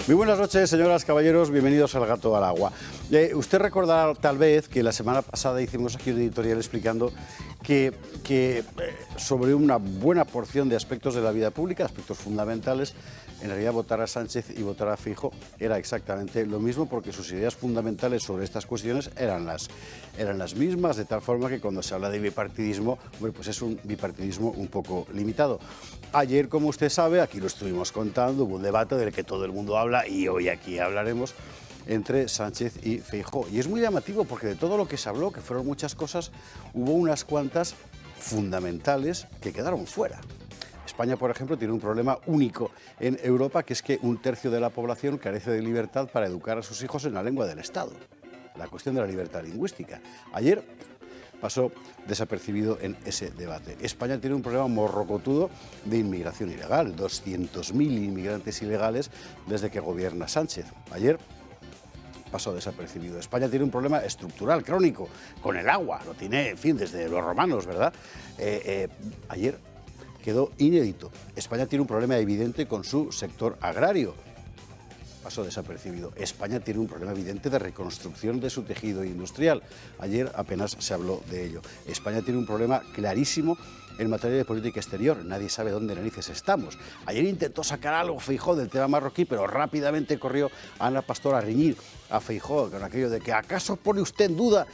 Muy buenas noches, señoras, caballeros, bienvenidos al Gato al Agua. Usted recordará tal vez que la semana pasada hicimos aquí un editorial explicando que sobre una buena porción de aspectos de la vida pública, aspectos fundamentales, en realidad votar a Sánchez y votar a Feijóo era exactamente lo mismo, porque sus ideas fundamentales sobre estas cuestiones eran las mismas, de tal forma que cuando se habla de bipartidismo, bueno, pues es un bipartidismo un poco limitado. Ayer, como usted sabe, aquí lo estuvimos contando, hubo un debate del que todo el mundo habla y hoy aquí hablaremos entre Sánchez y Feijóo. Y es muy llamativo porque de todo lo que se habló, que fueron muchas cosas, hubo unas cuantas fundamentales que quedaron fuera. España, por ejemplo, tiene un problema único en Europa, que es que un tercio de la población carece de libertad para educar a sus hijos en la lengua del Estado. La cuestión de la libertad lingüística. Ayer pasó desapercibido en ese debate. España tiene un problema morrocotudo de inmigración ilegal, 200.000 inmigrantes ilegales desde que gobierna Sánchez. Ayer pasó desapercibido. España tiene un problema estructural, crónico, con el agua, lo tiene, en fin, desde los romanos, ¿verdad? Ayer quedó inédito. España tiene un problema evidente con su sector agrario. Pasó desapercibido. España tiene un problema evidente de reconstrucción de su tejido industrial. Ayer apenas se habló de ello. España tiene un problema clarísimo en materia de política exterior. Nadie sabe dónde narices estamos. Ayer intentó sacar algo Feijóo del tema marroquí, pero rápidamente corrió Ana Pastor a reñir a Feijóo con aquello de que ¿acaso pone usted en duda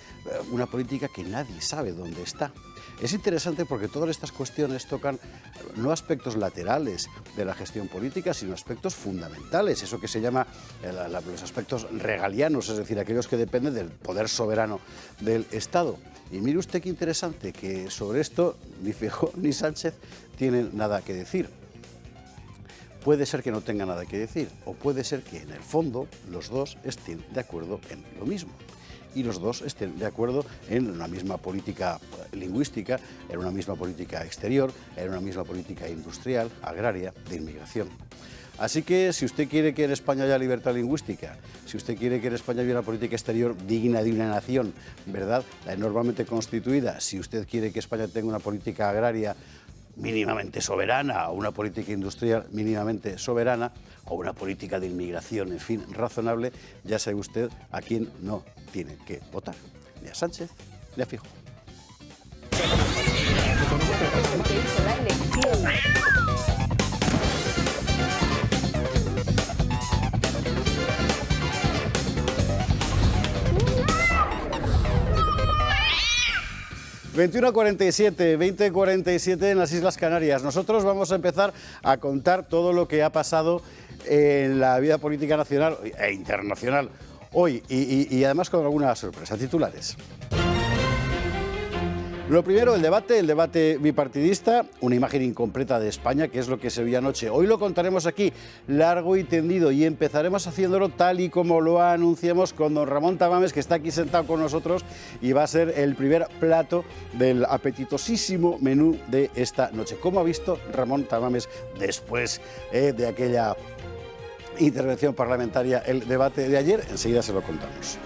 una política que nadie sabe dónde está? Es interesante porque todas estas cuestiones tocan no aspectos laterales de la gestión política, sino aspectos fundamentales, eso que se llama los aspectos regalianos, es decir, aquellos que dependen del poder soberano del Estado. Y mire usted qué interesante, que sobre esto ni Feijóo ni Sánchez tienen nada que decir. Puede ser que no tenga nada que decir, o puede ser que en el fondo los dos estén de acuerdo en lo mismo. Y los dos estén de acuerdo en una misma política lingüística, en una misma política exterior, en una misma política industrial, agraria, de inmigración. Así que si usted quiere que en España haya libertad lingüística, si usted quiere que en España haya una política exterior digna de una nación, ¿verdad?, normalmente constituida, si usted quiere que España tenga una política agraria mínimamente soberana, o una política industrial mínimamente soberana, o una política de inmigración, en fin, razonable, ya sabe usted a quién no tiene que votar, ni a Sánchez ni a Feijóo. 21:47, 20:47 en las Islas Canarias. Nosotros vamos a empezar a contar todo lo que ha pasado en la vida política nacional e internacional hoy y además con alguna sorpresa. Titulares. Lo primero, el debate bipartidista, una imagen incompleta de España, que es lo que se vio anoche. Hoy lo contaremos aquí, largo y tendido, y empezaremos haciéndolo tal y como lo anunciamos con don Ramón Tamames, que está aquí sentado con nosotros y va a ser el primer plato del apetitosísimo menú de esta noche. ¿Cómo ha visto Ramón Tamames después de aquella intervención parlamentaria el debate de ayer? Enseguida se lo contamos.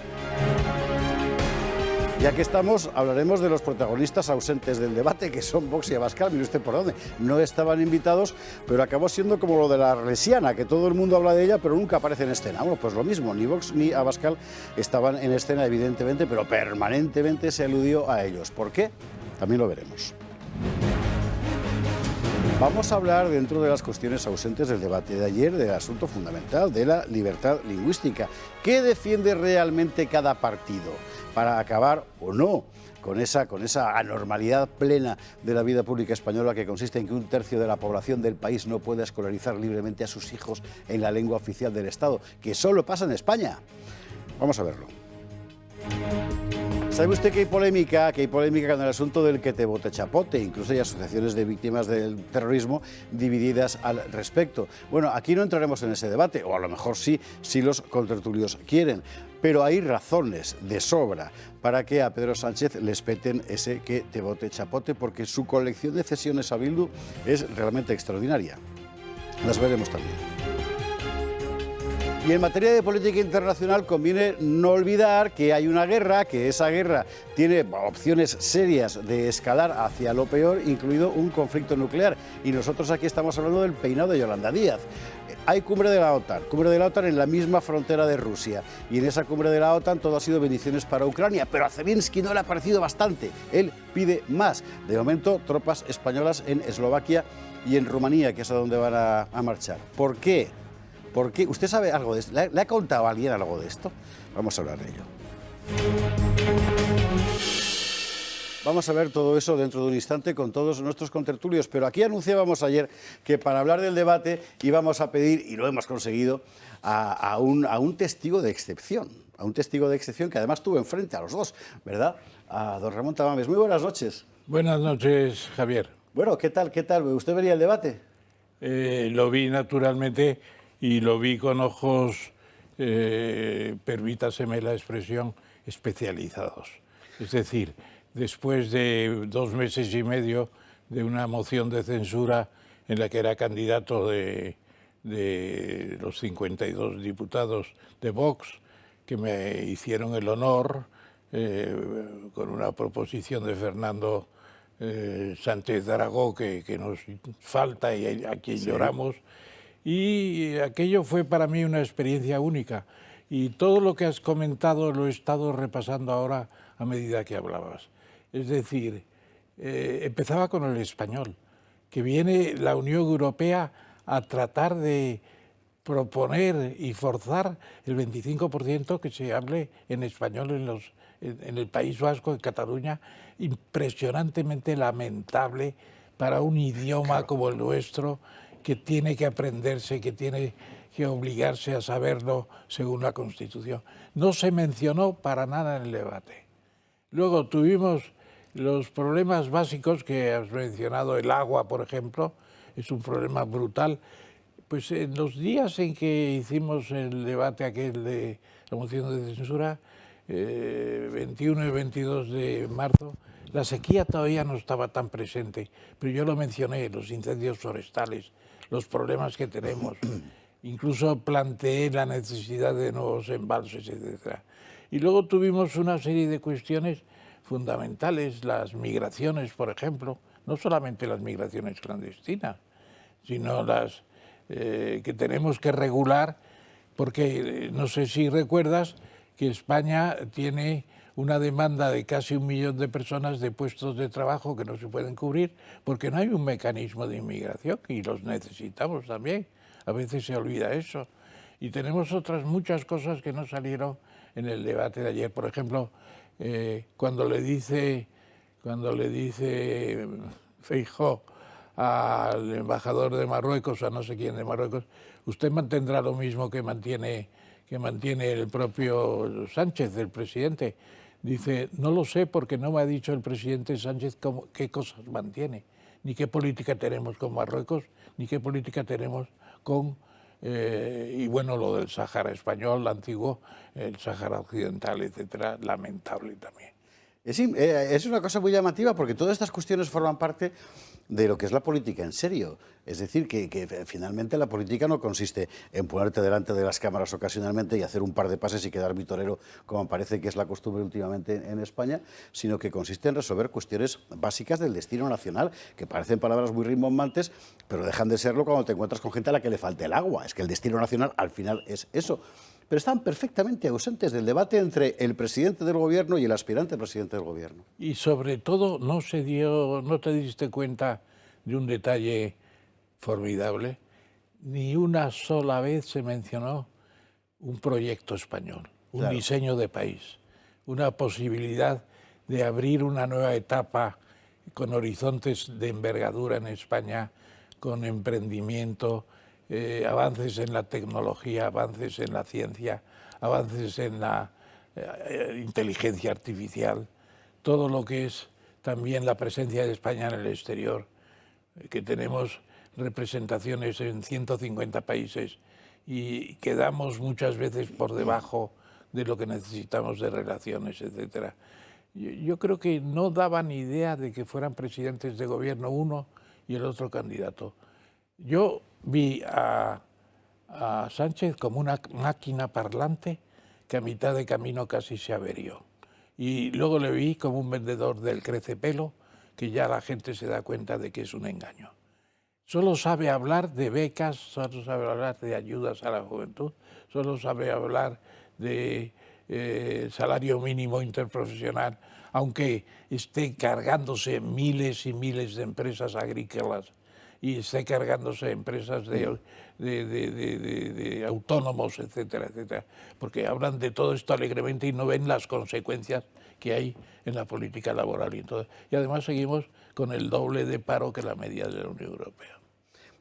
Ya que estamos, hablaremos de los protagonistas ausentes del debate, que son Vox y Abascal. Mire usted por dónde. No estaban invitados, pero acabó siendo como lo de la Arlesiana, que todo el mundo habla de ella, pero nunca aparece en escena. Bueno, pues lo mismo, ni Vox ni Abascal estaban en escena, evidentemente, pero permanentemente se aludió a ellos. ¿Por qué? También lo veremos. Vamos a hablar, dentro de las cuestiones ausentes del debate de ayer, del asunto fundamental de la libertad lingüística. ¿Qué defiende realmente cada partido para acabar o no con esa anormalidad plena de la vida pública española, que consiste en que un tercio de la población del país no pueda escolarizar libremente a sus hijos en la lengua oficial del Estado, que solo pasa en España? Vamos a verlo. ¿Sabe usted que hay polémica con el asunto del que te vote chapote? Incluso hay asociaciones de víctimas del terrorismo divididas al respecto. Bueno, aquí no entraremos en ese debate, o a lo mejor sí, si los contertulios quieren. Pero hay razones de sobra para que a Pedro Sánchez le peten ese que te vote chapote, porque su colección de cesiones a Bildu es realmente extraordinaria. Las veremos también. Y en materia de política internacional conviene no olvidar que hay una guerra, que esa guerra tiene opciones serias de escalar hacia lo peor, incluido un conflicto nuclear. Y nosotros aquí estamos hablando del peinado de Yolanda Díaz. hay cumbre de la OTAN en la misma frontera de Rusia. Y en esa cumbre de la OTAN todo ha sido bendiciones para Ucrania, pero a Zelensky no le ha parecido bastante. Él pide más. De momento, tropas españolas en Eslovaquia y en Rumanía, que es a donde van a marchar. ¿Por qué? ¿Por qué? ¿Usted sabe algo de esto? ¿Le ha contado a alguien algo de esto? Vamos a hablar de ello. Vamos a ver todo eso dentro de un instante con todos nuestros contertulios, pero aquí anunciábamos ayer que para hablar del debate íbamos a pedir, y lo hemos conseguido, a un testigo de excepción, que además tuvo enfrente a los dos, ¿verdad? A don Ramón Tamames. Muy buenas noches. Buenas noches, Javier. Bueno, ¿qué tal? ¿Usted vería el debate? Lo vi naturalmente y lo vi con ojos, permítaseme la expresión, especializados. Es decir, después de 2 meses y medio de una moción de censura en la que era candidato de los 52 diputados de Vox, que me hicieron el honor, con una proposición de Fernando Sánchez de Aragó que nos falta y a quien lloramos. Y aquello fue para mí una experiencia única. Y todo lo que has comentado lo he estado repasando ahora a medida que hablabas. Es decir, empezaba con el español, que viene la Unión Europea a tratar de proponer y forzar el 25% que se hable en español en el País Vasco, en Cataluña, impresionantemente lamentable para un idioma como el nuestro, que tiene que aprenderse, que tiene que obligarse a saberlo según la Constitución. No se mencionó para nada en el debate. Luego tuvimos los problemas básicos que has mencionado, el agua, por ejemplo, es un problema brutal. Pues en los días en que hicimos el debate aquel de la moción de censura, 21 y 22 de marzo, la sequía todavía no estaba tan presente, pero yo lo mencioné, los incendios forestales, los problemas que tenemos. Incluso planteé la necesidad de nuevos embalses, etc. Y luego tuvimos una serie de cuestiones fundamentales, las migraciones, por ejemplo, no solamente las migraciones clandestinas, sino las que tenemos que regular, porque no sé si recuerdas que España tiene una demanda de casi 1 millón de personas de puestos de trabajo que no se pueden cubrir porque no hay un mecanismo de inmigración y los necesitamos también. A veces se olvida eso. Y tenemos otras muchas cosas que no salieron en el debate de ayer. Por ejemplo, cuando le dice Feijóo al embajador de Marruecos, a no sé quién de Marruecos, usted mantendrá lo mismo que mantiene el propio Sánchez, el presidente. Dice, no lo sé porque no me ha dicho el presidente Sánchez qué cosas mantiene, ni qué política tenemos con Marruecos, ni qué política tenemos con, y bueno, lo del Sáhara español, antiguo, el Sáhara occidental, etcétera, lamentable también. Es una cosa muy llamativa porque todas estas cuestiones forman parte de lo que es la política en serio. Es decir, que finalmente la política no consiste en ponerte delante de las cámaras ocasionalmente y hacer un par de pases y quedar vitorero, como parece que es la costumbre últimamente en España, sino que consiste en resolver cuestiones básicas del destino nacional, que parecen palabras muy rimbombantes, pero dejan de serlo cuando te encuentras con gente a la que le falte el agua. Es que el destino nacional al final es eso. Pero están perfectamente ausentes del debate entre el presidente del gobierno y el aspirante presidente del gobierno. Y sobre todo no te diste cuenta de un detalle formidable, ni una sola vez se mencionó un proyecto español, un diseño de país, una posibilidad de abrir una nueva etapa con horizontes de envergadura en España, con emprendimiento, avances en la tecnología, avances en la ciencia, avances en la inteligencia artificial, todo lo que es también la presencia de España en el exterior, que tenemos representaciones en 150 países y quedamos muchas veces por debajo de lo que necesitamos de relaciones, etcétera. Yo creo que no daban idea de que fueran presidentes de gobierno uno y el otro candidato. Yo vi a Sánchez como una máquina parlante que a mitad de camino casi se averió. Y luego le vi como un vendedor del crecepelo que ya la gente se da cuenta de que es un engaño. Solo sabe hablar de becas, solo sabe hablar de ayudas a la juventud, solo sabe hablar de salario mínimo interprofesional, aunque esté cargándose miles y miles de empresas agrícolas y esté cargándose empresas de autónomos, etcétera, etcétera, porque hablan de todo esto alegremente y no ven las consecuencias que hay en la política laboral. Y además seguimos con el doble de paro que la media de la Unión Europea.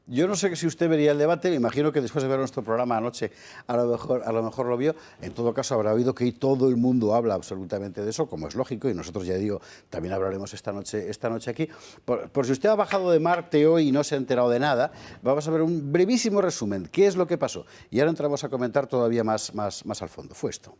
Yo no sé si usted vería el debate, me imagino que después de ver nuestro programa anoche a lo mejor lo vio. En todo caso habrá oído que todo el mundo habla absolutamente de eso, como es lógico, y nosotros, ya digo, también hablaremos esta noche aquí. Por si usted ha bajado de Marte hoy y no se ha enterado de nada, vamos a ver un brevísimo resumen. ¿Qué es lo que pasó? Y ahora entramos a comentar todavía más al fondo. Fue esto.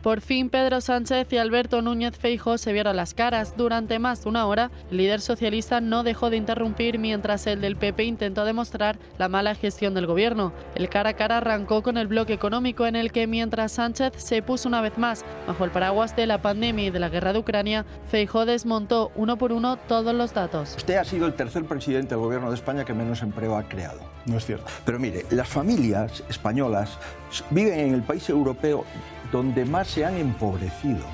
Por fin Pedro Sánchez y Alberto Núñez Feijóo se vieron las caras. Durante más de una hora, el líder socialista no dejó de interrumpir mientras el del PP intentó demostrar la mala gestión del gobierno. El cara a cara arrancó con el bloque económico en el que, mientras Sánchez se puso una vez más bajo el paraguas de la pandemia y de la guerra de Ucrania, Feijóo desmontó uno por uno todos los datos. Usted ha sido el tercer presidente del gobierno de España que menos empleo ha creado. No es cierto. Pero mire, las familias españolas viven en el país europeo donde más se han empobrecido,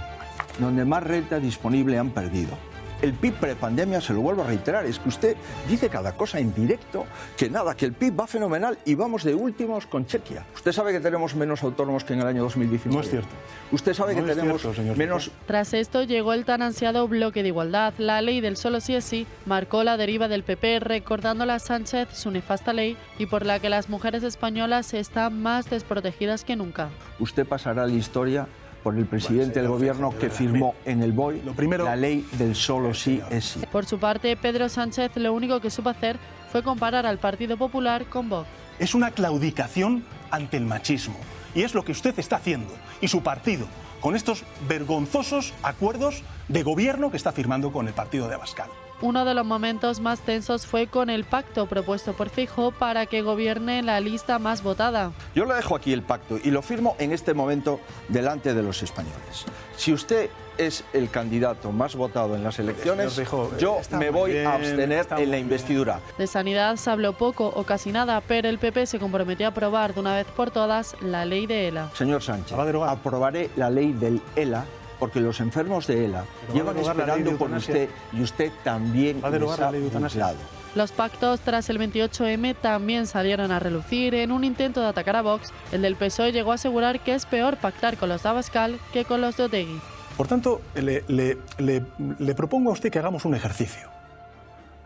donde más renta disponible han perdido. El PIB prepandemia, se lo vuelvo a reiterar, es que usted dice cada cosa en directo, que nada, que el PIB va fenomenal y vamos de últimos con Chequia. Usted sabe que tenemos menos autónomos que en el año 2019. No es cierto. Usted sabe que tenemos menos... Tras esto llegó el tan ansiado bloque de igualdad. La ley del solo sí es sí marcó la deriva del PP, recordándole a Sánchez su nefasta ley y por la que las mujeres españolas están más desprotegidas que nunca. Usted pasará a la historia por el presidente del gobierno que firmó en el BOE la ley del solo sí es sí. Por su parte, Pedro Sánchez lo único que supo hacer fue comparar al Partido Popular con Vox. Es una claudicación ante el machismo y es lo que usted está haciendo y su partido con estos vergonzosos acuerdos de gobierno que está firmando con el partido de Abascal. Uno de los momentos más tensos fue con el pacto propuesto por Feijóo para que gobierne la lista más votada. Yo le dejo aquí el pacto y lo firmo en este momento delante de los españoles. Si usted es el candidato más votado en las elecciones, yo me voy a abstener en la investidura. De sanidad se habló poco o casi nada, pero el PP se comprometió a aprobar de una vez por todas la ley de ELA. Señor Sánchez, aprobaré la ley del ELA porque los enfermos de ELA llevan esperando por usted y usted también les ha burlado. Los pactos tras el 28M también salieron a relucir. En un intento de atacar a Vox, el del PSOE llegó a asegurar que es peor pactar con los de Abascal que con los de Otegi. Por tanto, le propongo a usted que hagamos un ejercicio.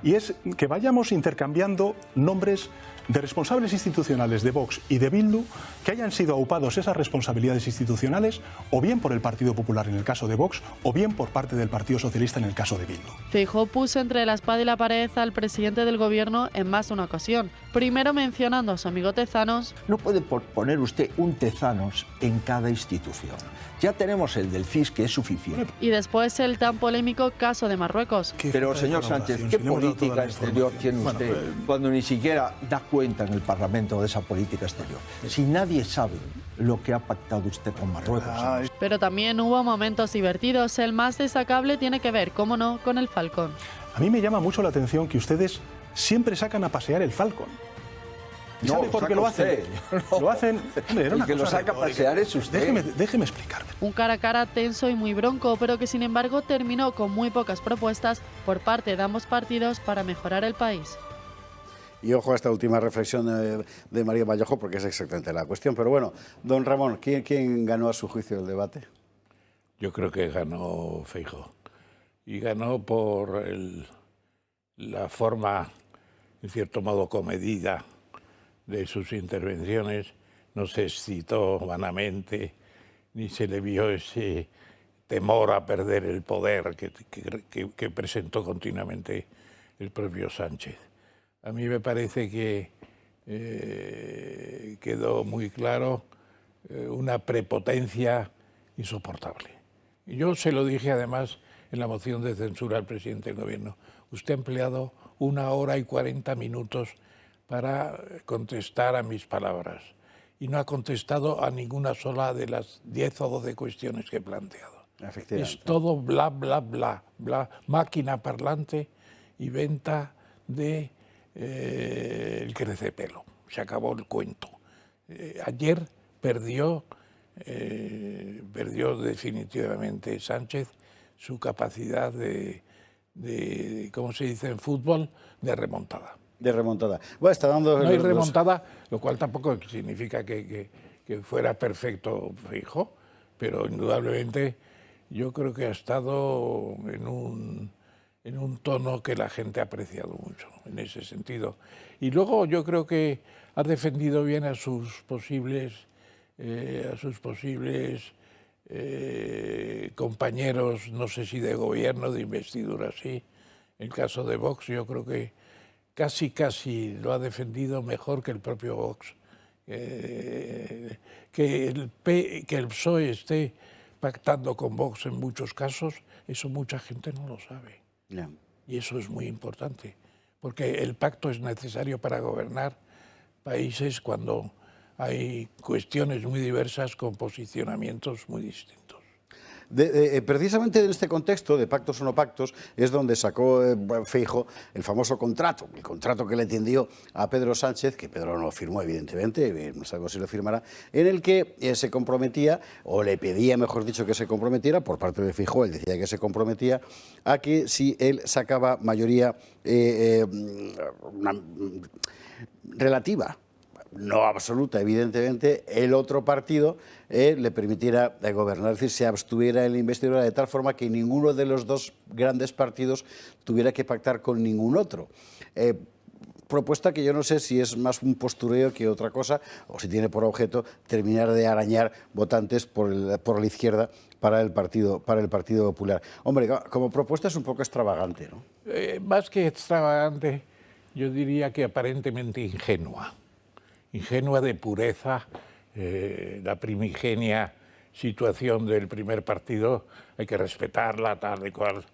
Y es que vayamos intercambiando nombres de responsables institucionales de Vox y de Bildu que hayan sido aupados esas responsabilidades institucionales o bien por el Partido Popular en el caso de Vox o bien por parte del Partido Socialista en el caso de Bildu. Feijóo puso entre la espada y la pared al presidente del gobierno en más de una ocasión. Primero mencionando a su amigo Tezanos. No puede poner usted un Tezanos en cada institución. Ya tenemos el del FIS, que es suficiente. Y después el tan polémico caso de Marruecos. Pero, señor Sánchez, ¿qué política exterior tiene usted cuando ni siquiera da cuenta en el Parlamento de esa política exterior? Si nadie sabe lo que ha pactado usted con Marruecos. Pero también hubo momentos divertidos. El más destacable tiene que ver, cómo no, con el Falcón. A mí me llama mucho la atención que ustedes siempre sacan a pasear el Falcon. ¿Y sabe por qué lo hacen? Lo hacen... Hombre, el que lo saca a pasear es usted. Déjeme explicarme. Un cara a cara tenso y muy bronco, pero que sin embargo terminó con muy pocas propuestas por parte de ambos partidos para mejorar el país. Y ojo a esta última reflexión de María Vallejo, porque es exactamente la cuestión. Pero bueno, don Ramón, ¿quién ganó a su juicio el debate? Yo creo que ganó Feijóo. Y ganó por la forma, en cierto modo, comedida de sus intervenciones. No se excitó vanamente, ni se le vio ese temor a perder el poder que presentó continuamente el propio Sánchez. A mí me parece que quedó muy claro una prepotencia insoportable. Y yo se lo dije además en la moción de censura al presidente del gobierno. Usted ha empleado 1 hora y 40 minutos para contestar a mis palabras y no ha contestado a ninguna sola de las 10 o 12 cuestiones que he planteado. Es todo bla, bla, bla, bla, máquina parlante y venta de el crecepelo. Se acabó el cuento. Ayer perdió definitivamente Sánchez su capacidad de, ¿cómo se dice en fútbol?, de remontada. De remontada. Bueno, está dando... No hay remontada, lo cual tampoco significa que fuera perfecto Feijóo, pero indudablemente yo creo que ha estado en un tono que la gente ha apreciado mucho, en ese sentido. Y luego yo creo que ha defendido bien a sus posibles compañeros, no sé si de gobierno, de investidura, sí. El caso de Vox, yo creo que casi lo ha defendido mejor que el propio Vox. Que el PSOE esté pactando con Vox en muchos casos, eso mucha gente no lo sabe. Yeah. Y eso es muy importante, porque el pacto es necesario para gobernar países cuando hay cuestiones muy diversas con posicionamientos muy distintos. Precisamente en este contexto de pactos o no pactos es donde sacó Feijóo el famoso contrato, el contrato que le tendió a Pedro Sánchez, que Pedro no firmó evidentemente, no sabemos si lo firmará, en el que se comprometía, o le pedía, mejor dicho, que se comprometiera, por parte de Feijóo, él decía que se comprometía, a que si él sacaba mayoría relativa, no absoluta, evidentemente, el otro partido le permitiera gobernar, es decir, se abstuviera en la investidura de tal forma que ninguno de los dos grandes partidos tuviera que pactar con ningún otro. Propuesta que yo no sé si es más un postureo que otra cosa, o si tiene por objeto terminar de arañar votantes por la izquierda para el Partido Popular. Hombre, como propuesta es un poco extravagante, ¿no? Más que extravagante, yo diría que aparentemente ingenua. Ingenua de pureza, la primigenia situación del primer partido, hay que respetarla tal y cual.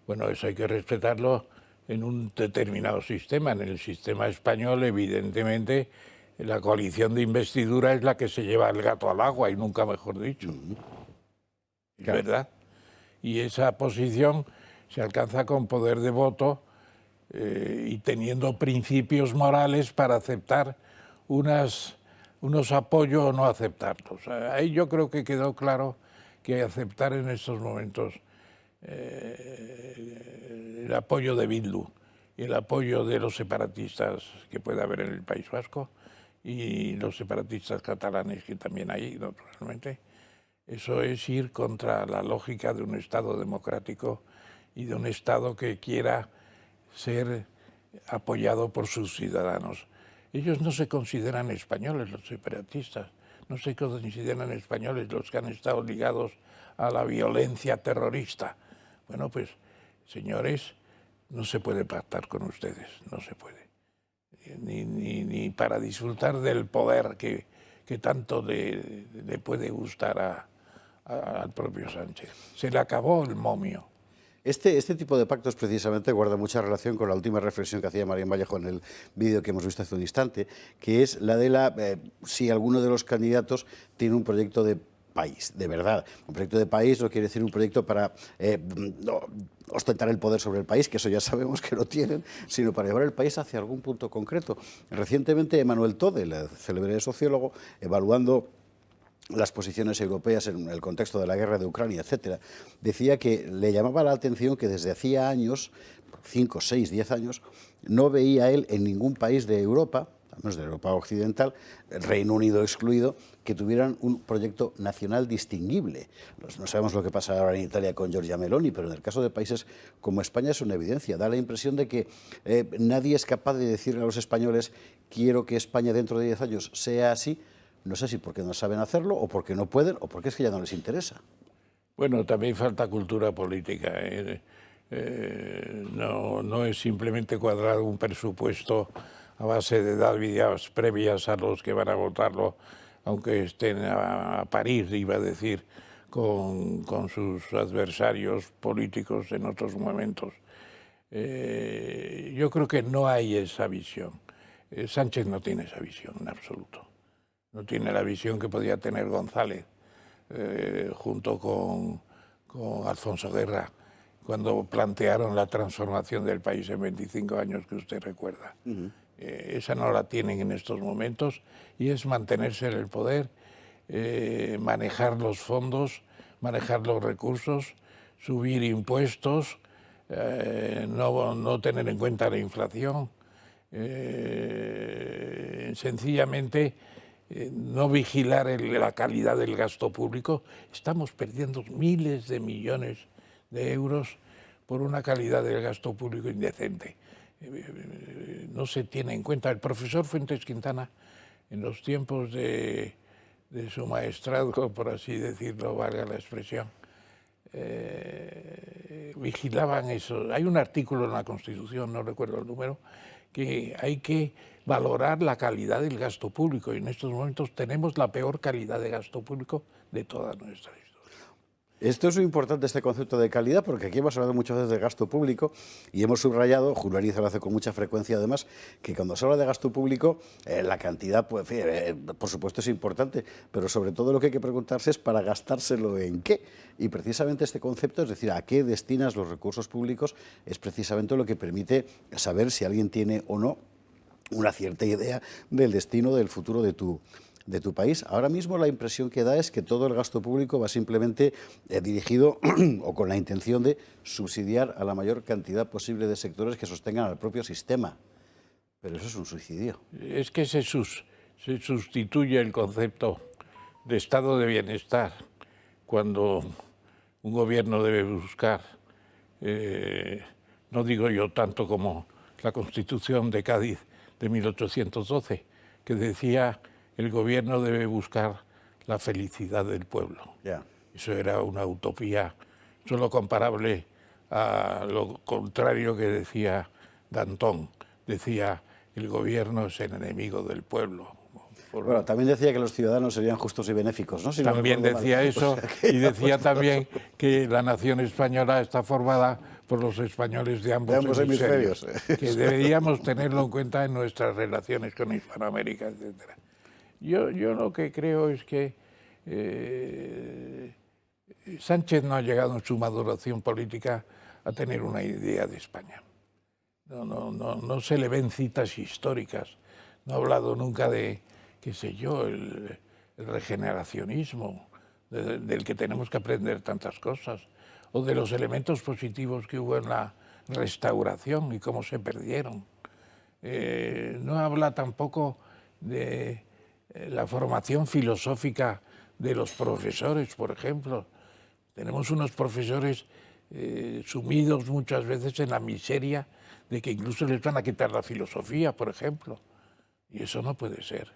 Bueno, eso hay que respetarlo en un determinado sistema. En el sistema español, evidentemente, la coalición de investidura es la que se lleva el gato al agua, y nunca mejor dicho. Es verdad. Y esa posición se alcanza con poder de voto y teniendo principios morales para aceptar unos apoyos o no aceptarlos. Ahí yo creo que quedó claro que aceptar en estos momentos el apoyo de Bildu y el apoyo de los separatistas que puede haber en el País Vasco y los separatistas catalanes que también hay, naturalmente, eso es ir contra la lógica de un Estado democrático y de un Estado que quiera ser apoyado por sus ciudadanos. Ellos no se consideran españoles, los separatistas, no se consideran españoles los que han estado ligados a la violencia terrorista. Bueno, pues, señores, no se puede pactar con ustedes, no se puede. Ni para disfrutar del poder que tanto le puede gustar al propio Sánchez. Se le acabó el momio. Este tipo de pactos precisamente guarda mucha relación con la última reflexión que hacía Marián Vallejo en el vídeo que hemos visto hace un instante, que es la de si alguno de los candidatos tiene un proyecto de país, de verdad. Un proyecto de país no quiere decir un proyecto para ostentar el poder sobre el país, que eso ya sabemos que lo tienen, sino para llevar el país hacia algún punto concreto. Recientemente Emmanuel Tode, el célebre sociólogo, evaluando las posiciones europeas en el contexto de la guerra de Ucrania, etcétera, decía que le llamaba la atención que desde hacía años, 5, 6, 10 años, no veía él en ningún país de Europa, al menos de Europa occidental, el Reino Unido excluido, que tuvieran un proyecto nacional distinguible. No sabemos lo que pasa ahora en Italia con Giorgia Meloni, pero en el caso de países como España es una evidencia. Da la impresión de que nadie es capaz de decirle a los españoles quiero que España dentro de 10 años sea así. No sé si porque no saben hacerlo, o porque no pueden, o porque es que ya no les interesa. Bueno, también falta cultura política. No es simplemente cuadrar un presupuesto a base de dadas previas a los que van a votarlo, aunque estén a parir, iba a decir, con sus adversarios políticos en otros momentos. Yo creo que no hay esa visión. Sánchez no tiene esa visión en absoluto. No tiene la visión que podía tener González junto con Alfonso Guerra cuando plantearon la transformación del país en 25 años que usted recuerda. Esa no la tienen en estos momentos y es mantenerse en el poder, manejar los fondos, manejar los recursos, subir impuestos, no tener en cuenta la inflación, sencillamente no vigilar la calidad del gasto público. Estamos perdiendo miles de millones de euros por una calidad del gasto público indecente. No se tiene en cuenta. El profesor Fuentes Quintana, en los tiempos de su maestrazgo, por así decirlo, valga la expresión, vigilaban eso. Hay un artículo en la Constitución, no recuerdo el número, que hay que valorar la calidad del gasto público y en estos momentos tenemos la peor calidad de gasto público de toda nuestra historia. Esto es muy importante, este concepto de calidad, porque aquí hemos hablado muchas veces de gasto público y hemos subrayado, Julio Ariza lo hace con mucha frecuencia además, que cuando se habla de gasto público, la cantidad, pues, por supuesto es importante, pero sobre todo lo que hay que preguntarse es para gastárselo en qué. Y precisamente este concepto, es decir, a qué destinas los recursos públicos, es precisamente lo que permite saber si alguien tiene o no una cierta idea del destino, del futuro de tu país. Ahora mismo la impresión que da es que todo el gasto público va simplemente dirigido o con la intención de subsidiar a la mayor cantidad posible de sectores que sostengan al propio sistema. Pero eso es un suicidio. Es que se sustituye el concepto de estado de bienestar cuando un gobierno debe buscar, no digo yo tanto como la Constitución de Cádiz de 1812, que decía el gobierno debe buscar la felicidad del pueblo. Yeah. Eso era una utopía solo comparable a lo contrario que decía Danton. Decía, el gobierno es el enemigo del pueblo. Bueno, también decía que los ciudadanos serían justos y benéficos, ¿no? Si también no decía eso, y decía también que la nación española está formada por los españoles de ambos hemisferios, que deberíamos tenerlo en cuenta en nuestras relaciones con Hispanoamérica, etcétera. Yo lo que creo es que Sánchez no ha llegado en su maduración política a tener una idea de España. No se le ven citas históricas. No ha hablado nunca de, qué sé yo, el regeneracionismo, del que tenemos que aprender tantas cosas, o de los elementos positivos que hubo en la restauración y cómo se perdieron. No habla tampoco de la formación filosófica de los profesores, por ejemplo. Tenemos unos profesores sumidos muchas veces en la miseria de que incluso les van a quitar la filosofía, por ejemplo. Y eso no puede ser.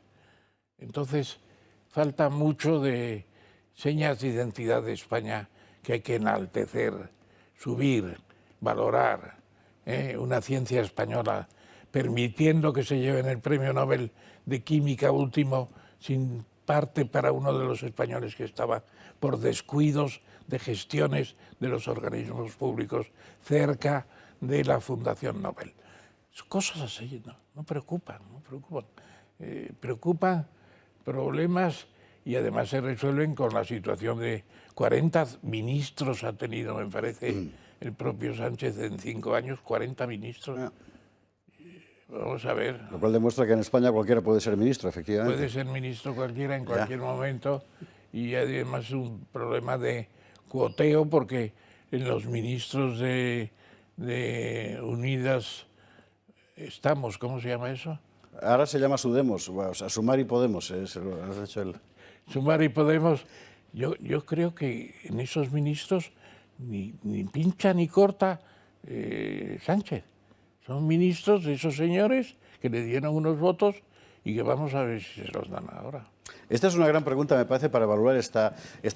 Entonces, falta mucho de señas de identidad de España que hay que enaltecer, subir, valorar. Una ciencia española, permitiendo que se lleven el premio Nobel de Química último, sin parte para uno de los españoles que estaba por descuidos de gestiones de los organismos públicos cerca de la Fundación Nobel. Cosas así no preocupan. Preocupan problemas y además se resuelven con la situación de 40 ministros ha tenido, me parece, el propio Sánchez en 5 años, 40 ministros. Vamos a ver. Lo cual demuestra que en España cualquiera puede ser ministro, efectivamente. Puede ser ministro cualquiera en cualquier momento y además un problema de cuoteo porque en los ministros de Unidas estamos, ¿cómo se llama eso? Ahora se llama Sudemos, o sea, Sumar y Podemos, se lo has hecho él. Sumar y Podemos, yo creo que en esos ministros ni pincha ni corta Sánchez. Son ministros de esos señores que le dieron unos votos y que vamos a ver si se los dan ahora. Esta es una gran pregunta, me parece, para evaluar esta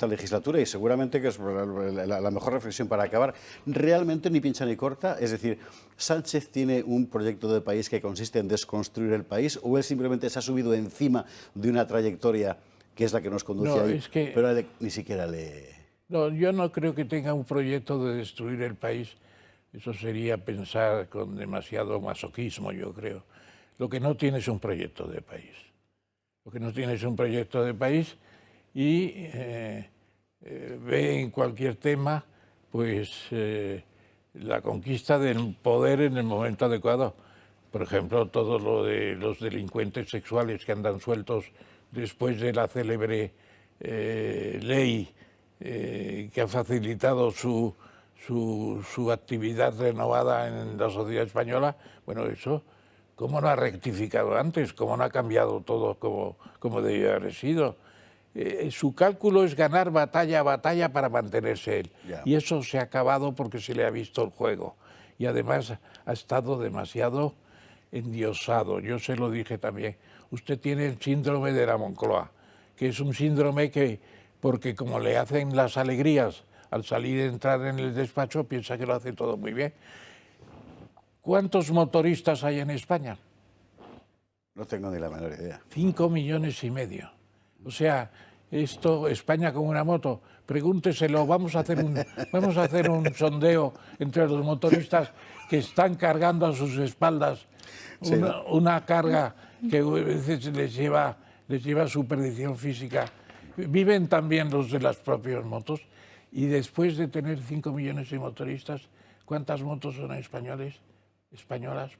legislatura y seguramente que es la mejor reflexión para acabar. ¿Realmente ni pincha ni corta? Es decir, ¿Sánchez tiene un proyecto de país que consiste en desconstruir el país o él simplemente se ha subido encima de una trayectoria que es la que nos conduce ahí? Pero él ni siquiera le... No, yo no creo que tenga un proyecto de destruir el país. Eso sería pensar con demasiado masoquismo, yo creo. Lo que no tiene es un proyecto de país. Lo que no tiene es un proyecto de país y ve en cualquier tema pues la conquista del poder en el momento adecuado. Por ejemplo, todo lo de los delincuentes sexuales que andan sueltos después de la célebre ley que ha facilitado su actividad renovada en la sociedad española. Bueno, eso, ¿cómo no ha rectificado antes? ¿Cómo no ha cambiado todo como debía haber sido? Su cálculo es ganar batalla a batalla para mantenerse él. Ya. Y eso se ha acabado porque se le ha visto el juego. Y además ha estado demasiado endiosado. Yo se lo dije también. Usted tiene el síndrome de la Moncloa, que es un síndrome que, porque como le hacen las alegrías al salir y entrar en el despacho, piensa que lo hace todo muy bien. ¿Cuántos motoristas hay en España? No tengo ni la menor idea. 5,5 millones. O sea, esto, España con una moto, pregúnteselo, vamos a hacer un sondeo entre los motoristas que están cargando a sus espaldas una carga que a veces les lleva su perdición física. Viven también los de las propias motos, y después de tener 5 millones de motoristas, ¿cuántas motos son españolas?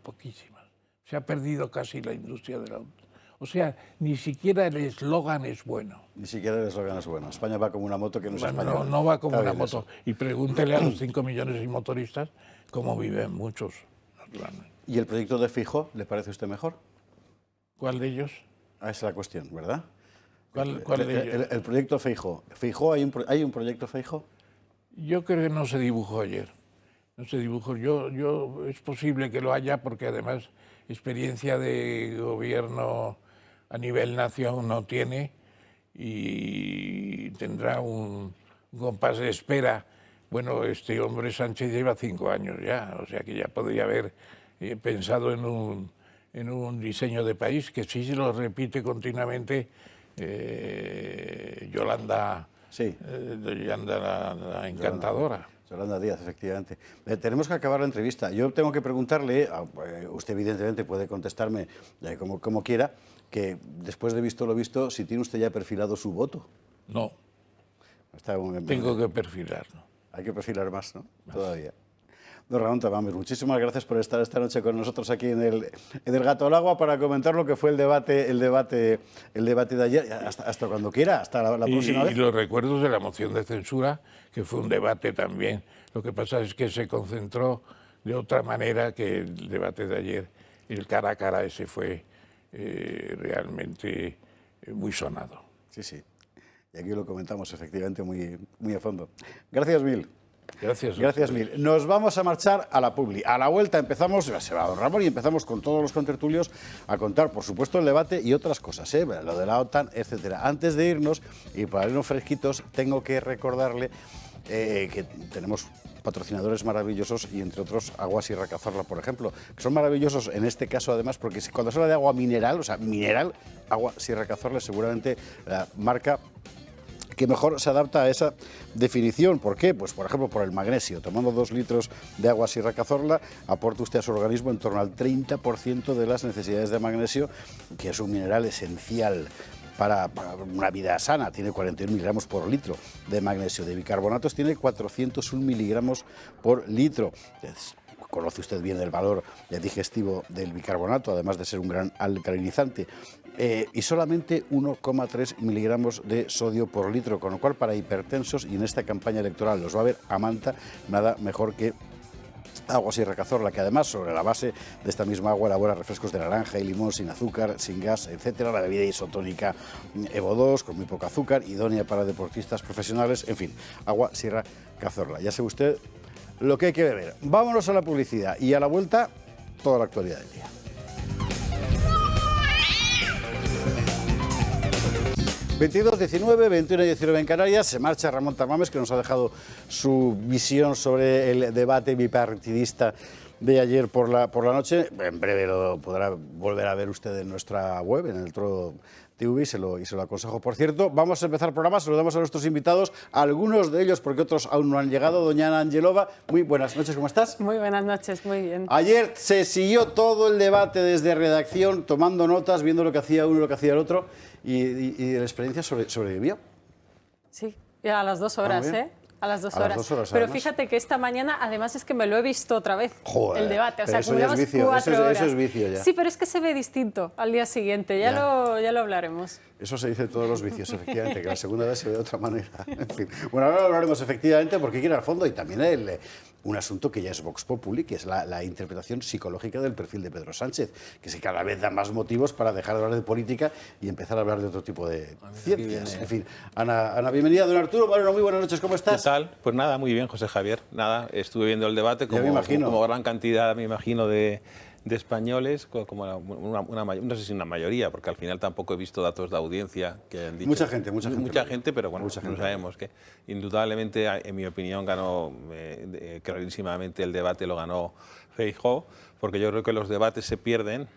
Poquísimas. Se ha perdido casi la industria del auto. O sea, ni siquiera el eslogan es bueno. Ni siquiera el eslogan es bueno. España va como una moto que no es española. No va como Está una bien moto. eso. Y pregúntele a los 5 millones de motoristas cómo viven muchos, naturalmente. ¿Y el proyecto de Feijóo le parece a usted mejor? ¿Cuál de ellos? Esa es la cuestión, ¿verdad? ¿Cuál de ellos? El proyecto Feijóo. ¿Feijóo hay un proyecto Feijóo? Yo creo que no se dibujó ayer. No se dibujó. Es posible que lo haya, porque además experiencia de gobierno a nivel nación no tiene, y tendrá un compás de espera. Bueno, este hombre Sánchez lleva 5 años ya, o sea que ya podría haber pensado en un diseño de país, que sí se lo repite continuamente Yolanda, Sí. Yolanda la encantadora. Yolanda Díaz, efectivamente. Tenemos que acabar la entrevista. Yo tengo que preguntarle, usted evidentemente puede contestarme como quiera, que después de visto lo visto, si tiene usted ya perfilado su voto. No, Está muy bien. tengo que perfilarlo. Hay que perfilar más, ¿no? Todavía. Don Ramón Tamames, muchísimas gracias por estar esta noche con nosotros aquí en el Gato al Agua para comentar lo que fue el debate de ayer. Hasta cuando quiera, hasta la próxima vez. Y los recuerdos de la moción de censura, que fue un debate también. Lo que pasa es que se concentró de otra manera que el debate de ayer. El cara a cara ese fue realmente muy sonado. Sí, sí. Y aquí lo comentamos efectivamente muy, muy a fondo. Gracias mil. Gracias. Gracias mil. Nos vamos a marchar a la publi. A la vuelta empezamos, se va don Ramón, y empezamos con todos los contertulios a contar, por supuesto, el debate y otras cosas, lo de la OTAN, etcétera. Antes de irnos, y para irnos fresquitos, tengo que recordarle que tenemos patrocinadores maravillosos, y entre otros Agua Sierra Cazorla, por ejemplo, que son maravillosos en este caso además, porque cuando se habla de agua mineral, o sea, mineral, Agua Sierra Cazorla es seguramente la marca que mejor se adapta a esa definición. ¿Por qué? Pues por ejemplo por el magnesio. Tomando 2 litros de agua Sierra Cazorla, aporta usted a su organismo en torno al 30% de las necesidades de magnesio, que es un mineral esencial para una vida sana. Tiene 41 miligramos por litro de magnesio. De bicarbonatos tiene 401 miligramos por litro. Conoce usted bien el valor digestivo del bicarbonato, además de ser un gran alcalinizante. Y solamente 1,3 miligramos de sodio por litro, con lo cual para hipertensos, y en esta campaña electoral los va a ver a manta, nada mejor que Agua Sierra Cazorla, que además sobre la base de esta misma agua elabora refrescos de naranja y limón sin azúcar, sin gas, etcétera. La bebida isotónica Evo 2 con muy poco azúcar, idónea para deportistas profesionales, en fin, Agua Sierra Cazorla. Ya sabe usted lo que hay que beber. Vámonos a la publicidad y a la vuelta toda la actualidad del día. ...22, 19, 21 y 19 en Canarias... se marcha Ramón Tamames, que nos ha dejado su visión sobre el debate bipartidista de ayer por la noche. En breve lo podrá volver a ver usted en nuestra web, en el Toro TV, y se lo aconsejo. Por cierto, vamos a empezar el programa, saludamos a nuestros invitados, algunos de ellos porque otros aún no han llegado. Doña Ana Angelova, muy buenas noches, ¿cómo estás? Muy buenas noches, muy bien. Ayer se siguió todo el debate desde redacción, tomando notas, viendo lo que hacía uno y lo que hacía el otro, y la experiencia sobrevivió. Sí, y a las 2 horas, bien. A las 2 A las horas. 2 horas, Pero además. fíjate que esta mañana, además, es que me lo he visto otra vez, Joder, el debate. O pero sea, eso como ya es llevamos vicio, 4 eso horas. es vicio ya. Sí, pero es que se ve distinto al día siguiente. Ya lo hablaremos. Eso se dice en todos los vicios, efectivamente, que la segunda vez se ve de otra manera. En fin. Bueno, ahora lo hablaremos efectivamente porque hay que ir al fondo y también un asunto que ya es Vox Populi, que es la interpretación psicológica del perfil de Pedro Sánchez, que se cada vez da más motivos para dejar de hablar de política y empezar a hablar de otro tipo de ciencias. En fin, Ana, bienvenida. Don Arturo Moreno, muy buenas noches, ¿cómo estás? ¿Qué tal? Pues nada, muy bien, José Javier. Nada, estuve viendo el debate Ya me imagino. como gran cantidad, me imagino, de españoles, como no sé si una mayoría, porque al final tampoco he visto datos de audiencia que han dicho. Mucha gente, Pero bueno, no sabemos que indudablemente, en mi opinión, ganó clarísimamente el debate, lo ganó Feijóo, porque yo creo que los debates se pierden.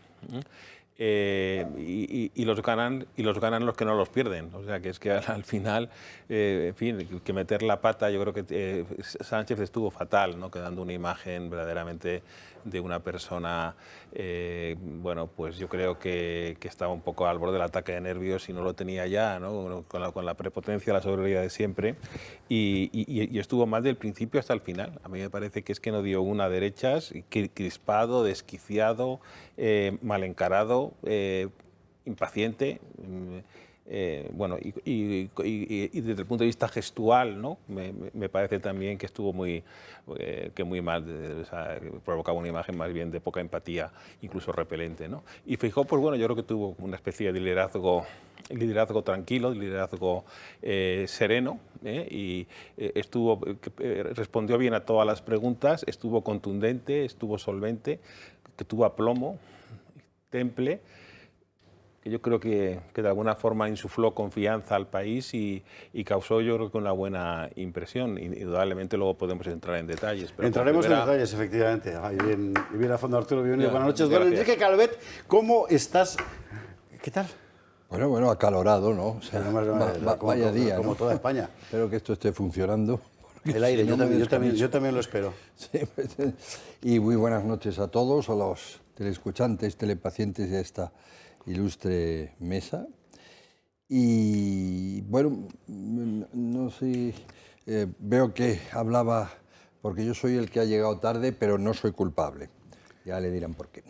Y los ganan los que no los pierden. O sea, que es que al final, en fin, que meter la pata, yo creo que Sánchez estuvo fatal, ¿no? Quedando una imagen verdaderamente de una persona, bueno, pues yo creo que estaba un poco al borde del ataque de nervios y no lo tenía ya, ¿no? Con la prepotencia, la sobriedad de siempre, y estuvo mal del principio hasta el final. A mí me parece que es que no dio una a derechas, crispado, desquiciado, mal encarado, impaciente. Bueno, y desde el punto de vista gestual, ¿no? Me parece también que estuvo muy mal, o sea, provocaba una imagen más bien de poca empatía, incluso repelente, ¿no? Y Feijóo, pues bueno, yo creo que tuvo una especie de liderazgo tranquilo, liderazgo sereno, y respondió bien a todas las preguntas, estuvo contundente, estuvo solvente, que tuvo aplomo, temple, que yo creo que de alguna forma insufló confianza al país y causó, yo creo que una buena impresión. Indudablemente luego podemos entrar en detalles. Pero entraremos en detalles, efectivamente. Y bien a fondo, Arturo, bienvenido. Buenas noches. Don Enrique Calvet, ¿cómo estás? ¿Qué tal? Bueno, acalorado, ¿no? O sea, vaya día, como ¿no? toda España. Espero que esto esté funcionando. El aire, Si no yo también lo espero. Sí, y muy buenas noches a todos, a los teleescuchantes, telepacientes de esta ilustre mesa. Y bueno, no sé, veo que hablaba, porque yo soy el que ha llegado tarde, pero no soy culpable. Ya le dirán por qué.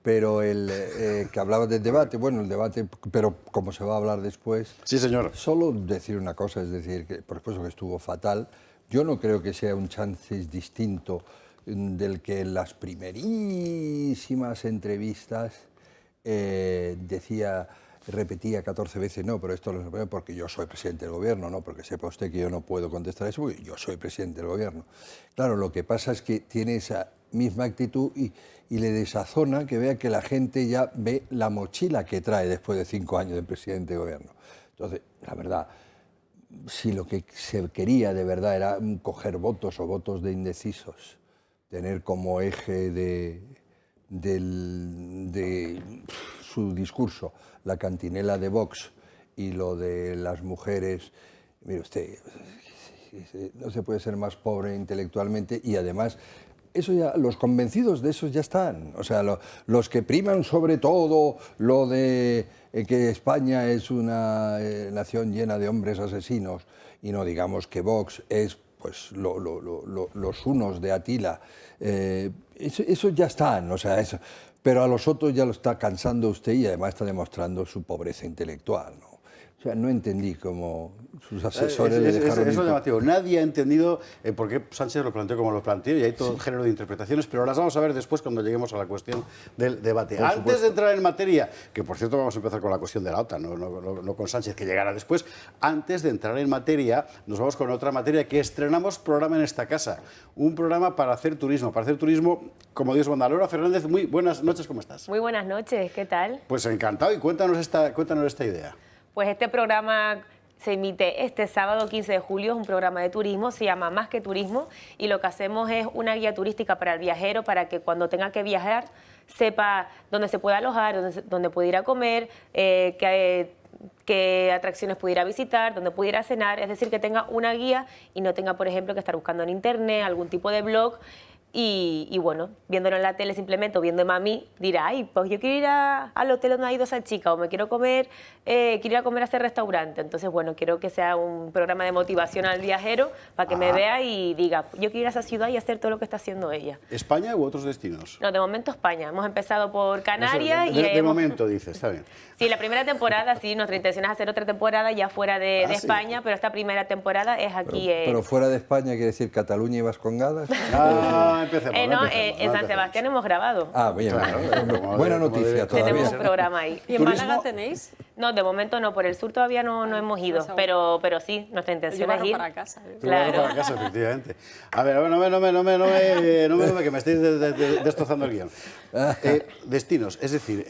Pero que hablaba del debate, bueno, el debate, pero como se va a hablar después... Sí, señor. Solo decir una cosa, es decir, que por supuesto que estuvo fatal. Yo no creo que sea un Sánchez distinto del que en las primerísimas entrevistas repetía 14 veces, no, pero esto lo sé porque yo soy presidente del gobierno, no, porque sepa usted que yo no puedo contestar eso, porque yo soy presidente del gobierno. Claro, lo que pasa es que tiene esa misma actitud y le desazona que vea que la gente ya ve la mochila que trae después de 5 años de presidente de gobierno. Entonces, la verdad, si lo que se quería de verdad era coger votos o votos de indecisos, tener como eje de su discurso la cantinela de Vox y lo de las mujeres, mire usted, no se puede ser más pobre intelectualmente y además eso ya, los convencidos de eso ya están. O sea, los que priman sobre todo lo de que España es una nación llena de hombres asesinos y no digamos que Vox es pues los unos de Atila, eso ya están, o sea, eso. Pero a los otros ya lo está cansando usted y además está demostrando su pobreza intelectual, ¿no? O sea, no entendí cómo sus asesores le dejaron... Es lo llamativo. Nadie ha entendido por qué Sánchez lo planteó como lo planteó y hay todo género de interpretaciones, pero las vamos a ver después cuando lleguemos a la cuestión del debate. Antes de entrar en materia, que por cierto vamos a empezar con la cuestión de la OTAN, no con Sánchez, que llegará después, antes de entrar en materia, nos vamos con otra materia que estrenamos programa en esta casa. Un programa para hacer turismo como Dios manda. Laura Fernández, muy buenas noches, ¿cómo estás? Muy buenas noches, ¿qué tal? Pues encantado y cuéntanos esta idea. Pues este programa se emite este sábado 15 de julio, es un programa de turismo, se llama Más que Turismo y lo que hacemos es una guía turística para el viajero para que cuando tenga que viajar sepa dónde se puede alojar, dónde puede ir a comer, qué atracciones pudiera visitar, dónde pudiera cenar, es decir, que tenga una guía y no tenga, por ejemplo, que estar buscando en internet algún tipo de blog Y bueno, viéndolo en la tele simplemente o viéndome a mí, dirá, ay, pues yo quiero ir al hotel donde ha ido esa chica o me quiero ir a comer a ese restaurante. Entonces, bueno, quiero que sea un programa de motivación al viajero para que me vea y diga, yo quiero ir a esa ciudad y hacer todo lo que está haciendo ella. ¿España u otros destinos? No, de momento España. Hemos empezado por Canarias. De momento, dice, está bien. Sí, la primera temporada, sí, nuestra intención es hacer otra temporada ya fuera de España, sí. pero esta primera temporada es aquí. Pero fuera de España quiere decir Cataluña y Vascongadas. Empecemos. En San Sebastián hemos grabado. Ah, bien, Claro. Buena noticia todavía. Tenemos un programa ahí. ¿Y en Málaga tenéis? No, de momento no, por el sur todavía no hemos ido, pero sí, nuestra intención es ir. Para casa. Claro. Para casa, efectivamente. A ver, no me que me estáis destrozando el guión. Destinos, es decir,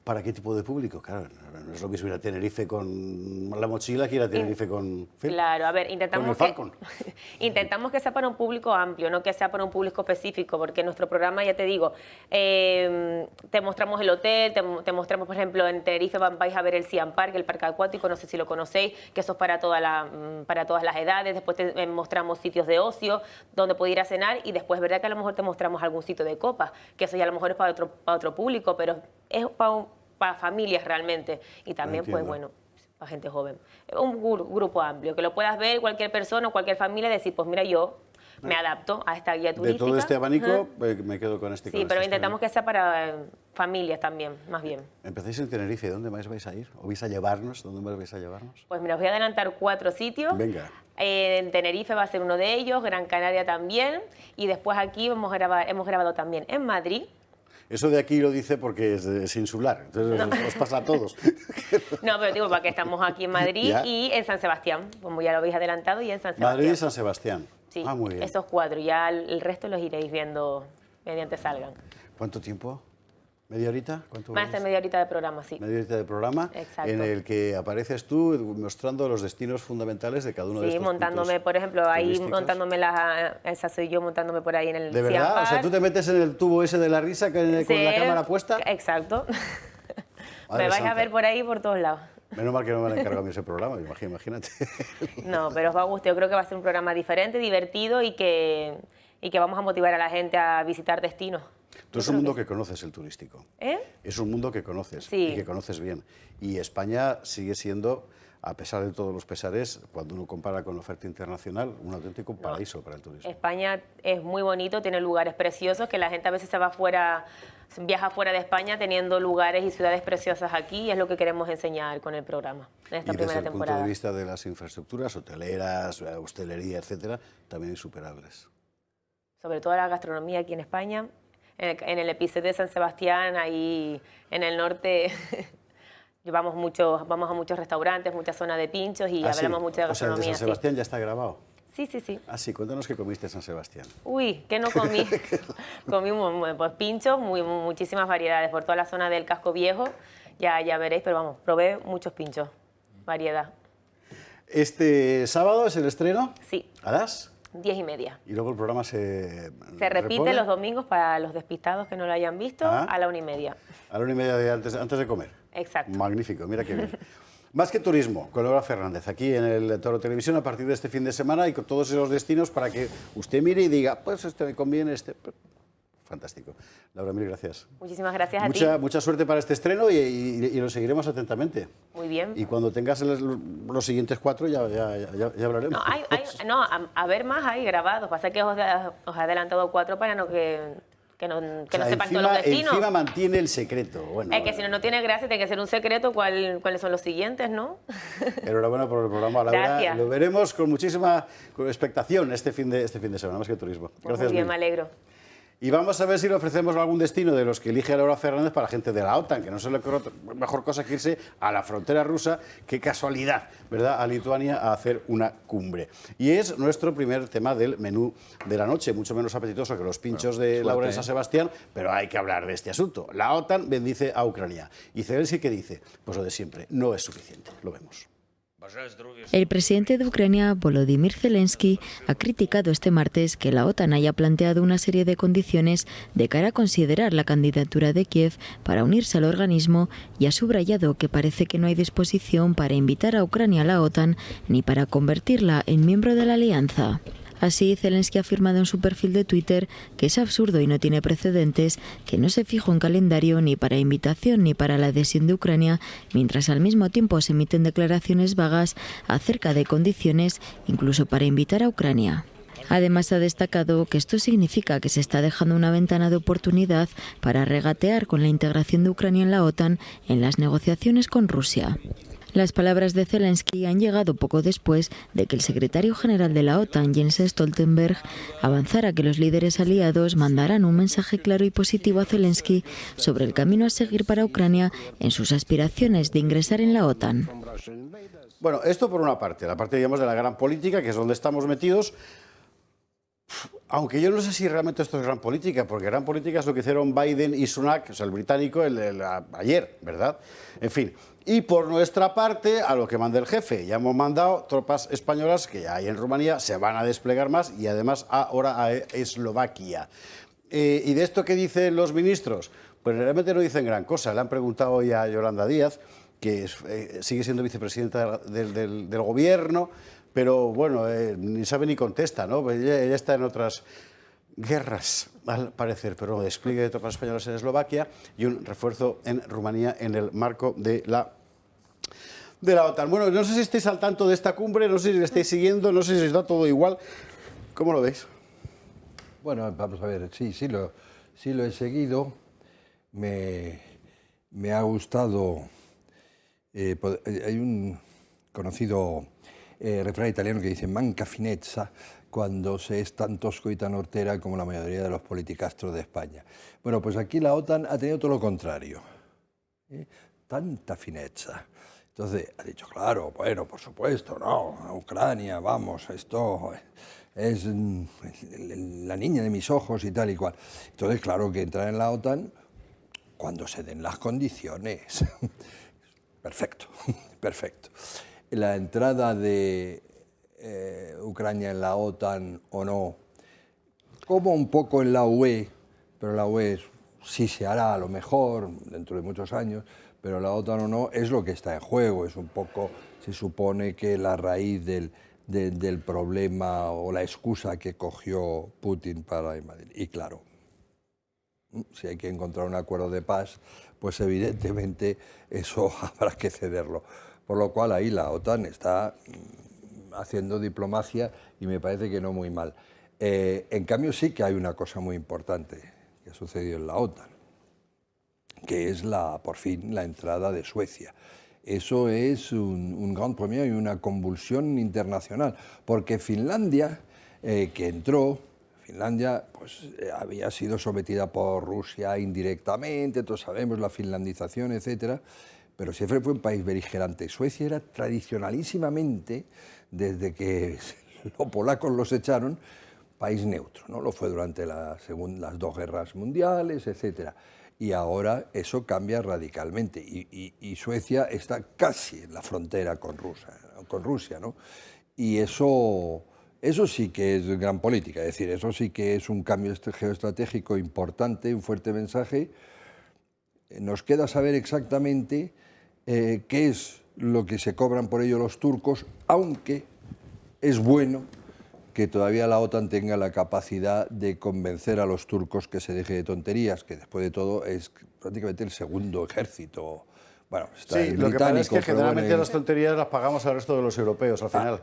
¿para qué tipo de público? Claro, no es lo mismo ir a Tenerife con la mochila que ir a Tenerife con... Claro, a ver, intentamos que sea para un público amplio, no que sea para un público específico, porque nuestro programa, ya te digo, te mostramos el hotel, te mostramos, por ejemplo, en Tenerife vais a ver el Siam Park, el parque acuático, no sé si lo conocéis, que eso es para todas las edades. Después te mostramos sitios de ocio donde poder ir a cenar y después es verdad que a lo mejor te mostramos algún sitio de copas, que eso ya a lo mejor es para otro público, pero es para familias realmente y también, pues bueno, para gente joven. Un grupo amplio, que lo puedas ver cualquier persona o cualquier familia y decir, pues mira, yo me adapto a esta guía turística. De todo este abanico me quedo con este. Sí, pero intentamos que sea para familias también, más bien. Empecéis en Tenerife, ¿dónde más vais a ir? ¿O vais a llevarnos? ¿Dónde más vais a llevarnos? Pues mira, os voy a adelantar 4 sitios. Venga. En Tenerife va a ser uno de ellos, Gran Canaria también, y después aquí hemos grabado también en Madrid. Eso de aquí lo dice porque es insular, entonces os pasa a todos. No, pero digo, para que estamos aquí en Madrid y en San Sebastián, como ya lo habéis adelantado, y en San Sebastián. Madrid y San Sebastián. Sí, muy bien. esos 4, ya el resto los iréis viendo mediante salgan. ¿Cuánto tiempo? ¿Media horita? Más de media horita de programa, sí. Media horita de programa. Exacto. En el que apareces tú mostrando los destinos fundamentales de cada uno de estos puntos. Sí, montándome, por ejemplo, ahí montándome esa soy yo montándome por ahí en el ¿De verdad? Siam Park. O sea, tú te metes en el tubo ese de la risa con la cámara puesta. Exacto. Me vais a ver por ahí por todos lados. Menos mal que no me han encargado a mí ese programa, imagínate. No, pero os va a gustar. Yo creo que va a ser un programa diferente, divertido y que vamos a motivar a la gente a visitar destinos. Tú es un mundo que conoces, el turístico. Es un mundo que conoces y que conoces bien. Y España sigue siendo, a pesar de todos los pesares, cuando uno compara con la oferta internacional, un auténtico paraíso para el turismo. España es muy bonito, tiene lugares preciosos, que la gente a veces viaja fuera de España teniendo lugares y ciudades preciosas aquí, y es lo que queremos enseñar con el programa en esta primera temporada. Y desde el punto de vista de las infraestructuras, hoteleras, hostelería, etcétera, también insuperables. Sobre todo la gastronomía aquí en España. En el epicentro de San Sebastián, ahí en el norte, vamos a muchos restaurantes, muchas zonas de pinchos y hablamos mucho de gastronomía. O sea, ¿de San Sebastián ya está grabado? Sí, sí, sí. Ah, sí, cuéntanos qué comiste en San Sebastián. Uy, ¿qué no comí? Comí pues, pinchos, muchísimas variedades por toda la zona del Casco Viejo, ya veréis, pero vamos, probé muchos pinchos, variedad. ¿Este sábado es el estreno? Sí. ¿A las? 10:30. Y luego el programa se repite repone los domingos para los despistados que no lo hayan visto a la 1:30. A la 1:30 antes de comer. Exacto. Magnífico, mira qué bien. Más que turismo, con Laura Fernández, aquí en el Toro Televisión a partir de este fin de semana y con todos esos destinos para que usted mire y diga, pues este me conviene, Fantástico. Laura, mil gracias. Muchísimas gracias a ti. Mucha suerte para este estreno y lo seguiremos atentamente. Muy bien. Y cuando tengas los siguientes 4 ya hablaremos. No, a ver más hay grabados. Pasa que os he adelantado 4 para que no sepan todos los destinos. Encima mantiene el secreto. Bueno, es que si no tiene gracia, tiene que ser un secreto cuáles son los siguientes, ¿no? Enhorabuena por el programa, Laura. Gracias. Lo veremos con muchísima expectación este fin de semana, más que turismo. Gracias. Muy bien, me alegro. Y vamos a ver si le ofrecemos algún destino de los que elige Laura Fernández para gente de la OTAN, que no se le ocurre mejor cosa que irse a la frontera rusa, qué casualidad, ¿verdad?, a Lituania a hacer una cumbre. Y es nuestro primer tema del menú de la noche, mucho menos apetitoso que los pinchos de Laura en San Sebastián, pero hay que hablar de este asunto. La OTAN bendice a Ucrania. ¿Y Zelensky qué dice? Pues lo de siempre, no es suficiente. Lo vemos. El presidente de Ucrania, Volodymyr Zelensky, ha criticado este martes que la OTAN haya planteado una serie de condiciones de cara a considerar la candidatura de Kiev para unirse al organismo y ha subrayado que parece que no hay disposición para invitar a Ucrania a la OTAN ni para convertirla en miembro de la alianza. Así, Zelensky ha afirmado en su perfil de Twitter que es absurdo y no tiene precedentes, que no se fijó en calendario ni para invitación ni para la adhesión de Ucrania, mientras al mismo tiempo se emiten declaraciones vagas acerca de condiciones, incluso para invitar a Ucrania. Además, ha destacado que esto significa que se está dejando una ventana de oportunidad para regatear con la integración de Ucrania en la OTAN en las negociaciones con Rusia. Las palabras de Zelensky han llegado poco después de que el secretario general de la OTAN, Jens Stoltenberg, avanzara que los líderes aliados mandarán un mensaje claro y positivo a Zelensky sobre el camino a seguir para Ucrania en sus aspiraciones de ingresar en la OTAN. Bueno, esto por una parte, la parte, digamos, de la gran política, que es donde estamos metidos. Aunque yo no sé si realmente esto es gran política, porque gran política es lo que hicieron Biden y Sunak, o sea, el británico, ayer, ¿verdad? En fin, y por nuestra parte, a lo que manda el jefe, ya hemos mandado tropas españolas que ya hay en Rumanía, se van a desplegar más y además ahora a Eslovaquia. ¿Y de esto qué dicen los ministros? Pues realmente no dicen gran cosa. Le han preguntado hoy a Yolanda Díaz, que sigue siendo vicepresidenta del gobierno, pero bueno, ni sabe ni contesta, ¿no? Ella está en otras guerras, al parecer, pero despliegue de tropas españolas en Eslovaquia y un refuerzo en Rumanía en el marco de la OTAN. Bueno, no sé si estáis al tanto de esta cumbre, no sé si la estáis siguiendo, no sé si os da todo igual. ¿Cómo lo veis? Bueno, vamos a ver, sí lo he seguido. Me ha gustado. Hay un conocido refrán italiano que dice manca finezza cuando se es tan tosco y tan hortera como la mayoría de los politicastros de España. Bueno, pues aquí la OTAN ha tenido todo lo contrario. Tanta finezza. Entonces ha dicho, claro, bueno, por supuesto, no, a Ucrania, vamos, esto es la niña de mis ojos y tal y cual. Entonces, claro que entrar en la OTAN cuando se den las condiciones. Perfecto, perfecto. La entrada de Ucrania en la OTAN o no, como un poco en la UE, pero la UE sí se hará a lo mejor dentro de muchos años, pero la OTAN o no es lo que está en juego, es un poco, se supone que la raíz del problema o la excusa que cogió Putin para invadir. Y claro, si hay que encontrar un acuerdo de paz, pues evidentemente eso habrá que cederlo. Por lo cual ahí la OTAN está haciendo diplomacia y me parece que no muy mal. En cambio sí que hay una cosa muy importante que ha sucedido en la OTAN, que es por fin la entrada de Suecia. Eso es un gran premio y una convulsión internacional, porque Finlandia, que entró, Finlandia pues, había sido sometida por Rusia indirectamente, todos sabemos la finlandización, etcétera, pero siempre fue un país beligerante. Suecia era tradicionalísimamente, desde que los polacos los echaron, país neutro, ¿no? Lo fue durante las dos guerras mundiales, etcétera. Y ahora eso cambia radicalmente y Suecia está casi en la frontera con Rusia, ¿no? Y eso sí que es gran política, es decir, eso sí que es un cambio geoestratégico importante, un fuerte mensaje. Nos queda saber exactamente qué es lo que se cobran por ello los turcos, aunque es bueno que todavía la OTAN tenga la capacidad de convencer a los turcos que se deje de tonterías, que después de todo es prácticamente el segundo ejército. Bueno, está sí, el lo que pasa es que generalmente bueno, las tonterías las pagamos al resto de los europeos al final.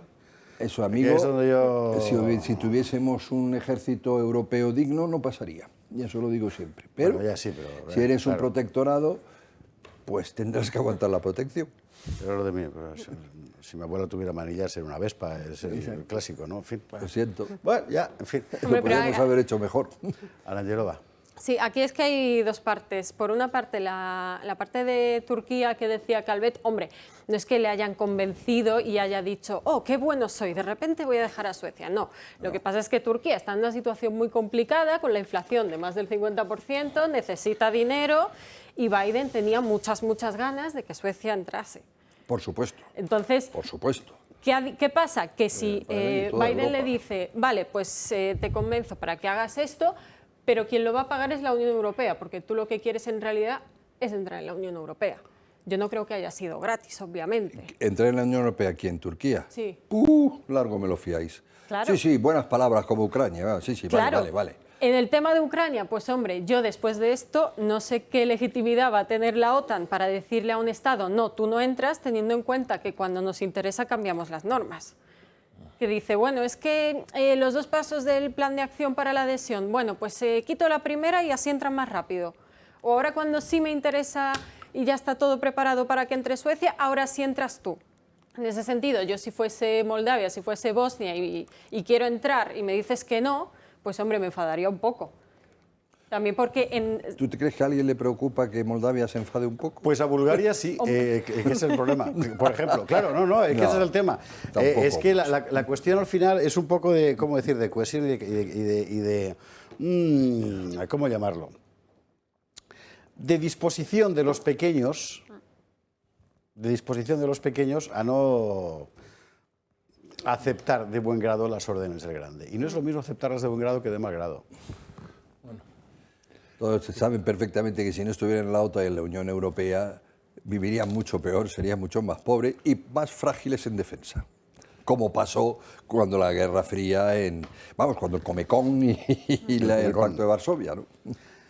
Eso, amigo, es donde yo... si tuviésemos un ejército europeo digno, no pasaría. Y eso lo digo siempre. Pero, bueno, ya sí, pero si eres un protectorado, pues tendrás que aguantar la protección. Pero lo de mí, pues, si mi abuela tuviera manillas sería una Vespa, es el clásico, ¿no? En fin. Lo siento. Bueno, ya, en fin. Lo podríamos haber hecho mejor. Arangelova. Sí, aquí es que hay dos partes. Por una parte, la parte de Turquía que decía Calvet, hombre, no es que le hayan convencido y haya dicho, oh, qué bueno soy, de repente voy a dejar a Suecia. No, lo que pasa es que Turquía está en una situación muy complicada, con la inflación de más del 50%, necesita dinero y Biden tenía muchas ganas de que Suecia entrase. Por supuesto. Entonces, por supuesto. ¿Qué pasa? Que si Biden le dice, vale, pues te convenzo para que hagas esto, pero quien lo va a pagar es la Unión Europea, porque tú lo que quieres en realidad es entrar en la Unión Europea. Yo no creo que haya sido gratis, obviamente. ¿Entrar en la Unión Europea aquí en Turquía? Sí. Largo me lo fiáis. Claro. Sí, sí, buenas palabras como Ucrania. Sí, sí, Claro. vale. En el tema de Ucrania, pues hombre, yo después de esto no sé qué legitimidad va a tener la OTAN para decirle a un Estado, no, tú no entras, teniendo en cuenta que cuando nos interesa cambiamos las normas. Que dice, bueno, es que los 2 pasos del plan de acción para la adhesión, bueno, pues quito la primera y así entran más rápido. O ahora cuando sí me interesa y ya está todo preparado para que entre Suecia, ahora sí entras tú. En ese sentido, yo si fuese Moldavia, si fuese Bosnia y quiero entrar y me dices que no, pues hombre, me enfadaría un poco. También porque ¿Tú te crees que a alguien le preocupa que Moldavia se enfade un poco? Pues a Bulgaria sí, que es el problema. Por ejemplo, claro, es que ese es el tema. Es que la cuestión al final es un poco de, ¿cómo decir?, de cohesión y de ¿cómo llamarlo? De disposición de los pequeños, a no aceptar de buen grado las órdenes del grande. Y no es lo mismo aceptarlas de buen grado que de mal grado. Todos saben perfectamente que si no estuvieran en la OTAN y en la Unión Europea vivirían mucho peor, serían mucho más pobres y más frágiles en defensa. Como pasó cuando la Guerra Fría, cuando el Comecon y el Pacto de Varsovia, ¿no?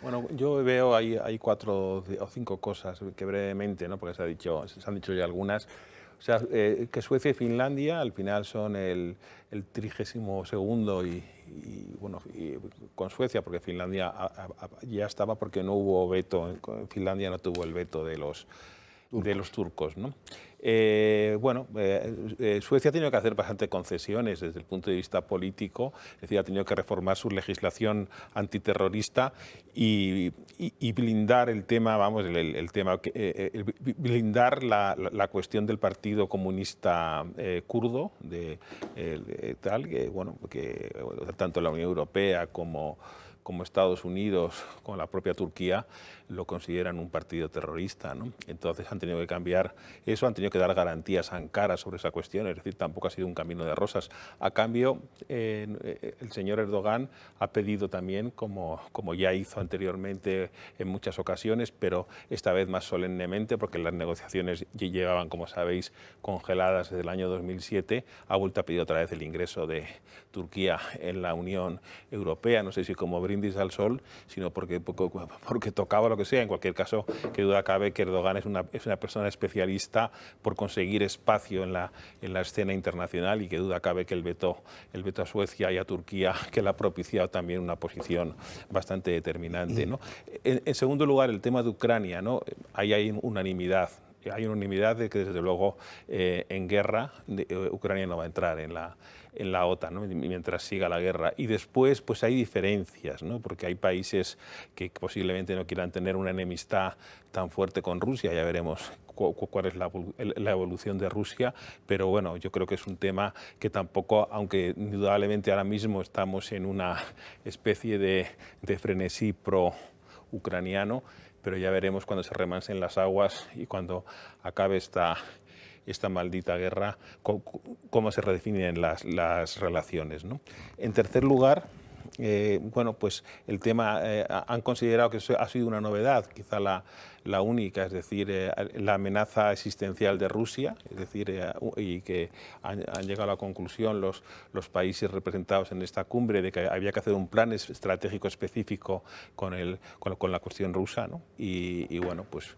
Bueno, yo veo hay 4 o 5 cosas que brevemente, ¿no? Porque se han dicho ya algunas. O sea, que Suecia y Finlandia al final son el 32º y con Suecia, porque Finlandia ya estaba porque no hubo veto, Finlandia no tuvo el veto de los turcos, ¿no? Suecia ha tenido que hacer bastante concesiones desde el punto de vista político, es decir, ha tenido que reformar su legislación antiterrorista y blindar el tema, blindar la cuestión del Partido Comunista kurdo, que tanto la Unión Europea como Estados Unidos, como la propia Turquía, lo consideran un partido terrorista, ¿no? Entonces han tenido que cambiar eso, han tenido que dar garantías a Ankara sobre esa cuestión, es decir, tampoco ha sido un camino de rosas. A cambio, el señor Erdogan ha pedido también, como ya hizo anteriormente en muchas ocasiones, pero esta vez más solemnemente, porque las negociaciones ya llevaban, como sabéis, congeladas desde el año 2007, ha vuelto a pedir otra vez el ingreso de Turquía en la Unión Europea, no sé si como brindis al sol, sino porque tocaba lo que sea. En cualquier caso, que duda cabe que Erdogan es una persona especialista por conseguir espacio en la escena internacional y que duda cabe que el veto a Suecia y a Turquía, que le ha propiciado también una posición bastante determinante, ¿no? En segundo lugar, el tema de Ucrania, ¿no? Ahí hay unanimidad. Hay una unanimidad de que, desde luego, en guerra Ucrania no va a entrar en la OTAN, ¿no? Mientras siga la guerra. Y después, pues hay diferencias, ¿no? Porque hay países que posiblemente no quieran tener una enemistad tan fuerte con Rusia. Ya veremos cuál es la evolución de Rusia, pero bueno, yo creo que es un tema que tampoco, aunque indudablemente ahora mismo estamos en una especie de frenesí pro-ucraniano, pero ya veremos cuando se remansen las aguas y cuando acabe esta maldita guerra, cómo se redefinen las relaciones, ¿no? En tercer lugar, pues el tema, han considerado que eso ha sido una novedad, quizá la única, es decir, la amenaza existencial de Rusia, es decir, y que han llegado a la conclusión los países representados en esta cumbre de que había que hacer un plan estratégico específico con la cuestión rusa, ¿no? Y bueno, pues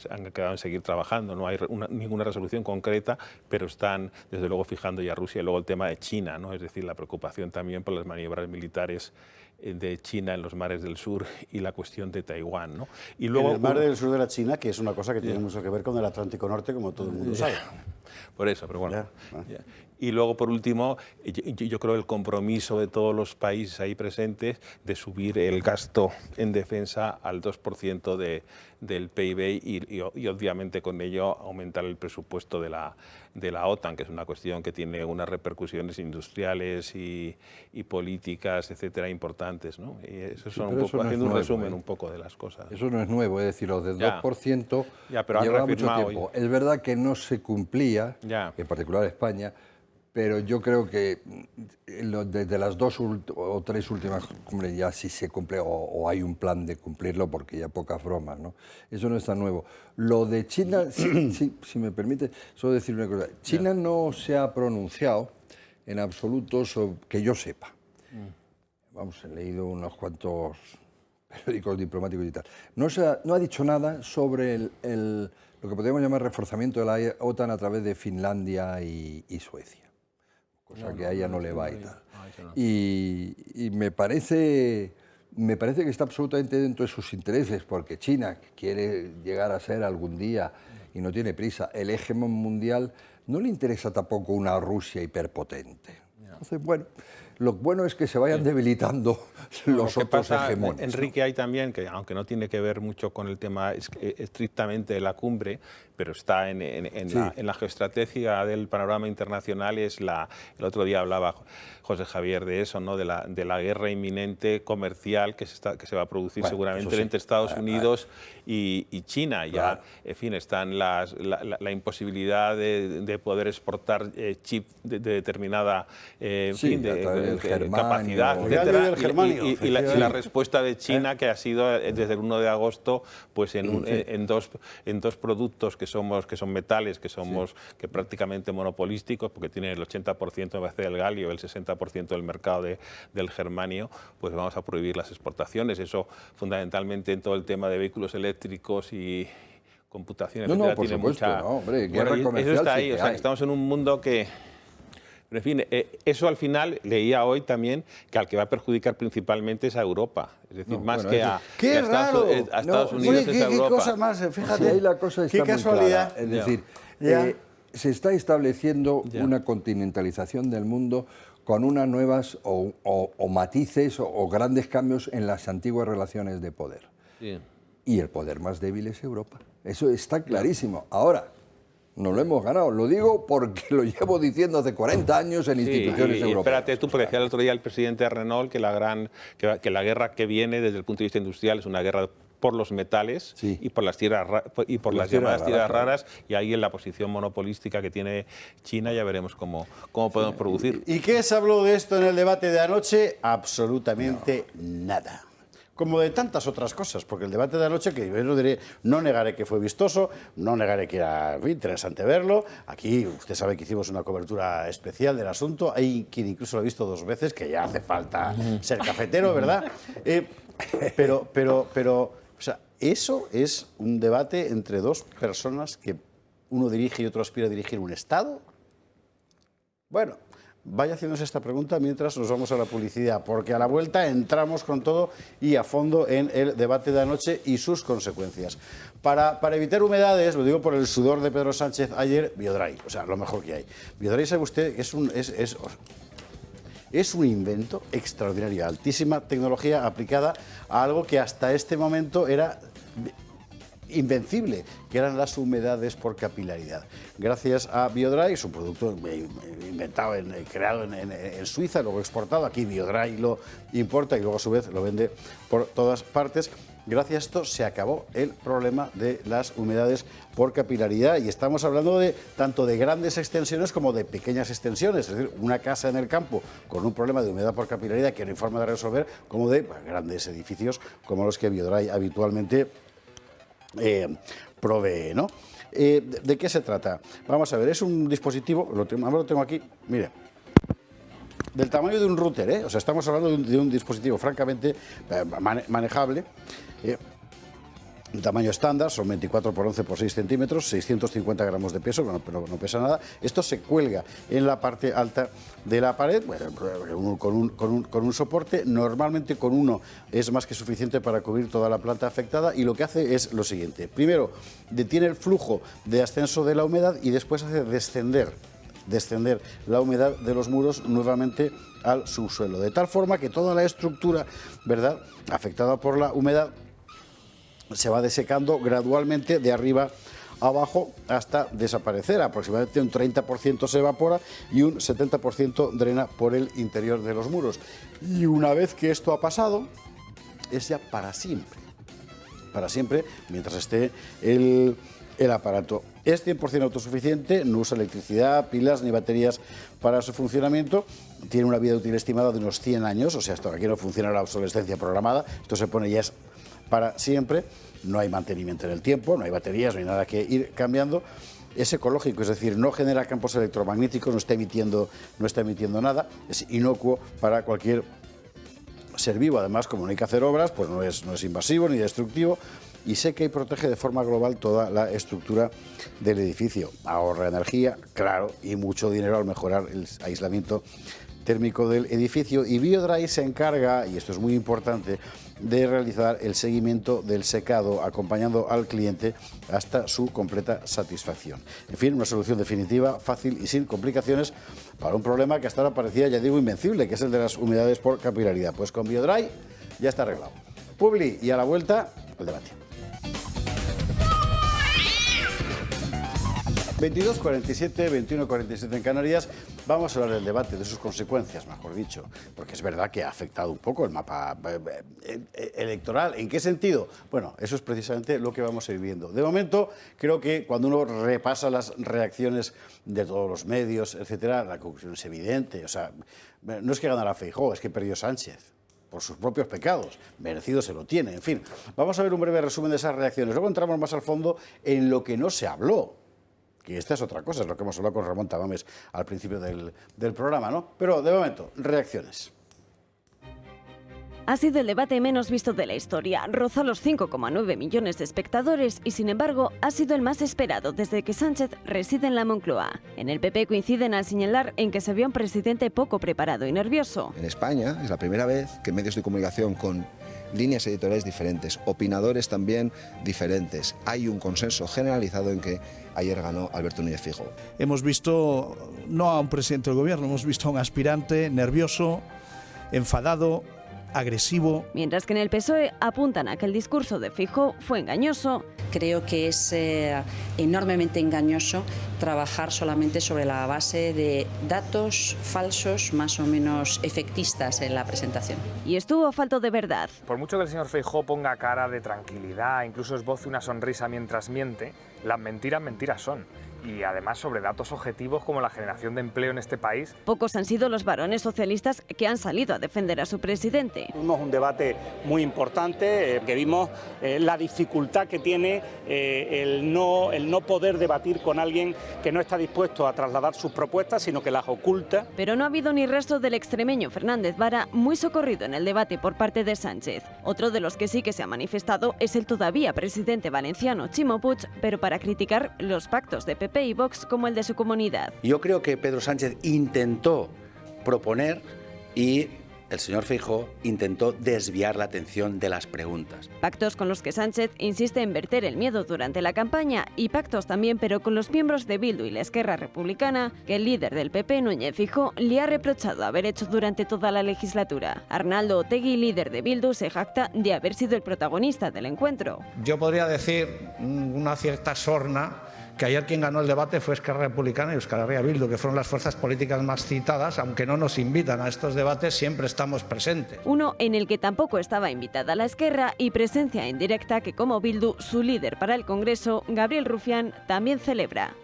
han quedado en seguir trabajando. No hay ninguna resolución concreta, pero están desde luego fijando ya Rusia. Y luego el tema de China, ¿no? Es decir, la preocupación también por las maniobras militares de China en los mares del sur y la cuestión de Taiwán, ¿no? Y luego, en el mar del sur de la China, que es una cosa que tiene mucho que ver con el Atlántico Norte, como todo el mundo sabe. Por eso, pero bueno. Y luego, por último, yo creo el compromiso de todos los países ahí presentes de subir el gasto en defensa al 2% del PIB y obviamente con ello aumentar el presupuesto de la OTAN, que es una cuestión que tiene unas repercusiones industriales y políticas, etcétera, importantes, ¿no? Y eso son un poco, haciendo un resumen un poco de las cosas. Eso no es nuevo, es decir, lo del 2% pero lleva mucho tiempo. Es verdad que no se cumplía, en particular España, pero yo creo que desde las 2 o 3 últimas cumbres ya sí se cumple o hay un plan de cumplirlo, porque ya pocas bromas, ¿no? Eso no es tan nuevo. Lo de China, si me permite, solo decir una cosa. China no se ha pronunciado en absoluto, que yo sepa. Vamos, he leído unos cuantos periódicos diplomáticos y tal. No ha dicho nada sobre lo que podríamos llamar reforzamiento de la OTAN a través de Finlandia y Suecia. Cosa que a ella no le va y tal. Y me parece que está absolutamente dentro de sus intereses, porque China quiere llegar a ser algún día, y no tiene prisa, el hegemón mundial. No le interesa tampoco una Rusia hiperpotente. Entonces, bueno, lo bueno es que se vayan debilitando los otros hegemones. Enrique, hay también, que aunque no tiene que ver mucho con el tema estrictamente de la cumbre, pero está en la geoestrategia del panorama internacional, el otro día hablaba José Javier de eso, ¿no? de la guerra inminente comercial que se va a producir seguramente entre Estados Unidos y China. Ya, en fin, están la imposibilidad de poder exportar chips de determinada capacidad, etcétera, y la respuesta de China, que ha sido desde el 1 de agosto, pues en dos productos que son metales, que prácticamente monopolísticos, porque tienen el 80% del galio, el 60% del mercado del germanio, pues vamos a prohibir las exportaciones. Eso fundamentalmente en todo el tema de vehículos eléctricos y computación, etcétera, por tiene supuesto, mucha... hombre, guerra comercial eso está ahí, sí o sea, que estamos en un mundo que... Pero en fin, eso al final, leía hoy también, que al que va a perjudicar principalmente es a Europa. Es decir, a Estados Unidos, es a Europa. Qué cosa más, fíjate. Sí, ahí la cosa está qué casualidad. Muy clara. Es decir, se está estableciendo una continentalización del mundo con unas nuevas o matices o grandes cambios en las antiguas relaciones de poder. Sí. Y el poder más débil es Europa. Eso está clarísimo. Ahora, no lo hemos ganado. Lo digo porque lo llevo diciendo hace 40 años en instituciones europeas. Espérate tú, porque decía el otro día el presidente de Renault que la guerra que viene desde el punto de vista industrial es una guerra por los metales y por las tierras las llamadas tierras raras, y ahí en la posición monopolística que tiene China ya veremos cómo podemos producir. ¿Y qué se habló de esto en el debate de anoche? Absolutamente nada. Como de tantas otras cosas, porque el debate de anoche, que yo no negaré que fue vistoso, no negaré que era interesante verlo. Aquí usted sabe que hicimos una cobertura especial del asunto. Hay quien incluso lo ha visto 2 veces, que ya hace falta ser cafetero, ¿verdad? Pero, o sea, eso es un debate entre 2 personas que uno dirige y otro aspira a dirigir un Estado. Bueno, vaya haciéndose esta pregunta mientras nos vamos a la publicidad, porque a la vuelta entramos con todo y a fondo en el debate de anoche y sus consecuencias. Para evitar humedades, lo digo por el sudor de Pedro Sánchez ayer, Biodray, o sea, lo mejor que hay. Biodray, sabe usted, es un invento extraordinario, altísima tecnología aplicada a algo que hasta este momento era invencible, que eran las humedades por capilaridad. Gracias a Biodray, es un producto inventado, creado en Suiza, luego exportado. Aquí Biodray lo importa y luego a su vez lo vende por todas partes. Gracias a esto se acabó el problema de las humedades por capilaridad, y estamos hablando tanto de grandes extensiones como de pequeñas extensiones, es decir, una casa en el campo con un problema de humedad por capilaridad que no hay forma de resolver, como de grandes edificios como los que Biodray habitualmente provee, ¿no? ¿De qué se trata? Vamos a ver, es un dispositivo, lo tengo aquí, mire, del tamaño de un router, ¿eh? O sea, estamos hablando de un dispositivo francamente manejable. Un tamaño estándar, son 24 por 11 por 6 centímetros, 650 gramos de peso, pero no pesa nada. Esto se cuelga en la parte alta de la pared, bueno, con un soporte. Normalmente con uno es más que suficiente para cubrir toda la planta afectada, y lo que hace es lo siguiente. Primero, detiene el flujo de ascenso de la humedad y después hace descender la humedad de los muros nuevamente al subsuelo, de tal forma que toda la estructura, ¿verdad?, afectada por la humedad se va desecando gradualmente de arriba a abajo hasta desaparecer. Aproximadamente un 30% se evapora y un 70% drena por el interior de los muros. Y una vez que esto ha pasado, es ya para siempre. Para siempre, mientras esté el aparato. Es 100% autosuficiente, no usa electricidad, pilas ni baterías para su funcionamiento. Tiene una vida útil estimada de unos 100 años, o sea, esto aquí no funciona la obsolescencia programada, esto se pone ya es para siempre, no hay mantenimiento en el tiempo, no hay baterías, no hay nada que ir cambiando. Es ecológico, es decir, no genera campos electromagnéticos, no está emitiendo nada, es inocuo para cualquier ser vivo. Además, como no hay que hacer obras, pues no es invasivo ni destructivo y seca y protege de forma global toda la estructura del edificio. Ahorra energía, claro, y mucho dinero al mejorar el aislamiento térmico del edificio. Y BioDry se encarga, y esto es muy importante, de realizar el seguimiento del secado, acompañando al cliente hasta su completa satisfacción. En fin, una solución definitiva, fácil y sin complicaciones para un problema que hasta ahora parecía, ya digo, invencible, que es el de las humedades por capilaridad. Pues con BioDry ya está arreglado. Publi, y a la vuelta, el debate. 22:47, 21:47 en Canarias. Vamos a hablar del debate, de sus consecuencias, mejor dicho, porque es verdad que ha afectado un poco el mapa electoral. ¿En qué sentido? Bueno, eso es precisamente lo que vamos a ir viendo. De momento, creo que cuando uno repasa las reacciones de todos los medios, etcétera, la conclusión es evidente. O sea, no es que ganara Feijóo, es que perdió Sánchez por sus propios pecados, merecido se lo tiene. En fin, vamos a ver un breve resumen de esas reacciones. Luego entramos más al fondo en lo que no se habló. Que esta es otra cosa, es lo que hemos hablado con Ramón Tamames al principio del programa, ¿no? Pero, de momento, reacciones. Ha sido el debate menos visto de la historia. Rozó los 5,9 millones de espectadores y, sin embargo, ha sido el más esperado desde que Sánchez reside en la Moncloa. En el PP coinciden al señalar en que se vio un presidente poco preparado y nervioso. En España es la primera vez que medios de comunicación con líneas editoriales diferentes, opinadores también diferentes. Hay un consenso generalizado en que ayer ganó Alberto Núñez Feijóo. Hemos visto no a un presidente del gobierno, hemos visto a un aspirante nervioso, enfadado, agresivo. Mientras que en el PSOE apuntan a que el discurso de Feijóo fue engañoso. Creo que es enormemente engañoso trabajar solamente sobre la base de datos falsos, más o menos efectistas en la presentación. Y estuvo falto de verdad. Por mucho que el señor Feijóo ponga cara de tranquilidad, incluso esboce una sonrisa mientras miente, las mentiras, mentiras son. Y además sobre datos objetivos como la generación de empleo en este país. Pocos han sido los varones socialistas que han salido a defender a su presidente. Tuvimos un debate muy importante, que vimos la dificultad que tiene el no poder debatir con alguien que no está dispuesto a trasladar sus propuestas, sino que las oculta. Pero no ha habido ni resto del extremeño Fernández Vara, muy socorrido en el debate por parte de Sánchez. Otro de los que sí que se ha manifestado es el todavía presidente valenciano Ximo Puig, pero para criticar los pactos de PP y Vox como el de su comunidad. Yo creo que Pedro Sánchez intentó proponer y el señor Feijóo intentó desviar la atención de las preguntas. Pactos con los que Sánchez insiste en verter el miedo durante la campaña y pactos también, pero con los miembros de Bildu y la Esquerra Republicana, que el líder del PP, Núñez Feijóo, le ha reprochado haber hecho durante toda la legislatura. Arnaldo Otegi, líder de Bildu, se jacta de haber sido el protagonista del encuentro. Yo podría decir una cierta sorna que ayer quien ganó el debate fue Esquerra Republicana y Euskal Herria Bildu, que fueron las fuerzas políticas más citadas, aunque no nos invitan a estos debates, siempre estamos presentes. Uno en el que tampoco estaba invitada la Esquerra y presencia indirecta que, como Bildu, su líder para el Congreso, Gabriel Rufián, también celebra.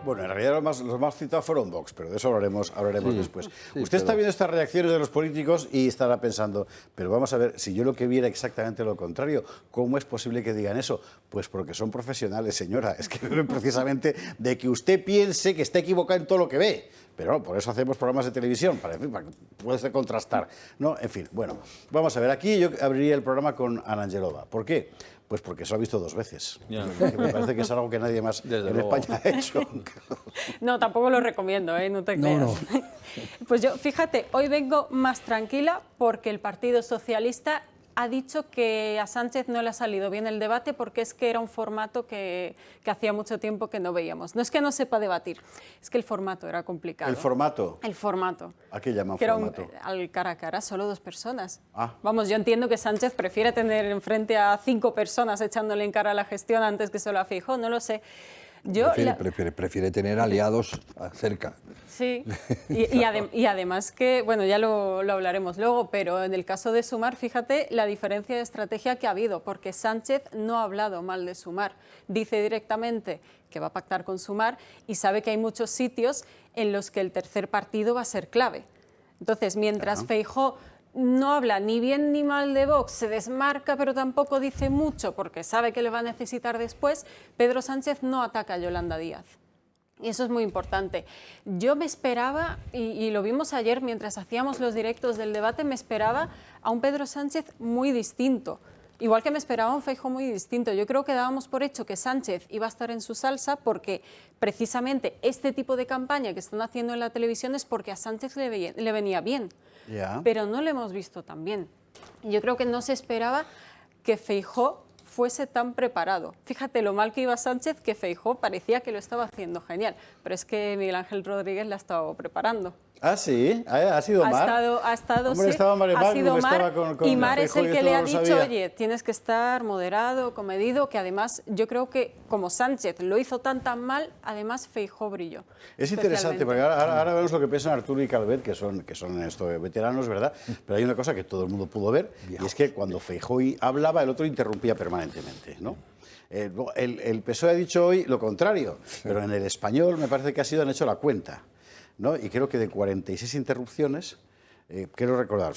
Bueno, en realidad los más citados fueron Vox, pero de eso hablaremos después. Usted está viendo estas reacciones de los políticos y estará pensando, pero vamos a ver, si yo lo que viera exactamente lo contrario, ¿cómo es posible que digan eso? Pues porque son profesionales, señora. Es que precisamente de que usted piense que está equivocado en todo lo que ve. Pero no, por eso hacemos programas de televisión, para que puedas contrastar, ¿no? En fin, bueno, vamos a ver, aquí yo abriría el programa con Ana Angelova. ¿Por qué? Pues porque se lo ha visto 2 veces. Yeah. Me parece que es algo que nadie más en España ha hecho. No, tampoco lo recomiendo, no te creas. No. Pues yo, fíjate, hoy vengo más tranquila porque el Partido Socialista ha dicho que a Sánchez no le ha salido bien el debate porque es que era un formato que hacía mucho tiempo que no veíamos. No es que no sepa debatir, es que el formato era complicado. ¿El formato? El formato. ¿A qué llaman que formato? Al cara a cara, solo 2 personas. Ah. Vamos, yo entiendo que Sánchez prefiere tener enfrente a 5 personas echándole en cara la gestión antes que solo a Feijóo, no lo sé. Prefiere tener aliados cerca. Sí, y además que, bueno, ya lo hablaremos luego, pero en el caso de Sumar, fíjate la diferencia de estrategia que ha habido, porque Sánchez no ha hablado mal de Sumar, dice directamente que va a pactar con Sumar y sabe que hay muchos sitios en los que el tercer partido va a ser clave. Entonces, mientras Feijóo no habla ni bien ni mal de Vox, se desmarca, pero tampoco dice mucho porque sabe que le va a necesitar después, Pedro Sánchez no ataca a Yolanda Díaz. Y eso es muy importante. Yo me esperaba, y lo vimos ayer mientras hacíamos los directos del debate, me esperaba a un Pedro Sánchez muy distinto. Igual que me esperaba un Feijóo muy distinto. Yo creo que dábamos por hecho que Sánchez iba a estar en su salsa porque precisamente este tipo de campaña que están haciendo en la televisión es porque a Sánchez le venía bien. Pero no lo hemos visto tan bien. Yo creo que no se esperaba que Feijóo fuese tan preparado. Fíjate lo mal que iba Sánchez, que Feijóo parecía que lo estaba haciendo genial, pero es que Miguel Ángel Rodríguez la ha estado preparando. Ah, sí, ha sido Mar. Ha estado Hombre, sí, estaba Mar, ha sido Mar, y Mar es el que le ha dicho, sabía. oye, tienes que estar moderado, comedido, que además yo creo que como Sánchez lo hizo tan mal, además Feijóo brilló. Es interesante, porque ahora vemos lo que piensan Arturo y Calvet, que son esto, veteranos, ¿verdad? Pero hay una cosa que todo el mundo pudo ver, y es que cuando Feijóo hablaba, el otro interrumpía permanentemente, ¿no? El PSOE ha dicho hoy lo contrario, pero en el Español me parece que han hecho la cuenta, ¿no? Y creo que de 46 interrupciones, quiero recordar,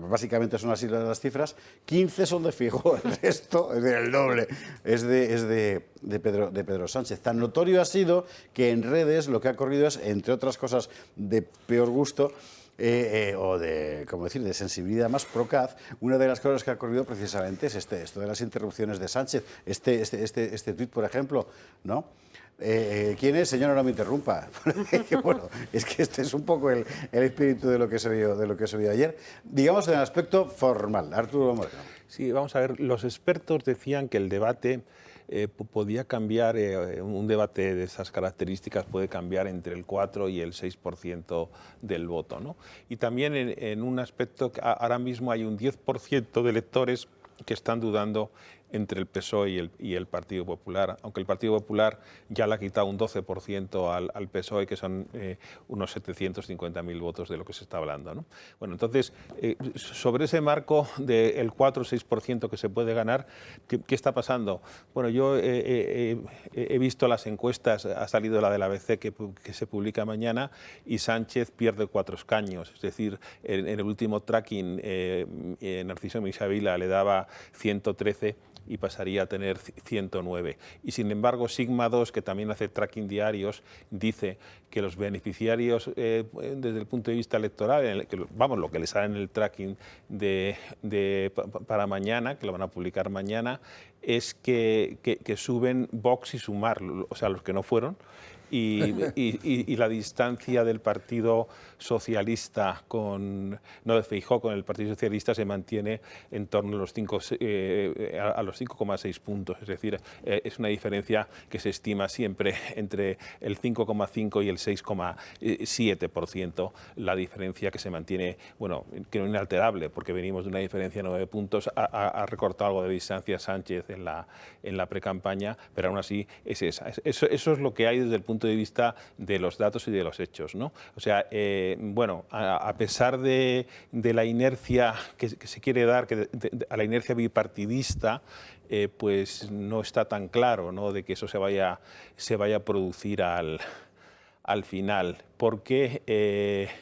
básicamente son así las cifras, 15 son de Feijóo, el resto es del doble, es de Pedro Sánchez. Tan notorio ha sido que en redes lo que ha corrido es, entre otras cosas de peor gusto, o de, como decir, de sensibilidad más procaz, una de las cosas que ha ocurrido precisamente es esto de las interrupciones de Sánchez. Este tuit, por ejemplo, ¿no? ¿Quién es? Señora, no me interrumpa. Bueno, es que este es un poco el espíritu de lo que se vio ayer. Digamos en el aspecto formal. Arturo Moreno. Sí, vamos a ver, los expertos decían que el debate podía cambiar, un debate de esas características puede cambiar entre el 4 y el 6% del voto, ¿no? Y también en un aspecto, ahora mismo hay un 10% de electores que están dudando entre el PSOE y el Partido Popular, aunque el Partido Popular ya le ha quitado un 12% al PSOE, que son unos 750.000 votos de lo que se está hablando, ¿no? Bueno, entonces, sobre ese marco del 4 o 6% que se puede ganar, ¿qué está pasando? Bueno, yo he visto las encuestas, ha salido la del ABC que se publica mañana, y Sánchez pierde 4 escaños, es decir, en el último tracking, Narciso Meixavila le daba 113 y pasaría a tener 109. Y sin embargo, Sigma 2, que también hace tracking diarios, dice que los beneficiarios, desde el punto de vista electoral, lo que les sale en el tracking para mañana, que lo van a publicar mañana, es que suben Vox y Sumar, o sea, los que no fueron, y la distancia del Partido Socialista de Feijóo con el Partido Socialista se mantiene en torno a los 5,6 puntos. Es decir, es una diferencia que se estima siempre entre el 5,5 y el 6,7%, la diferencia que se mantiene, bueno, que no es inalterable, porque venimos de una diferencia de 9 puntos, ha recortado algo de distancia Sánchez en la precampaña, pero aún así es esa. Eso es lo que hay desde el punto de vista de los datos y de los hechos, ¿no? O sea, bueno, a pesar de la inercia que se quiere dar, a la inercia bipartidista, pues no está tan claro, ¿no?, de que eso se vaya a producir al final, porque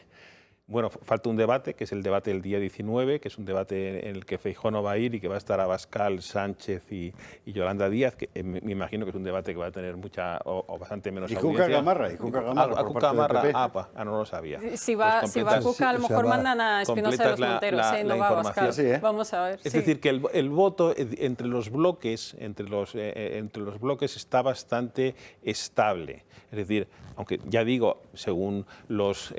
bueno, falta un debate, que es el debate del día 19, que es un debate en el que Feijóo no va a ir y que va a estar Abascal, Sánchez y Yolanda Díaz, que me imagino que es un debate que va a tener mucha o bastante menos audiencia. Y Cuca Gamarra, Cuca Gamarra, no lo sabía. Si va Cuca, a lo mejor mandan a Espinosa de los Monteros, no va a Abascal. Sí, vamos a ver. Es decir, que el voto entre los bloques está bastante estable. Es decir, aunque ya digo, según los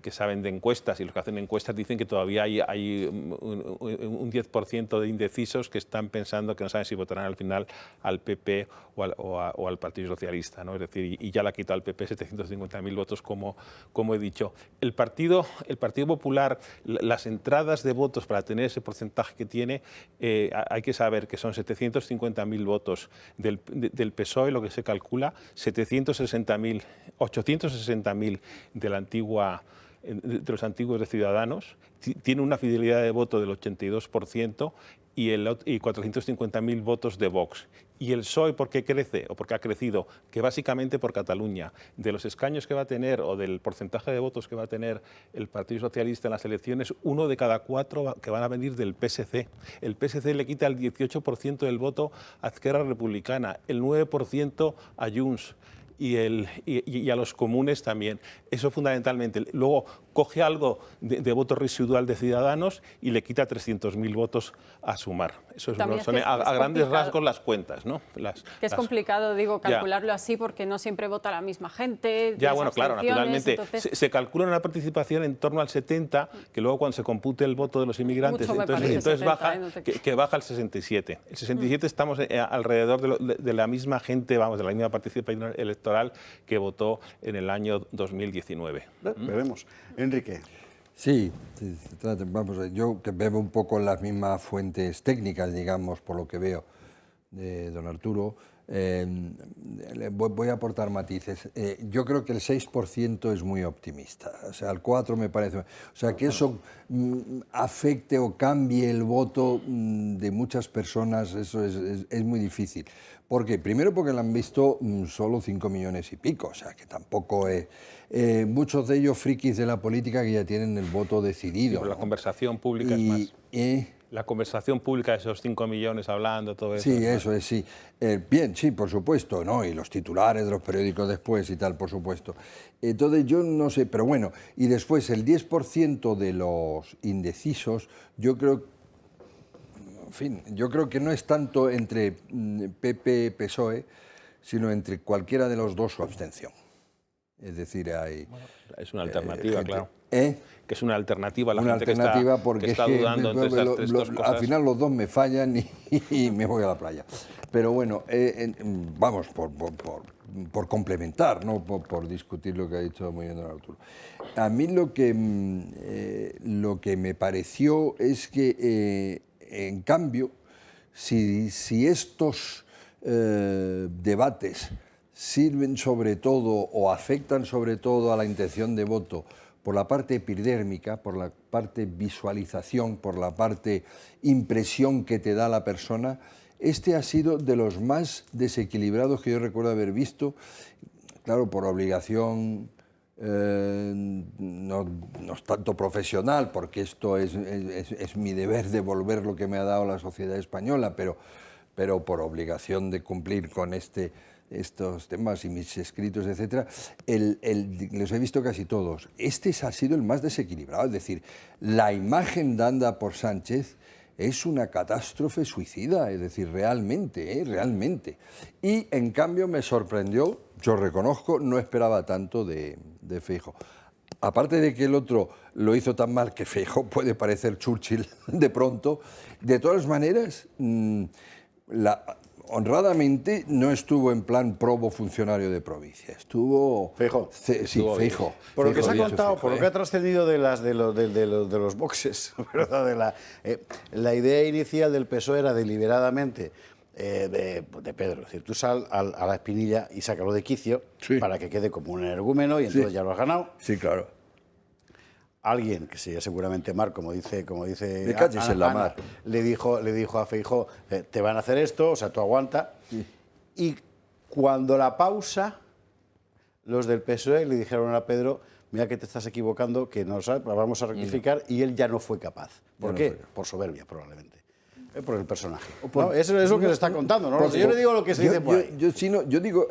que saben de encuestas y los que hacen encuestas dicen que todavía hay un 10% de indecisos que están pensando que no saben si votarán al final al PP o al Partido Socialista, ¿no? Es decir, y ya le ha quitado al PP 750.000 votos, como he dicho. El Partido Popular, las entradas de votos para tener ese porcentaje que tiene, hay que saber que son 750.000 votos del PSOE, lo que se calcula, 860.000 de los antiguos de Ciudadanos, tiene una fidelidad de voto del 82% y 450.000 votos de Vox. ¿Y el PSOE por qué crece o por qué ha crecido? Que básicamente por Cataluña. De los escaños que va a tener o del porcentaje de votos que va a tener el Partido Socialista en las elecciones, 1 de cada 4 que van a venir del PSC. El PSC le quita el 18% del voto a Esquerra Republicana, el 9% a Junts. Y a los comunes también. Eso fundamentalmente. Luego coge algo de voto residual de Ciudadanos y le quita 300.000 votos a Sumar. Eso son a grandes rasgos las cuentas, ¿no? Es complicado, digo, calcularlo así porque no siempre vota la misma gente. Ya, bueno, claro, naturalmente. Entonces... Se calcula una participación en torno al 70, que luego cuando se compute el voto de los inmigrantes, entonces 70, baja, que baja al 67. El 67 estamos alrededor de la misma gente, vamos, de la misma participación electoral que votó en el año 2019. Veremos. Enrique. Sí, vamos, yo que bebo un poco las mismas fuentes técnicas, digamos, por lo que veo de don Arturo, voy a aportar matices. Yo creo que el 6% es muy optimista, o sea, el 4% me parece... O sea, que eso afecte o cambie el voto de muchas personas, eso es muy difícil. ¿Por qué? Primero porque lo han visto solo 5 millones y pico, o sea, que tampoco es... muchos de ellos frikis de la política que ya tienen el voto decidido. Pero la conversación pública es más... La conversación pública de esos 5 millones hablando, todo eso. Sí, eso es, sí. Bien, sí, por supuesto, ¿no? Y los titulares de los periódicos después y tal, por supuesto. Entonces, yo no sé, pero bueno, y después el 10% de los indecisos, yo creo... En fin, yo creo que no es tanto entre PP y PSOE, sino entre cualquiera de los dos su abstención. Es decir, hay... Bueno, es una alternativa, gente, claro. Que es una alternativa a la gente porque que está dudando entre estas dos cosas. Al final los dos me fallan y me voy a la playa. Pero bueno, vamos, por complementar, no por discutir lo que ha dicho muy bien don Arturo. A mí lo que me pareció es que, en cambio, si estos debates sirven sobre todo o afectan sobre todo a la intención de voto por la parte epidérmica, por la parte visualización, por la parte impresión que te da la persona, este ha sido de los más desequilibrados que yo recuerdo haber visto, claro, por obligación, no es tanto profesional, porque esto es mi deber devolver lo que me ha dado la sociedad española, pero por obligación de cumplir con estos temas y mis escritos, etcétera, los he visto casi todos. Este ha sido el más desequilibrado, es decir, la imagen dada por Sánchez es una catástrofe suicida, es decir, realmente, realmente. Y en cambio me sorprendió, yo reconozco, no esperaba tanto de Feijóo. Aparte de que el otro lo hizo tan mal que Feijóo puede parecer Churchill de pronto, de todas maneras, honradamente no estuvo en plan probo funcionario de provincia, estuvo... Feijóo. Sí, Feijóo. Por lo que se ha contado, por lo que ha trascendido de los boxes, ¿verdad? La idea inicial del PSOE era deliberadamente de Pedro, es decir, tú sal a la espinilla y sácalo de quicio para que quede como un energúmeno y entonces ya lo has ganado. Sí, claro. Alguien, que sería seguramente Mar, como dice me calles en la mar, le dijo a Feijóo, te van a hacer esto, o sea, tú aguanta. Sí. Y cuando la pausa, los del PSOE le dijeron a Pedro, mira que te estás equivocando, que nos vamos a rectificar, y él ya no fue capaz. ¿Por qué? Por soberbia, probablemente. por el personaje. ¿No? Eso es lo que se está contando, ¿no? Yo le digo lo que se dice por ahí. Yo digo,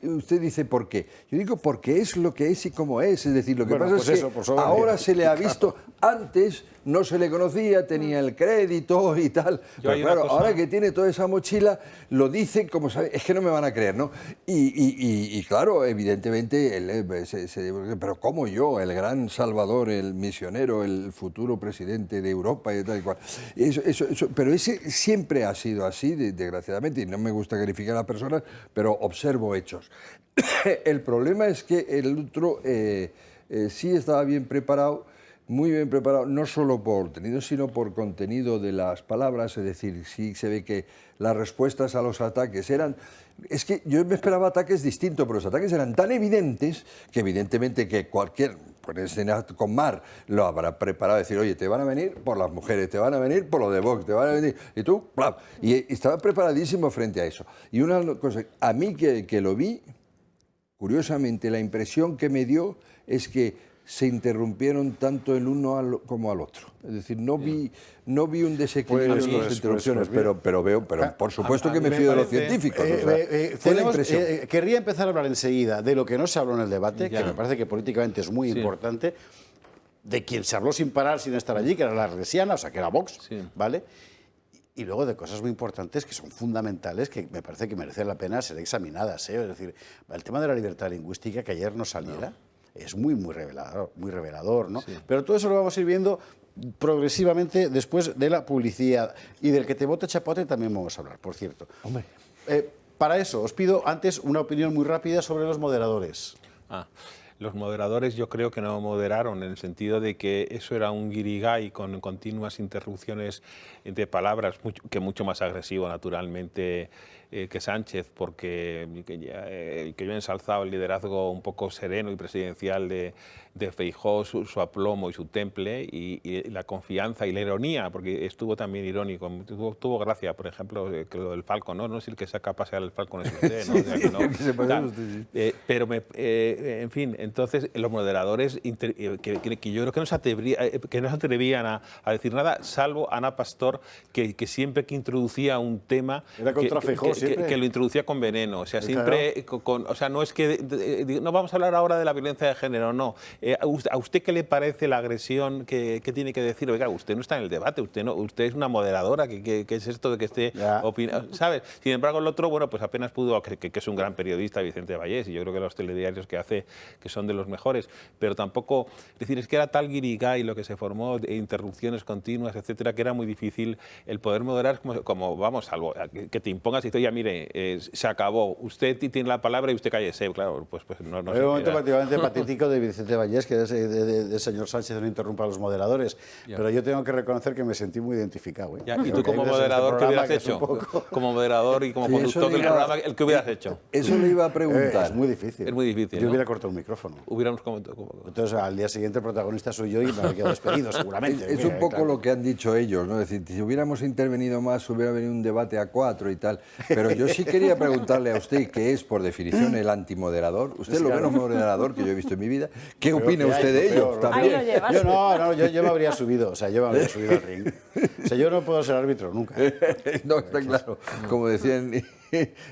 usted dice por qué. Yo digo porque es lo que es y cómo es. Es decir, lo que pasa es que ahora se le ha visto, antes no se le conocía, tenía el crédito y tal. Pero claro, ahora que tiene toda esa mochila, lo dice como sabe, es que no me van a creer, ¿no? Y claro, evidentemente, pero como yo, el gran salvador, el misionero, el futuro presidente de Europa y tal y cual. Pero ese siempre ha sido así, desgraciadamente, y no me gusta calificar a personas, pero observo hechos. El problema es que el otro sí estaba bien preparado, muy bien preparado, no solo por contenido, sino por contenido de las palabras, es decir, sí se ve que las respuestas a los ataques eran... Es que yo me esperaba ataques distintos, pero los ataques eran tan evidentes que evidentemente que cualquier... con Mar lo habrá preparado, decir, oye, te van a venir por las mujeres, te van a venir por lo de Vox, te van a venir... Y tú, ¡plap! Y estaba preparadísimo frente a eso. Y una cosa, a mí que lo vi, curiosamente, la impresión que me dio es que se interrumpieron tanto el uno como al otro. Es decir, no vi un desequilibrio en las interrupciones, pero veo, por supuesto que me fío de los científicos. Fue la impresión. Querría empezar a hablar enseguida de lo que no se habló en el debate, que me parece que políticamente es muy importante, de quien se habló sin parar, sin estar allí, que era la Arlesiana, o sea, que era Vox, ¿vale? Y luego de cosas muy importantes que son fundamentales, que me parece que merecen la pena ser examinadas, ¿eh? Es decir, el tema de la libertad lingüística, que ayer no saliera, es muy revelador, ¿no? Sí. Pero todo eso lo vamos a ir viendo progresivamente después de la publicidad. Y del que te vote chapote también vamos a hablar, por cierto. Hombre. Para eso, os pido antes una opinión muy rápida sobre los moderadores. Los moderadores yo creo que no moderaron, en el sentido de que eso era un guirigay con continuas interrupciones de palabras, mucho más agresivo naturalmente que Sánchez, porque que yo he ensalzado el liderazgo un poco sereno y presidencial de Feijóo, su aplomo y su temple, y la confianza y la ironía, porque estuvo también irónico, tuvo gracia, por ejemplo, que lo del Falcon, no es el que saca pasear el Falcon es usted, ¿no? O sea, que no pero en fin, entonces los moderadores que yo creo que no se atrevían a decir nada, salvo Ana Pastor, que siempre que introducía un tema era contra Feijóo, que lo introducía con veneno, o sea, siempre o sea, no es que no vamos a hablar ahora de la violencia de género, no. ¿A usted qué le parece la agresión que tiene que decir? Oiga, usted no está en el debate, usted es una moderadora, ¿qué es esto de que esté opinando? ¿Sabes? Sin embargo, el otro, bueno, pues apenas pudo, que es un gran periodista, Vicente Vallés, y yo creo que los telediarios que hace, que son de los mejores, pero tampoco, es decir, es que era tal guirigay lo que se formó, interrupciones continuas, etcétera, que era muy difícil el poder moderar, como vamos, salvo que te impongas y dices, oye, mire, se acabó, usted tiene la palabra y usted cállese, claro, pues no hay un momento prácticamente patético de Vicente Vallés, que es de señor Sánchez, no interrumpa a los moderadores, pero yo tengo que reconocer que me sentí muy identificado. ¿Y tú como moderador qué hubieras hecho? Como moderador y como conductor del programa, ¿el que hubieras hecho? Eso le iba a preguntar. Es muy difícil. Es muy difícil, Yo hubiera cortado un micrófono. Entonces al día siguiente el protagonista soy yo y me habría quedado despedido seguramente. Es un poco lo que han dicho ellos, ¿no? Es decir, si hubiéramos intervenido más, hubiera venido un debate a 4 y tal. Pero yo sí quería preguntarle a usted, que es por definición el antimoderador, usted es lo menos moderador que yo he visto en mi vida, ¿qué opina usted de ellos? También. Yo me habría subido, o sea, yo me habría subido al ring. O sea, yo no puedo ser árbitro nunca. No, está claro. Como decía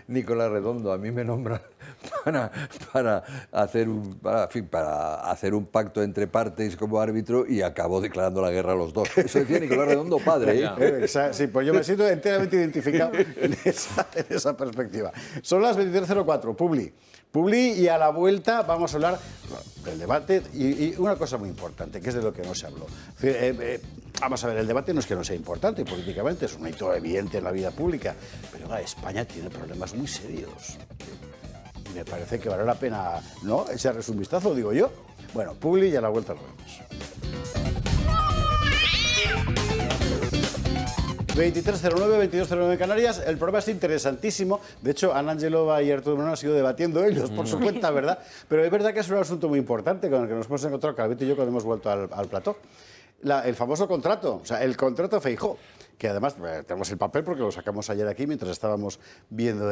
Nicolás Redondo, a mí me nombran para hacer un pacto entre partes como árbitro y acabó declarando la guerra a los dos. Eso decía Nicolás Redondo, padre. Sí, pues yo me siento enteramente identificado en esa perspectiva. Son las 23:04, Publi, y a la vuelta vamos a hablar del debate y una cosa muy importante, que es de lo que no se habló. Vamos a ver, el debate no es que no sea importante políticamente, es un hito evidente en la vida pública, pero España tiene problemas muy serios. Y me parece que vale la pena, ¿no?, echarles un vistazo, digo yo. Bueno, Publi, y a la vuelta lo vemos. 23:09, 22:09 en Canarias. El programa es interesantísimo. De hecho, Ana Angelova y Arturo Moreno han sido debatiendo ellos por su cuenta, ¿verdad? Pero es verdad que es un asunto muy importante con el que nos hemos encontrado Calvet y yo cuando hemos vuelto al plató. El famoso contrato, o sea, el contrato Feijóo, que además tenemos el papel porque lo sacamos ayer aquí mientras estábamos viendo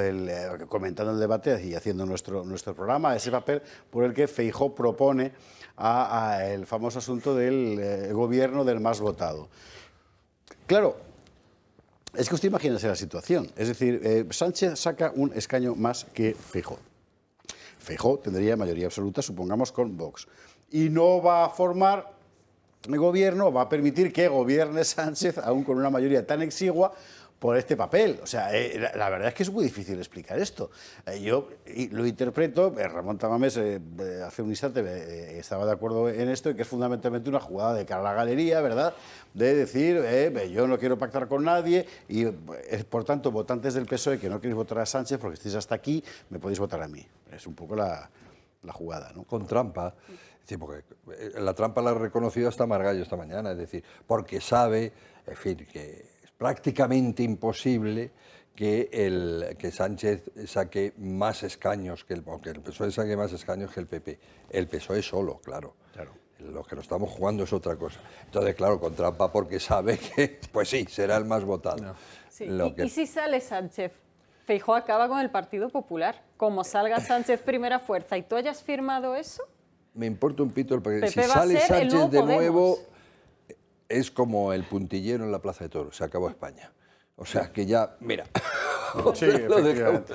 comentando el debate y haciendo nuestro programa, ese papel por el que Feijóo propone el famoso asunto del gobierno del más votado. Claro, Es que usted imagínese la situación. Es decir, Sánchez saca un escaño más que Feijóo. Feijóo tendría mayoría absoluta, supongamos, con Vox. Y no va a formar gobierno, va a permitir que gobierne Sánchez, aún con una mayoría tan exigua, por este papel. O sea, la verdad es que es muy difícil explicar esto. Yo lo interpreto, Ramón Tamames hace un instante estaba de acuerdo en esto, y que es fundamentalmente una jugada de cara a la galería, ¿verdad?, de decir, yo no quiero pactar con nadie y, por tanto, votantes del PSOE que no queréis votar a Sánchez porque estáis hasta aquí, me podéis votar a mí. Es un poco la jugada, ¿no? Con trampa. Sí, porque la trampa la ha reconocido hasta Margallo esta mañana, es decir, porque sabe, en fin, que es prácticamente imposible que Sánchez saque más escaños, que el PSOE saque más escaños que el PP. El PSOE solo, claro. Lo que nos estamos jugando es otra cosa. Entonces, claro, con trampa porque sabe que, pues sí, será el más votado. No. Sí. ¿Y si sale Sánchez? Feijóo acaba con el Partido Popular. Como salga Sánchez primera fuerza y tú hayas firmado eso... Me importa un pito, porque si sale Sánchez de nuevo, es como el puntillero en la Plaza de Toros, se acabó España. O sea, que ya, mira... Sí, efectivamente.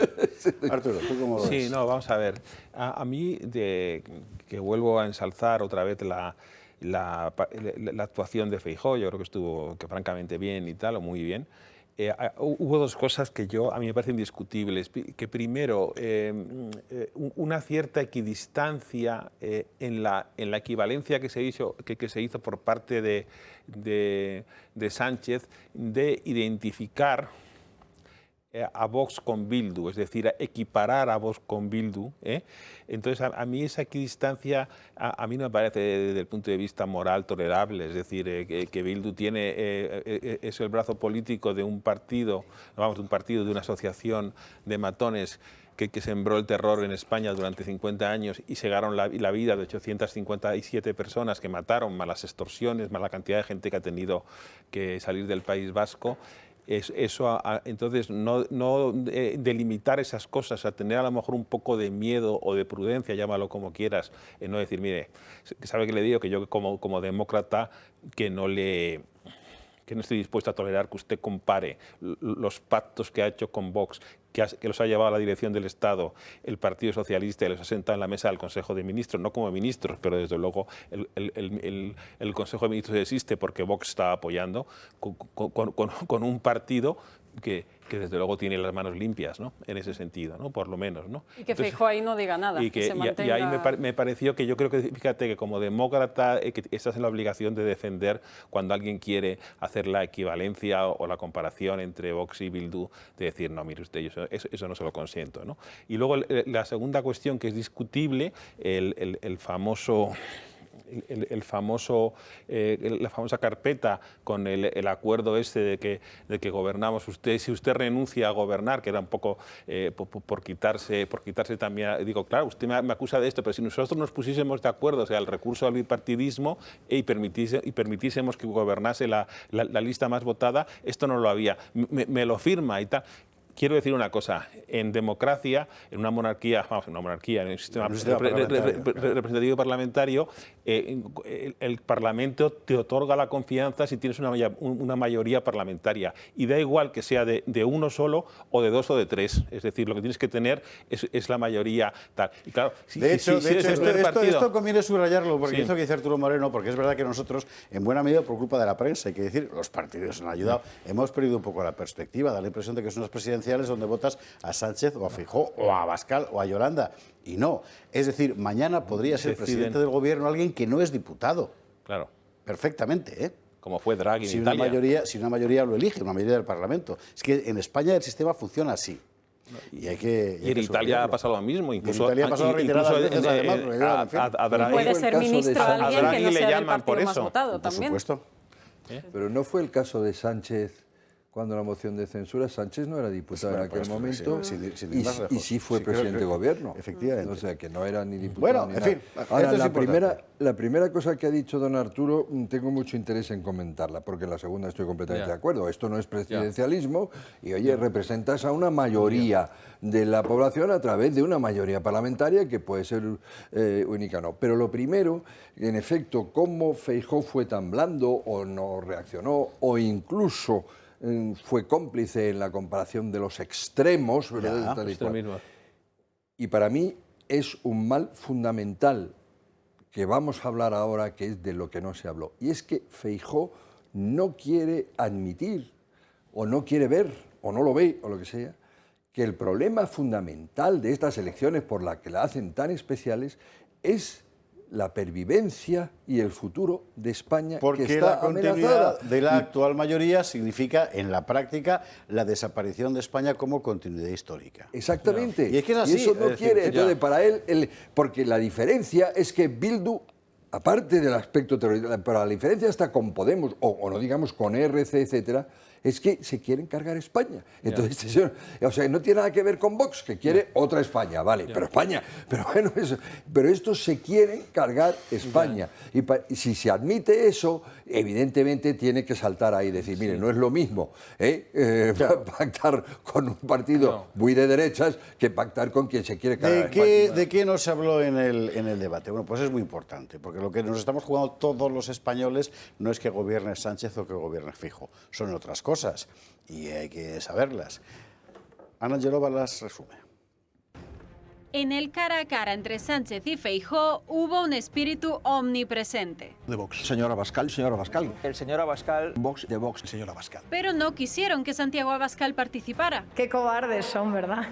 Arturo, ¿tú cómo lo ves? Sí, no, vamos a ver. A mí, que vuelvo a ensalzar otra vez la actuación de Feijóo, yo creo que estuvo francamente bien y tal, o muy bien. Hubo dos cosas que a mí me parecen indiscutibles. Que primero, una cierta equidistancia en la equivalencia que se hizo por parte de Sánchez de identificar a Vox con Bildu, es decir, a equiparar a Vox con Bildu. Entonces, a mí esa equidistancia a mí no me parece desde el punto de vista moral tolerable, es decir, que Bildu es el brazo político de un partido, de una asociación de matones que sembró el terror en España durante 50 años y cegaron la vida de 857 personas, que mataron, más las extorsiones, más la cantidad de gente que ha tenido que salir del País Vasco. Entonces, no delimitar esas cosas, a tener a lo mejor un poco de miedo o de prudencia, llámalo como quieras, en no decir, mire, ¿sabe qué le digo? Que yo como demócrata que no estoy dispuesto a tolerar que usted compare los pactos que ha hecho con Vox, que los ha llevado a la dirección del Estado, el Partido Socialista, y los ha sentado en la mesa del Consejo de Ministros, no como ministros, pero desde luego el Consejo de Ministros existe porque Vox está apoyando con un partido que desde luego tiene las manos limpias, ¿no?, en ese sentido, ¿no?, por lo menos, ¿no? Y que Feijóo ahí no diga nada, y ahí me pareció que yo creo que, fíjate, que como demócrata que estás en la obligación de defender cuando alguien quiere hacer la equivalencia o la comparación entre Vox y Bildu, de decir, no, mire usted, eso no se lo consiento, ¿no? Y luego la segunda cuestión que es discutible, la famosa carpeta con el acuerdo de que gobernamos si usted renuncia a gobernar, que era un poco por quitarse también, digo, claro, usted me acusa de esto, pero si nosotros nos pusiésemos de acuerdo, o sea, el recurso al bipartidismo y permitiésemos que gobernase la lista más votada, esto no lo había, me lo firma y tal. Quiero decir una cosa, en democracia, en una monarquía, en un sistema representativo parlamentario, el Parlamento te otorga la confianza si tienes una mayoría parlamentaria. Y da igual que sea de uno solo, o de dos o de tres. Es decir, lo que tienes que tener es la mayoría tal. Y claro, esto conviene subrayarlo, porque sí. Esto que dice Arturo Moreno, porque es verdad que nosotros, en buena medida por culpa de la prensa, hay que decir, los partidos han ayudado, hemos perdido un poco la perspectiva, da la impresión de que son las presidenciales donde votas a Sánchez o a Feijóo o a Abascal o a Yolanda, y no. Es decir, mañana podría ser presidente del gobierno alguien que no es diputado. Claro. Perfectamente, ¿eh? Como fue Draghi en Italia. Si una mayoría lo elige, una mayoría del Parlamento. Es que en España el sistema funciona así. Y en Italia ha pasado lo mismo. Incluso, en Italia ha pasado reiteradas veces, además. A Draghi, puede ser ministro alguien que no sea del partido más votado también. Por supuesto. Pero no fue el caso de Sánchez. Cuando la moción de censura, Sánchez no era diputado en aquel momento y sí fue presidente de gobierno. Efectivamente. O sea, que no era ni diputado ni en fin. Ahora, la primera cosa que ha dicho don Arturo, tengo mucho interés en comentarla, porque en la segunda estoy completamente de acuerdo. Esto no es presidencialismo y, oye, representas a una mayoría de la población a través de una mayoría parlamentaria que puede ser única o no. Pero lo primero, en efecto, cómo Feijóo fue tan blando o no reaccionó o incluso fue cómplice en la comparación de los extremos, ¿verdad? Tal y cual. Y para mí es un mal fundamental que vamos a hablar ahora, que es de lo que no se habló. Y es que Feijóo no quiere admitir, o no quiere ver, o no lo ve, o lo que sea, que el problema fundamental de estas elecciones, por la que la hacen tan especiales, es la pervivencia y el futuro de España, porque que está la continuidad amenazada. de la actual mayoría significa, en la práctica, la desaparición de España como continuidad histórica. Exactamente. Y es que es así. Y eso no es decir, quiere. Entonces, para él, porque la diferencia es que Bildu, aparte del aspecto terrorista, pero la diferencia está con Podemos, o no digamos con RC, etcétera, es que se quieren cargar España. Entonces, o sea, no tiene nada que ver con Vox, que quiere otra España, vale, pero España, pero bueno, pero estos se quieren cargar España. Y si se admite eso, evidentemente tiene que saltar ahí y decir, mire, no es lo mismo pactar con un partido muy de derechas que pactar con quien se quiere cargar España. ¿De qué no se habló en el debate? Bueno, pues es muy importante, porque lo que nos estamos jugando todos los españoles no es que gobierne Sánchez o que gobierne Feijóo, son otras cosas y hay que saberlas. Ana Gelova las resume. En el cara a cara entre Sánchez y Feijóo hubo un espíritu omnipresente. De Vox. Señor Abascal, señor Abascal. El señor Abascal. Vox de Vox. Señor Abascal. Pero no quisieron que Santiago Abascal participara. Qué cobardes son, ¿verdad?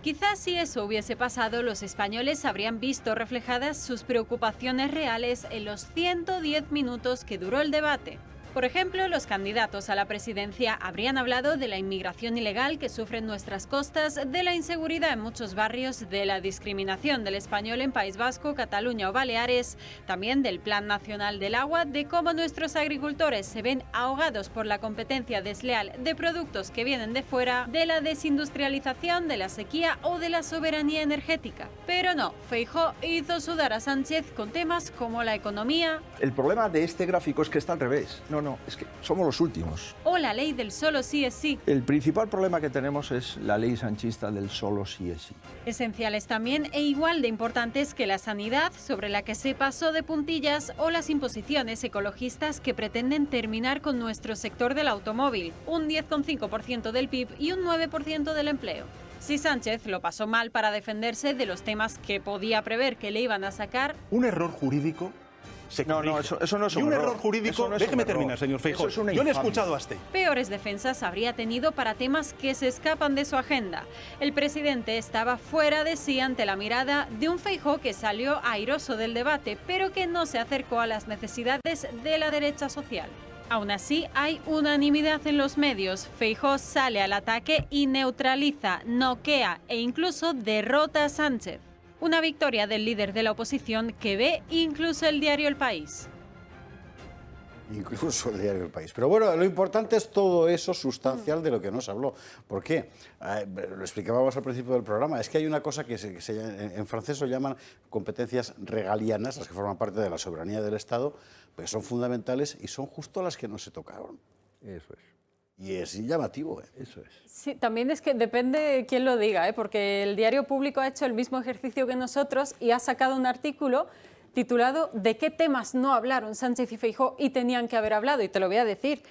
Quizás si eso hubiese pasado, los españoles habrían visto reflejadas sus preocupaciones reales en los 110 minutos que duró el debate. Por ejemplo, los candidatos a la presidencia habrían hablado de la inmigración ilegal que sufren nuestras costas, de la inseguridad en muchos barrios, de la discriminación del español en País Vasco, Cataluña o Baleares, también del Plan Nacional del Agua, de cómo nuestros agricultores se ven ahogados por la competencia desleal de productos que vienen de fuera, de la desindustrialización, de la sequía o de la soberanía energética. Pero no, Feijóo hizo sudar a Sánchez con temas como la economía. El problema de este gráfico es que está al revés. No, es que somos los últimos. O la ley del solo sí es sí. El principal problema que tenemos es la ley sanchista del solo sí es sí. Esenciales también e igual de importantes que la sanidad, sobre la que se pasó de puntillas, o las imposiciones ecologistas que pretenden terminar con nuestro sector del automóvil, un 10,5% del PIB y un 9% del empleo. Si Sánchez lo pasó mal para defenderse de los temas que podía prever que le iban a sacar... Un error jurídico... No, eso no es un error jurídico. Déjeme terminar, señor Feijóo. Yo le he escuchado a usted. Peores defensas habría tenido para temas que se escapan de su agenda. El presidente estaba fuera de sí ante la mirada de un Feijóo que salió airoso del debate, pero que no se acercó a las necesidades de la derecha social. Aún así, hay unanimidad en los medios. Feijóo sale al ataque y neutraliza, noquea e incluso derrota a Sánchez. Una victoria del líder de la oposición que ve incluso el diario El País. Incluso el diario El País. Pero bueno, lo importante es todo eso sustancial de lo que nos habló. ¿Por qué? Lo explicábamos al principio del programa. Es que hay una cosa que en francés lo llaman competencias regalianas, las que forman parte de la soberanía del Estado, pues son fundamentales y son justo las que no se tocaron. Eso es. Y es llamativo, Eso es. Sí, también es que depende de quién lo diga, porque el Diario Público ha hecho el mismo ejercicio que nosotros y ha sacado un artículo titulado ¿De qué temas no hablaron Sánchez y Feijóo y tenían que haber hablado? Y te lo voy a decir.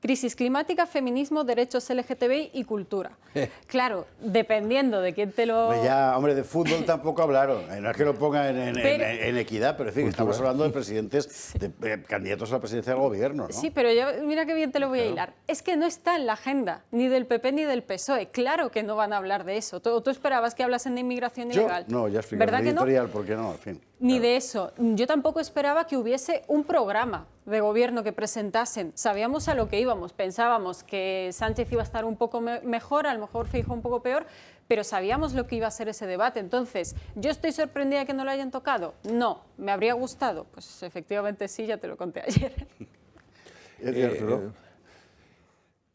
Crisis climática, feminismo, derechos LGTBI y cultura. Claro, dependiendo de quién te lo... Ya, hombre, de fútbol tampoco hablaron. No es que lo pongan en equidad, pero en fin, estamos hablando de presidentes, de candidatos a la presidencia del gobierno, ¿no? Sí, pero mira qué bien te lo voy a hilar. Es que no está en la agenda, ni del PP ni del PSOE. Claro que no van a hablar de eso. ¿Tú esperabas que hablasen de inmigración ilegal? No, ya expliqué el editorial, ¿por qué no? En fin. Ni de eso. Yo tampoco esperaba que hubiese un programa de gobierno que presentasen. Sabíamos a lo que íbamos. Pensábamos que Sánchez iba a estar un poco mejor, a lo mejor Feijóo un poco peor, pero sabíamos lo que iba a ser ese debate. Entonces, ¿yo estoy sorprendida de que no lo hayan tocado? No. ¿Me habría gustado? Pues efectivamente sí, ya te lo conté ayer. ¿Es cierto,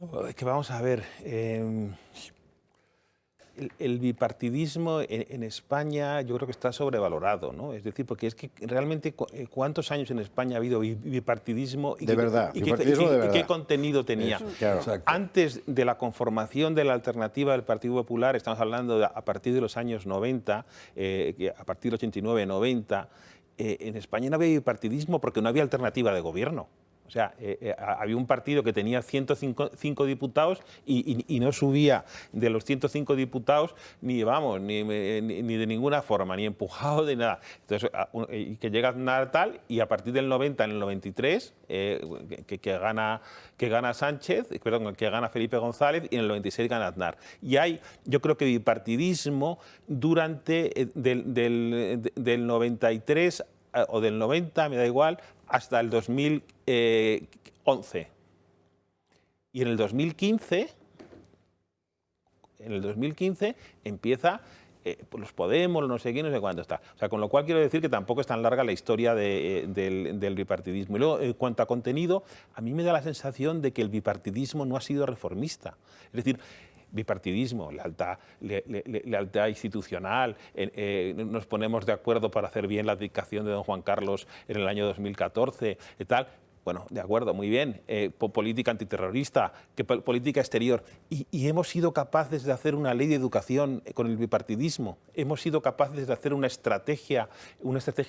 no? Es que vamos a ver... El bipartidismo en España yo creo que está sobrevalorado, ¿no? Es decir, porque es que realmente ¿cuántos años en España ha habido bipartidismo? De verdad, ¿Y qué contenido tenía? Claro. Antes de la conformación de la alternativa del Partido Popular, estamos hablando a partir de los años 90, a partir del 89, 90, en España no había bipartidismo porque no había alternativa de gobierno. O sea, había un partido que tenía 105 diputados y no subía de los 105 diputados ni de ninguna forma, ni empujado de nada. Entonces, y que llega Aznar tal, y a partir del 90, en el 93, que gana Sánchez, perdón, que gana Felipe González, y en el 96 gana Aznar. Y hay, yo creo que bipartidismo durante del 93 o del 90, me da igual, hasta el 2011. Y en el 2015 empieza los Podemos, no sé quién, no sé cuánto está. O sea, con lo cual quiero decir que tampoco es tan larga la historia del bipartidismo. Y luego, en cuanto a contenido, a mí me da la sensación de que el bipartidismo no ha sido reformista. Es decir, bipartidismo, lealtad institucional, nos ponemos de acuerdo para hacer bien la abdicación de don Juan Carlos en el año 2014 y tal. Bueno, de acuerdo, muy bien, política antiterrorista, política exterior. Y hemos sido capaces de hacer una ley de educación con el bipartidismo. Hemos sido capaces de hacer una estrategia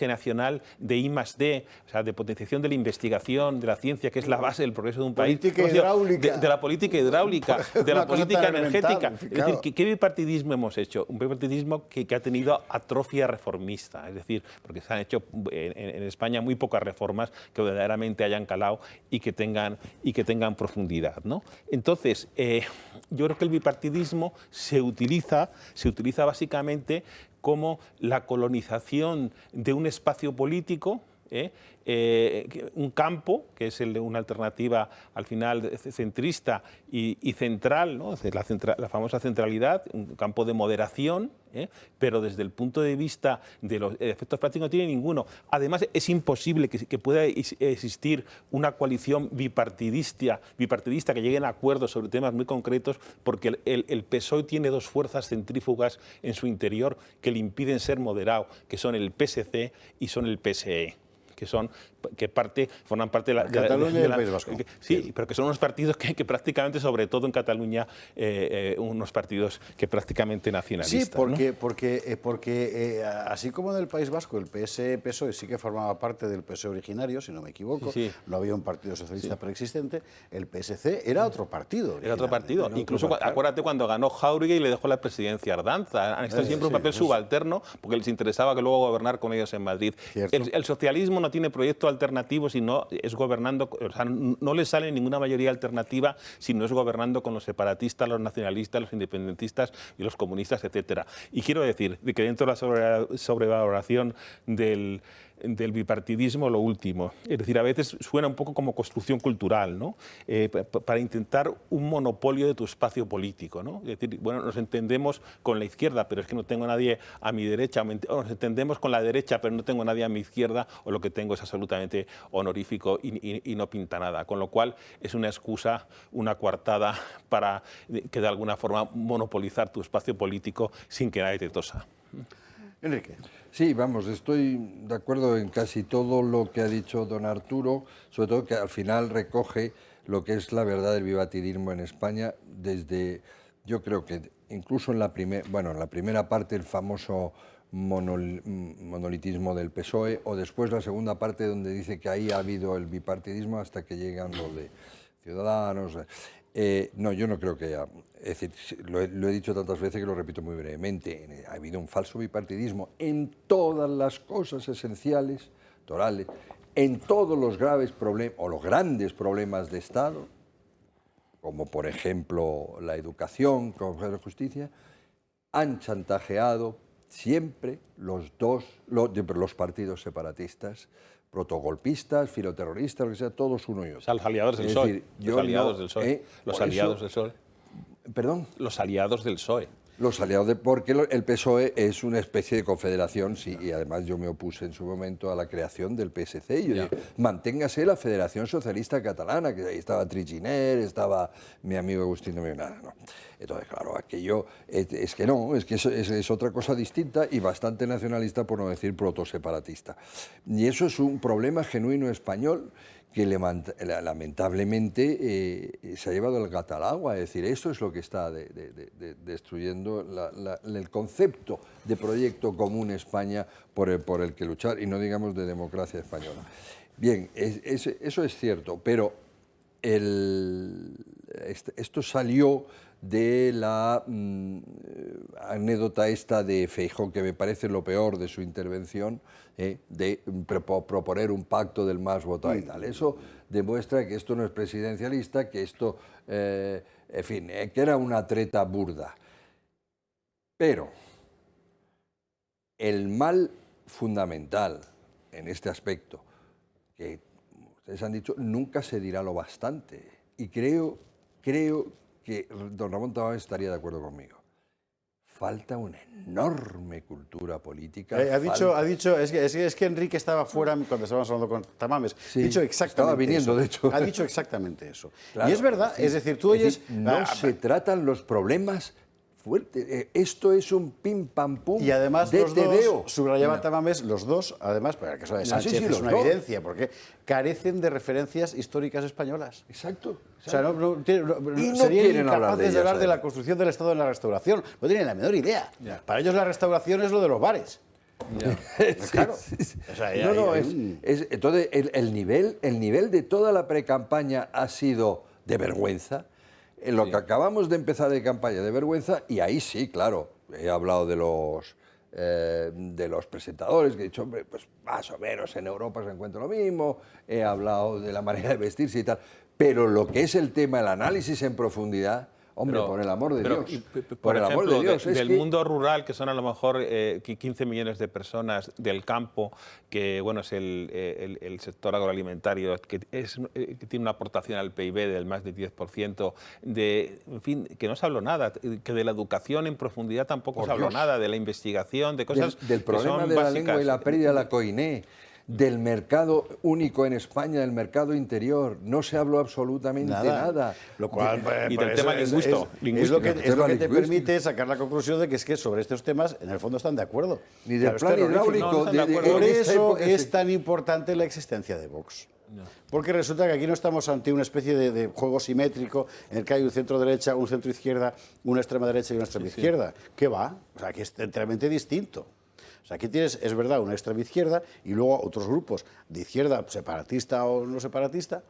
nacional de I+D, o sea, de potenciación de la investigación, de la ciencia, que es la base del progreso de un país. Política hidráulica. De la política hidráulica, de la política energética. Es decir, ¿qué bipartidismo hemos hecho? Un bipartidismo que ha tenido atrofia reformista. Es decir, porque se han hecho en España muy pocas reformas que verdaderamente hayan calado y que tengan profundidad, ¿no? Entonces, yo creo que el bipartidismo se utiliza básicamente como la colonización de un espacio político, un campo, que es el de una alternativa al final centrista y central, ¿no? La famosa centralidad, un campo de moderación, pero desde el punto de vista de los efectos prácticos no tiene ninguno. Además, es imposible que pueda existir una coalición bipartidista que llegue a acuerdos sobre temas muy concretos, porque el PSOE tiene dos fuerzas centrífugas en su interior que le impiden ser moderado, que son el PSC y son el PSE. Forman parte de la Cataluña y el País Vasco. Sí, pero que son unos partidos que prácticamente, sobre todo en Cataluña, unos partidos que prácticamente nacionalistas. Sí, porque así como en el País Vasco el PSOE sí que formaba parte del PSOE originario, si no me equivoco, sí. No había un partido socialista preexistente, el PSC era otro partido. Era otro partido. Incluso acuérdate cuando ganó Jáuregui y le dejó la presidencia a Ardanza. Han estado siempre un papel subalterno porque les interesaba que luego gobernar con ellos en Madrid. El socialismo no tiene proyecto alternativo si no es gobernando, o sea, no le sale ninguna mayoría alternativa si no es gobernando con los separatistas, los nacionalistas, los independentistas y los comunistas, etcétera. Y quiero decir que dentro de la sobrevaloración del bipartidismo, lo último. Es decir, a veces suena un poco como construcción cultural, ¿no? Para intentar un monopolio de tu espacio político, ¿no? Es decir, bueno, nos entendemos con la izquierda, pero es que no tengo a nadie a mi derecha, o nos entendemos con la derecha, pero no tengo a nadie a mi izquierda, o lo que tengo es absolutamente honorífico y no pinta nada. Con lo cual, es una excusa, una coartada para que de alguna forma monopolizar tu espacio político sin que nadie te tosa. Enrique. Sí, vamos, estoy de acuerdo en casi todo lo que ha dicho don Arturo, sobre todo que al final recoge lo que es la verdad del bipartidismo en España desde, yo creo que incluso en la primera parte el famoso monolitismo del PSOE, o después la segunda parte donde dice que ahí ha habido el bipartidismo hasta que llegan los de Ciudadanos. No, yo no creo que haya. Es decir, lo he dicho tantas veces que lo repito muy brevemente. Ha habido un falso bipartidismo en todas las cosas esenciales, torales, en todos los graves problemas o los grandes problemas de Estado, como por ejemplo la educación, como la justicia, han chantajeado siempre los partidos separatistas, protogolpistas, filoterroristas, lo que sea, todos uno y otro. O sea, los aliados del PSOE. Los aliados del PSOE. Los aliados del PSOE. ¿Perdón? Los aliados del PSOE. Los aliados, porque el PSOE es una especie de confederación, sí, y además yo me opuse en su momento a la creación del PSC, y yo dije, manténgase la Federación Socialista Catalana, que ahí estaba Triginer, estaba mi amigo Agustín de nada, no. Entonces, claro, aquello es que no, es que es otra cosa distinta y bastante nacionalista, por no decir protoseparatista. Y eso es un problema genuino español que lamentablemente se ha llevado el gato al agua. Es decir, esto es lo que está destruyendo el concepto de proyecto común España por el que luchar, y no digamos de democracia española. Bien, eso es cierto, pero esto salió de la anécdota esta de Feijóo, que me parece lo peor de su intervención, de proponer un pacto del más votado y tal. Eso demuestra que esto no es presidencialista, que esto, en fin, que era una treta burda. Pero el mal fundamental en este aspecto, que ustedes han dicho, nunca se dirá lo bastante. Y creo que don Ramón Tamames estaría de acuerdo conmigo. Falta una enorme cultura política. Ha dicho, es que Enrique estaba fuera cuando estábamos hablando con Tamames. Sí, ha dicho exactamente estaba viniendo, eso. de hecho. Ha dicho exactamente eso. Claro, y es verdad, sí. es decir, tú oyes... no se tratan los problemas fuertes. Esto es un pim pam pum. Y además de los TVO. dos, subrayaba Tamames, los dos, además, para que eso de Sánchez sí, es los una dos. evidencia, porque carecen de referencias históricas españolas. Exacto. O sea, Y no serían quieren hablar incapaces de de ellas, hablar de la además. construcción del Estado en la Restauración. No tienen la menor idea. Para ellos la restauración es lo de los bares. Claro. O sea, entonces, el nivel de toda la precampaña ha sido de vergüenza. En lo que acabamos de empezar de campaña de vergüenza, y ahí sí, claro, he hablado de los presentadores, que he dicho, hombre, pues más o menos en Europa se encuentra lo mismo, he hablado de la manera de vestirse y tal, pero lo que es el tema, el análisis en profundidad, hombre, por el amor de Dios. Por el amor ejemplo, de Dios, del mundo rural, que son a lo mejor 15 millones de personas, del campo, que bueno, es el sector agroalimentario, que tiene una aportación al PIB del más de 10%, en fin, que no se habló nada, que de la educación en profundidad tampoco se habló nada, de la investigación, de cosas del problema que son de la básicas. lengua y la pérdida de la COINE, del mercado único en España, del mercado interior, no se habló absolutamente nada. Lo cual, y del tema lingüístico. Es lo que te permite sacar la conclusión de que es que sobre estos temas, en el fondo, están de acuerdo. Ni del plan hidráulico. Por eso es tan importante la existencia de Vox. Porque resulta que aquí no estamos ante una especie de juego simétrico en el que hay un centro derecha, un centro izquierda, una extrema derecha y una extrema izquierda. ¿Qué va? O sea, que es enteramente distinto. O sea, aquí tienes, es verdad, una extrema izquierda y luego otros grupos de izquierda, separatista o no separatista,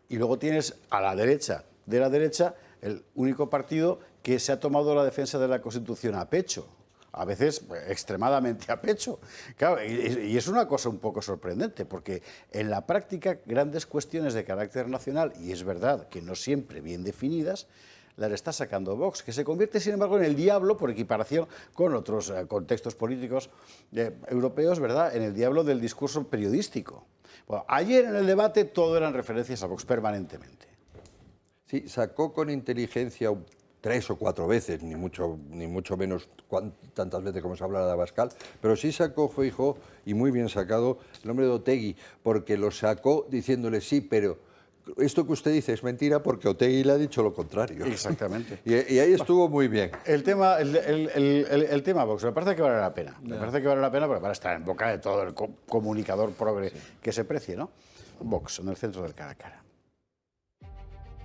y luego tienes a la derecha de la derecha el único partido que se ha tomado la defensa de la Constitución a pecho, a veces extremadamente a pecho. Claro, y es una cosa un poco sorprendente, porque en la práctica grandes cuestiones de carácter nacional, y es verdad que no siempre bien definidas, las está sacando Vox, que se convierte, sin embargo, en el diablo, por equiparación con otros contextos políticos europeos, ¿verdad?, en el diablo del discurso periodístico. Bueno, ayer en el debate todo eran referencias a Vox permanentemente. Sí, sacó con inteligencia 3 o 4 veces, ni mucho menos tantas veces como se habla de Abascal, pero sí sacó Feijóo, y muy bien sacado, el nombre de Otegi, porque lo sacó diciéndole sí, pero esto que usted dice es mentira porque Otegi le ha dicho lo contrario. Exactamente. y ahí estuvo muy bien. El tema Vox, me parece que vale la pena. Me parece que vale la pena porque para estar en boca de todo el comunicador progre que se precie, ¿no? Vox, en el centro del cara a cara.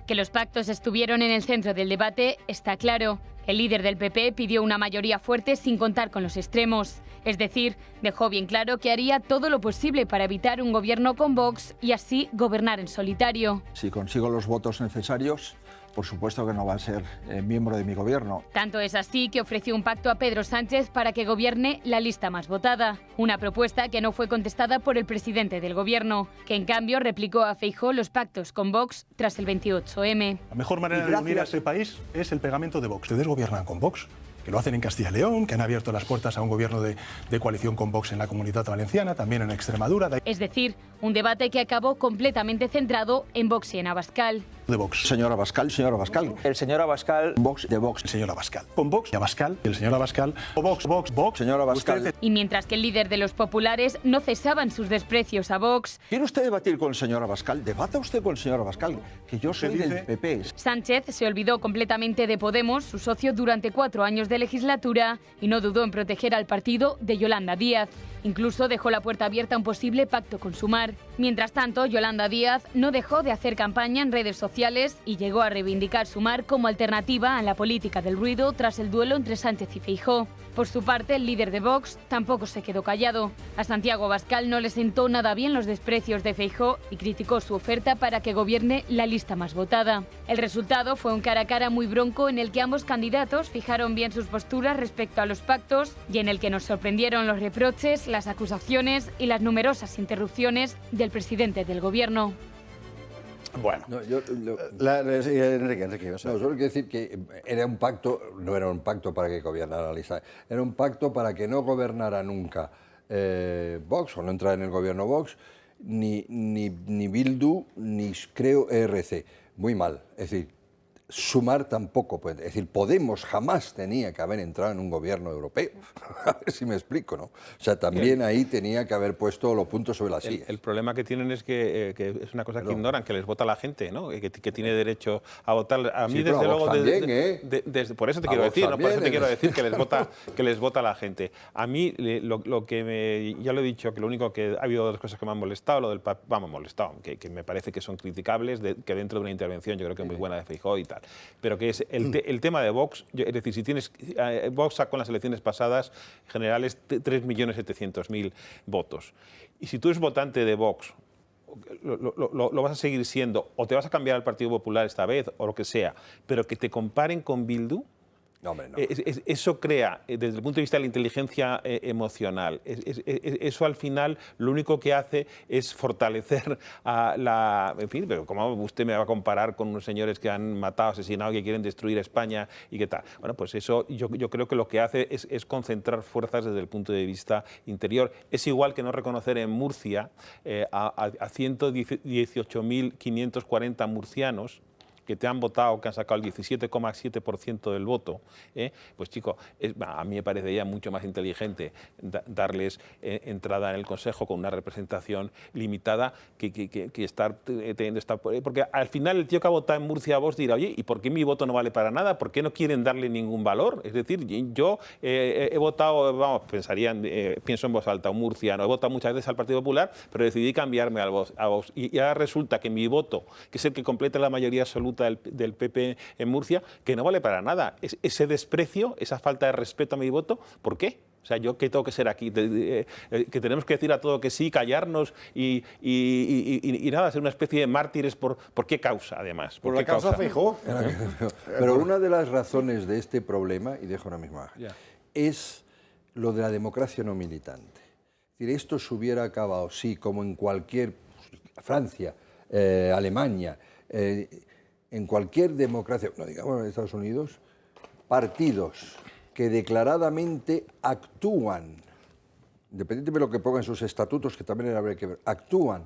Que los pactos estuvieron en el centro del debate está claro. El líder del PP pidió una mayoría fuerte sin contar con los extremos. Es decir, dejó bien claro que haría todo lo posible para evitar un gobierno con Vox y así gobernar en solitario. Si consigo los votos necesarios, por supuesto que no va a ser miembro de mi gobierno. Tanto es así que ofreció un pacto a Pedro Sánchez para que gobierne la lista más votada. Una propuesta que no fue contestada por el presidente del gobierno, que en cambio replicó a Feijóo los pactos con Vox tras el 28M. La mejor manera de unir a este país es el pegamento de Vox. Ustedes gobiernan con Vox, que lo hacen en Castilla y León, que han abierto las puertas a un gobierno de coalición con Vox en la Comunidad Valenciana, también en Extremadura. Es decir, un debate que acabó completamente centrado en Vox y en Abascal. De Vox. Señor Abascal. El señor Abascal, Vox de Vox. El señor Abascal. Con Vox y Abascal, el señor Abascal. O Vox. Señor Abascal. Y mientras que el líder de los populares no cesaba en sus desprecios a Vox. ¿Quiere usted debatir con el señor Abascal? Debata usted con el señor Abascal, que yo soy del PP. Sánchez se olvidó completamente de Podemos, su socio durante 4 años de legislatura, y no dudó en proteger al partido de Yolanda Díaz. Incluso dejó la puerta abierta a un posible pacto con Sumar. Mientras tanto, Yolanda Díaz no dejó de hacer campaña en redes sociales sociales y llegó a reivindicar Sumar como alternativa a la política del ruido tras el duelo entre Sánchez y Feijóo. Por su parte, el líder de Vox tampoco se quedó callado. A Santiago Abascal no le sentó nada bien los desprecios de Feijóo y criticó su oferta para que gobierne la lista más votada. El resultado fue un cara a cara muy bronco en el que ambos candidatos fijaron bien sus posturas respecto a los pactos y en el que nos sorprendieron los reproches, las acusaciones y las numerosas interrupciones del presidente del gobierno. Bueno, Enrique, solo quiero decir que era un pacto, no era un pacto para que gobernara la lista, era un pacto para que no gobernara nunca Vox, o no entrara en el gobierno Vox, ni Bildu, ni creo ERC. Muy mal, es decir, Sumar tampoco puede, es decir, Podemos jamás tenía que haber entrado en un gobierno europeo, a ver si me explico, ¿no? O sea, también ahí tenía que haber puesto los puntos sobre las sillas. El problema que tienen es que es una cosa que ignoran, que les vota la gente, ¿no? Que tiene derecho a votar. A mí, Sí, desde luego, también, por eso te A quiero Vox decir, ¿no? Por eso te también, quiero decir que les vota la gente. A mí, lo que ya lo he dicho, que lo único que ha habido dos cosas que me han molestado, lo del que me parece que son criticables, que dentro de una intervención yo creo que es muy buena de Feijóo y tal, pero que es el tema de Vox. Es decir, si tienes Vox sacó en las elecciones pasadas generales 3.700.000 votos. Y si tú eres votante de Vox, lo vas a seguir siendo, o te vas a cambiar al Partido Popular esta vez, o lo que sea, pero que te comparen con Bildu, no, hombre, no. Eso crea, desde el punto de vista de la inteligencia emocional, eso al final lo único que hace es fortalecer a la... En fin, pero ¿cómo usted me va a comparar con unos señores que han matado, asesinado, que quieren destruir España y qué tal? Bueno, pues eso yo creo que lo que hace es concentrar fuerzas desde el punto de vista interior. Es igual que no reconocer en Murcia a 118.540 murcianos que te han votado, que han sacado el 17,7% del voto, pues chico, a mí me parecería mucho más inteligente darles entrada en el Consejo con una representación limitada que estar teniendo esta... Porque al final el tío que ha votado en Murcia a Vox dirá, oye, ¿y por qué mi voto no vale para nada? ¿Por qué no quieren darle ningún valor? Es decir, yo he votado, vamos, pienso en voz alta, un murciano, he votado muchas veces al Partido Popular, pero decidí cambiarme a Vox. Y ahora resulta que mi voto, que es el que completa la mayoría absoluta del PP en Murcia, que no vale para nada. Ese desprecio, esa falta de respeto a mi voto, ¿por qué? O sea, ¿yo qué tengo que ser aquí? Que tenemos que decir a todo que sí, callarnos y nada, ser una especie de mártires ¿por qué causa, además? ¿Por la causa Feijóo? Pero una de las razones de este problema, y dejo una misma, es lo de la democracia no militante. Es decir, esto se hubiera acabado, sí, como en cualquier... Francia, Alemania... en cualquier democracia, no digamos en Estados Unidos, partidos que declaradamente actúan, independientemente de lo que pongan en sus estatutos, que también habría que ver, actúan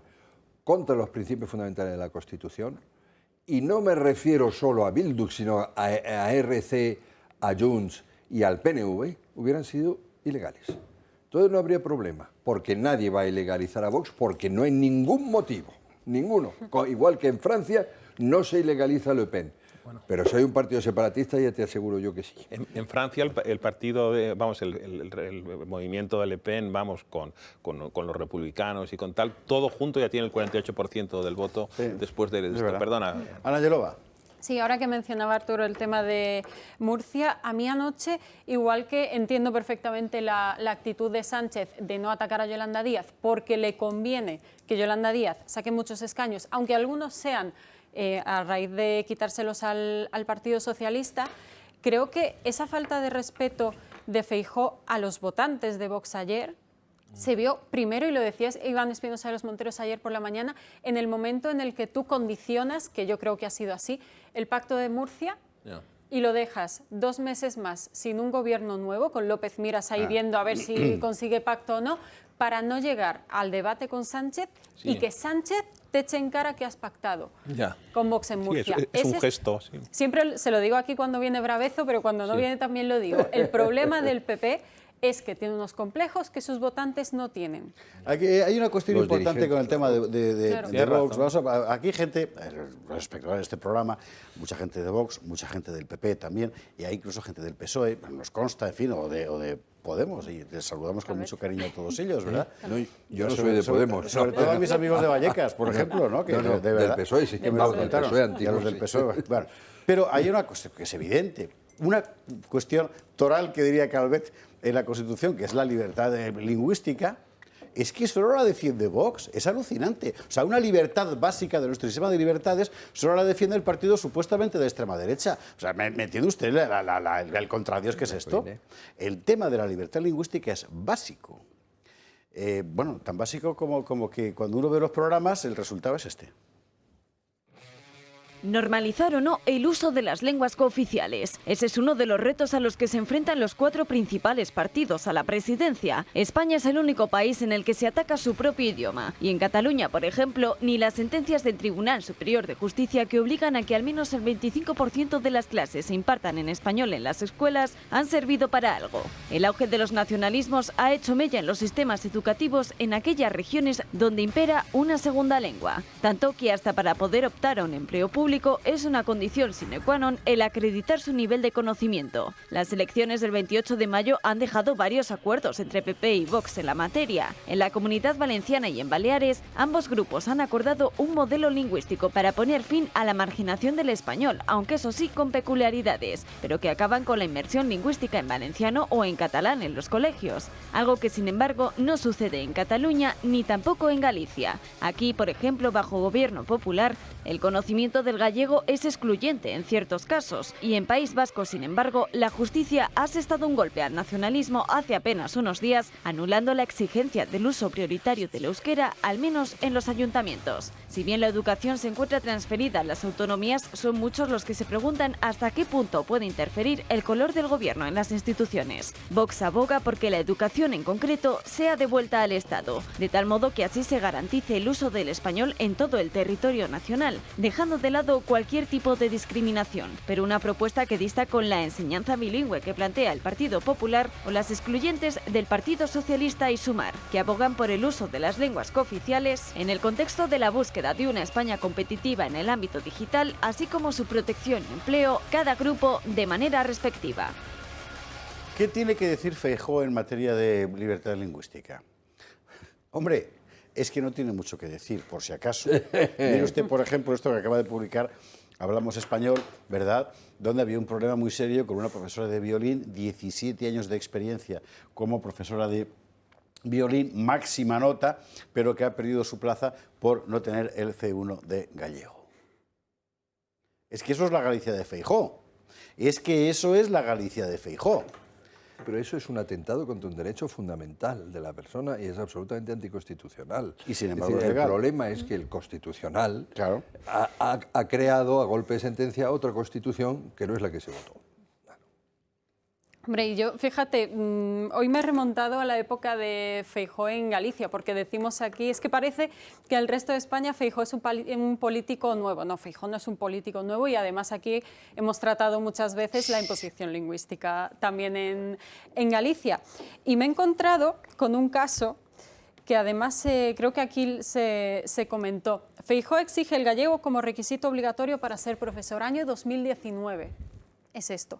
contra los principios fundamentales de la Constitución, y no me refiero solo a Bildu, sino a RC, a Junts y al PNV, hubieran sido ilegales. Entonces no habría problema, porque nadie va a ilegalizar a Vox, porque no hay ningún motivo, ninguno. Igual que en Francia, no se ilegaliza Le Pen. Bueno. Pero si hay un partido separatista, ya te aseguro yo que sí. En Francia, el partido, el movimiento de Le Pen, con los republicanos y con tal, todo junto ya tiene el 48% del voto después de esto. Perdona. Ana Gelova. Sí, ahora que mencionaba Arturo el tema de Murcia, a mí anoche, igual que entiendo perfectamente la actitud de Sánchez de no atacar a Yolanda Díaz, porque le conviene que Yolanda Díaz saque muchos escaños, aunque algunos sean a raíz de quitárselos al Partido Socialista, creo que esa falta de respeto de Feijóo a los votantes de Vox ayer se vio primero, y lo decías Iván Espinosa de los Monteros ayer por la mañana, en el momento en el que tú condicionas, que yo creo que ha sido así, el pacto de Murcia y lo dejas 2 meses más sin un gobierno nuevo, con López Miras ahí viendo a ver si consigue pacto o no, para no llegar al debate con Sánchez y que Sánchez te eche en cara que has pactado con Vox en Murcia. Sí, es un gesto. Sí. Siempre se lo digo aquí cuando viene Bravezo, pero cuando no viene también lo digo. El problema del PP es que tiene unos complejos que sus votantes no tienen. Aquí hay una cuestión importante con el tema de Vox. Aquí hay gente, respecto a este programa, mucha gente de Vox, mucha gente del PP también, y hay incluso gente del PSOE, nos consta, en fin, o de Podemos, y les saludamos con mucho cariño a todos ellos, ¿verdad? No, yo no soy de Podemos. Sobre todo a mis amigos de Vallecas, por ejemplo, ¿no? Que no, de verdad, del PSOE, sí que me lo contaron. Y a los del PSOE. Bueno, pero hay una cosa que es evidente, una cuestión toral que diría Calvet en la Constitución, que es la libertad lingüística. Es que solo la defiende Vox, es alucinante. O sea, una libertad básica de nuestro sistema de libertades solo la defiende el partido supuestamente de extrema derecha. O sea, ¿me entiende usted el contradios que es esto? El tema de la libertad lingüística es básico. Bueno, tan básico como que cuando uno ve los programas el resultado es este. Normalizar o no el uso de las lenguas cooficiales. Ese es uno de los retos a los que se enfrentan los 4 principales partidos a la presidencia. España es el único país en el que se ataca su propio idioma. Y en Cataluña, por ejemplo, ni las sentencias del Tribunal Superior de Justicia que obligan a que al menos el 25% de las clases se impartan en español en las escuelas han servido para algo. El auge de los nacionalismos ha hecho mella en los sistemas educativos en aquellas regiones donde impera una segunda lengua. Tanto que hasta para poder optar a un empleo público es una condición sine qua non el acreditar su nivel de conocimiento. Las elecciones del 28 de mayo han dejado varios acuerdos entre PP y Vox en la materia. En la Comunidad Valenciana y en Baleares, ambos grupos han acordado un modelo lingüístico para poner fin a la marginación del español, aunque eso sí con peculiaridades, pero que acaban con la inmersión lingüística en valenciano o en catalán en los colegios, algo que sin embargo no sucede en Cataluña ni tampoco en Galicia. Aquí, por ejemplo, bajo gobierno popular, el conocimiento del gallego es excluyente en ciertos casos y en País Vasco, sin embargo, la justicia ha asestado un golpe al nacionalismo hace apenas unos días, anulando la exigencia del uso prioritario del euskera, al menos en los ayuntamientos. Si bien la educación se encuentra transferida a las autonomías, son muchos los que se preguntan hasta qué punto puede interferir el color del gobierno en las instituciones. Vox aboga porque la educación en concreto sea devuelta al Estado, de tal modo que así se garantice el uso del español en todo el territorio nacional, dejando de lado cualquier tipo de discriminación, pero una propuesta que dista con la enseñanza bilingüe que plantea el Partido Popular o las excluyentes del Partido Socialista y Sumar, que abogan por el uso de las lenguas cooficiales en el contexto de la búsqueda de una España competitiva en el ámbito digital, así como su protección y empleo, cada grupo de manera respectiva. ¿Qué tiene que decir Feijóo en materia de libertad lingüística? Hombre, es que no tiene mucho que decir, por si acaso. Mire usted, por ejemplo, esto que acaba de publicar Hablamos Español, ¿verdad?, donde había un problema muy serio con una profesora de violín, 17 años de experiencia como profesora de violín, máxima nota, pero que ha perdido su plaza por no tener el C1 de gallego. Es que eso es la Galicia de Feijóo. Es que eso es la Galicia de Feijóo. Pero eso es un atentado contra un derecho fundamental de la persona y es absolutamente anticonstitucional. Y sin embargo, el problema es que el Constitucional ha creado, a golpe de sentencia, otra Constitución que no es la que se votó. Hombre, y yo, fíjate, hoy me he remontado a la época de Feijóo en Galicia, porque decimos aquí, es que parece que el resto de España Feijóo es un político nuevo. No, Feijóo no es un político nuevo y además aquí hemos tratado muchas veces la imposición lingüística también en Galicia. Y me he encontrado con un caso que además creo que aquí se comentó. Feijóo exige el gallego como requisito obligatorio para ser profesor, año 2019. Es esto,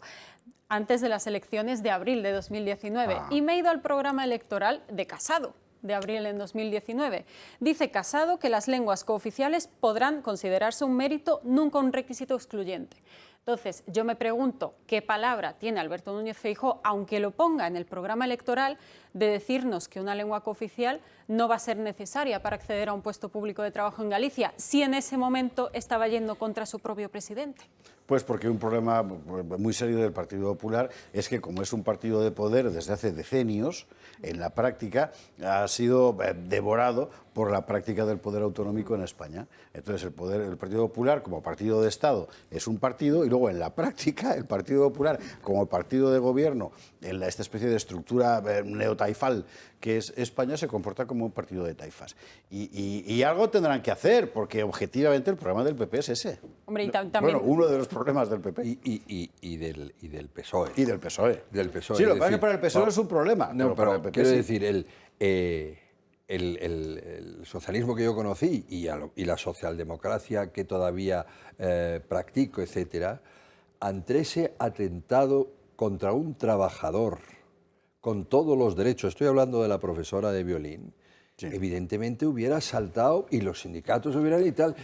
antes de las elecciones de abril de 2019. Y me he ido al programa electoral de Casado, de abril en 2019. Dice Casado que las lenguas cooficiales podrán considerarse un mérito, nunca un requisito excluyente. Entonces, yo me pregunto qué palabra tiene Alberto Núñez Feijóo, aunque lo ponga en el programa electoral, de decirnos que una lengua cooficial no va a ser necesaria para acceder a un puesto público de trabajo en Galicia, si en ese momento estaba yendo contra su propio presidente. Pues porque un problema muy serio del Partido Popular es que, como es un partido de poder desde hace decenios, en la práctica ha sido devorado por la práctica del poder autonómico en España. Entonces el Partido Popular como partido de Estado es un partido y luego en la práctica el Partido Popular como partido de gobierno en esta especie de estructura neotaifal que es España se comporta como un partido de taifas. Y algo tendrán que hacer porque objetivamente el problema del PP es ese. Hombre, y también... Bueno, uno de los problemas del PP. Y del PSOE. Y del PSOE. Del PSOE. Sí, lo que pasa es que para el PSOE es un problema. No, pero para el PP quiero sí. decir, el socialismo que yo conocí y la socialdemocracia que todavía practico, etcétera, ante ese atentado contra un trabajador con todos los derechos, estoy hablando de la profesora de violín, evidentemente hubiera saltado y los sindicatos hubieran y tal.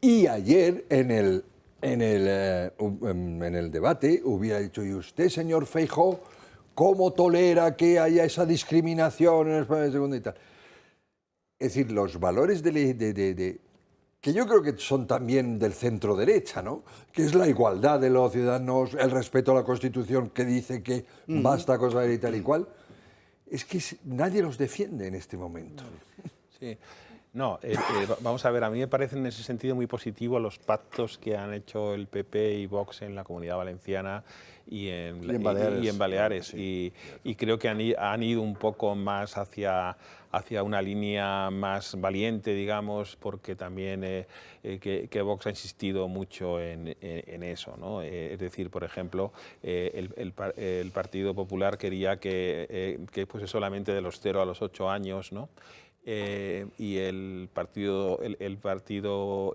Y ayer en el debate hubiera dicho, ¿y usted, señor Feijóo, cómo tolera que haya esa discriminación en España de segunda y tal? Es decir, los valores que yo creo que son también del centro derecha, ¿no? Que es la igualdad de los ciudadanos, el respeto a la Constitución que dice que basta cosa y tal y cual, es que nadie los defiende en este momento. Sí. No, vamos a ver, a mí me parecen en ese sentido muy positivos los pactos que han hecho el PP y Vox en la Comunidad Valenciana y en Baleares. Sí. Y creo que han ido un poco más hacia una línea más valiente, digamos, porque también que Vox ha insistido mucho en eso, ¿no? Es decir, por ejemplo, el Partido Popular quería que fuese solamente de los 0 a los 8 años, ¿no? Y el partido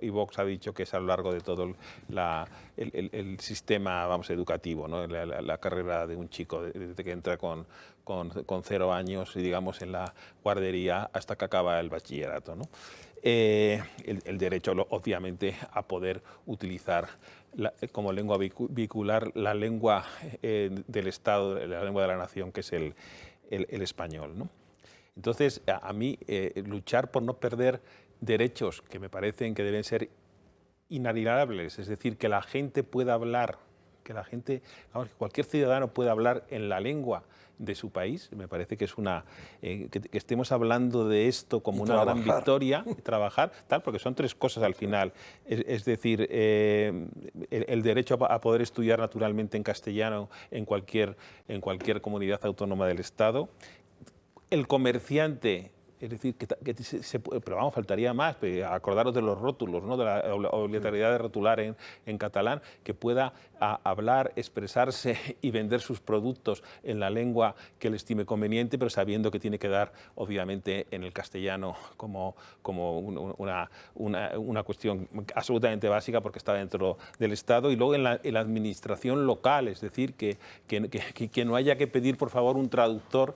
y Vox ha dicho que es a lo largo de todo el sistema, vamos, educativo, ¿no? La carrera de un chico desde que entra con 0 años y, digamos, en la guardería hasta que acaba el bachillerato, ¿no? El derecho, obviamente, a poder utilizar como lengua vehicular la lengua del Estado, la lengua de la nación, que es el español, ¿no? Entonces, a mí, luchar por no perder derechos que me parecen que deben ser inalienables, es decir, que la gente pueda hablar, que cualquier ciudadano pueda hablar en la lengua de su país, me parece que es que estemos hablando de esto como una gran victoria, y trabajar, porque son 3 cosas al final, es decir, el derecho a poder estudiar naturalmente en castellano en cualquier comunidad autónoma del Estado. El comerciante, es decir, pero vamos, faltaría más, acordaros de los rótulos, ¿no? De la obligatoriedad de rotular en catalán, que pueda hablar, expresarse y vender sus productos en la lengua que le estime conveniente, pero sabiendo que tiene que dar, obviamente, en el castellano como una cuestión absolutamente básica porque está dentro del Estado. Y luego en la administración local, es decir, que no haya que pedir, por favor, un traductor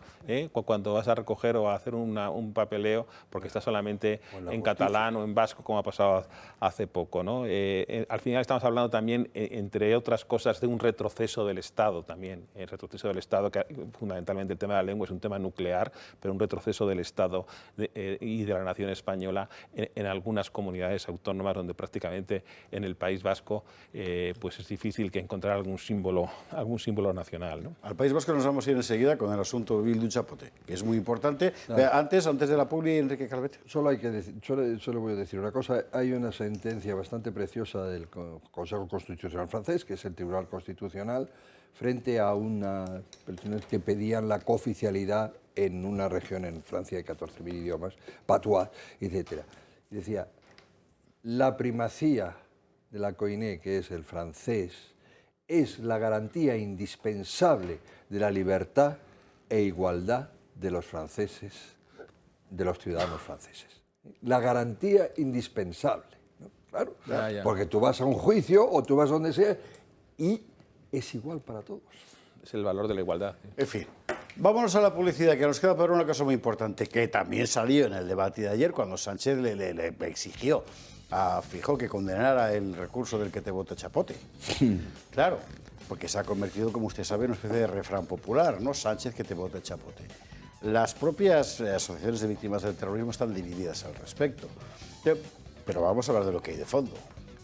cuando vas a recoger o a hacer un papeleo porque está solamente en catalán o en vasco, como ha pasado hace poco, ¿no? Al final estamos hablando también, entre otras cosas, de un retroceso del Estado también. El retroceso del Estado, que fundamentalmente el tema de la lengua es un tema nuclear, pero un retroceso del Estado y de la nación española en algunas comunidades autónomas donde prácticamente en el País Vasco pues es difícil que encontrar algún símbolo nacional, ¿no? Al País Vasco nos vamos a ir enseguida con el asunto de Bildu Chapote, que es muy importante. Antes de la publi, Enrique Calvet. Solo voy a decir una cosa. Hay una sentencia bastante preciosa del Consejo Constitucional francés, que es el Tribunal Constitucional, frente a unas personas que pedían la cooficialidad en una región en Francia de 14.000 idiomas, patois, etc. Y decía, la primacía de la Coine, que es el francés, es la garantía indispensable de la libertad e igualdad de los franceses, de los ciudadanos franceses. La garantía indispensable, ¿no? Claro, porque tú vas a un juicio o tú vas a donde sea y es igual para todos. Es el valor de la igualdad. En fin, vámonos a la publicidad, que nos queda para una cosa muy importante, que también salió en el debate de ayer, cuando Sánchez le exigió a Feijóo que condenara el recurso del que te vote Chapote. Claro, porque se ha convertido, como usted sabe, en una especie de refrán popular, ¿no? Sánchez que te vote Chapote. Las propias asociaciones de víctimas del terrorismo están divididas al respecto. Pero vamos a hablar de lo que hay de fondo.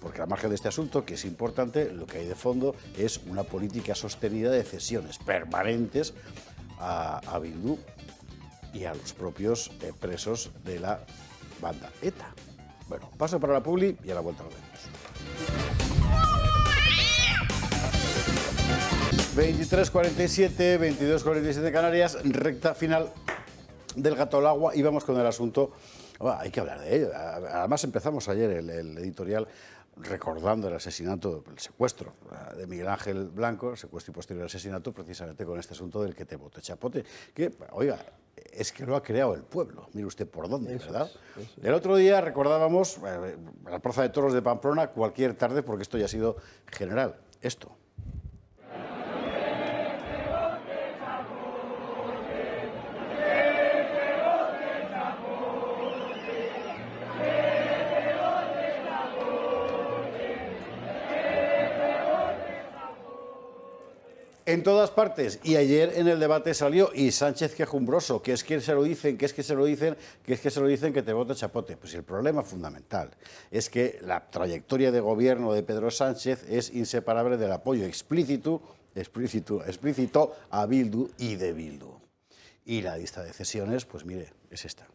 Porque al margen de este asunto, que es importante, lo que hay de fondo es una política sostenida de cesiones permanentes a Bildu y a los propios presos de la banda ETA. Bueno, paso para la publi y a la vuelta lo vemos. 23:47, 22:47 de Canarias, recta final del Gato al Agua y vamos con el asunto. Hay que hablar de ello. Además empezamos ayer el editorial recordando el asesinato, el secuestro de Miguel Ángel Blanco, el secuestro y posterior asesinato, precisamente con este asunto del que te vote Chapote, que, oiga, es que lo ha creado el pueblo. Mire usted por dónde, ¿verdad? El otro día recordábamos la Plaza de Toros de Pamplona cualquier tarde, porque esto ya ha sido general. Esto. En todas partes. Y ayer en el debate salió, y Sánchez quejumbroso, que es que se lo dicen, que es que se lo dicen, que es que se lo dicen que te vote chapote. Pues el problema fundamental es que la trayectoria de gobierno de Pedro Sánchez es inseparable del apoyo explícito a Bildu y de Bildu. Y la lista de cesiones, pues mire, es esta.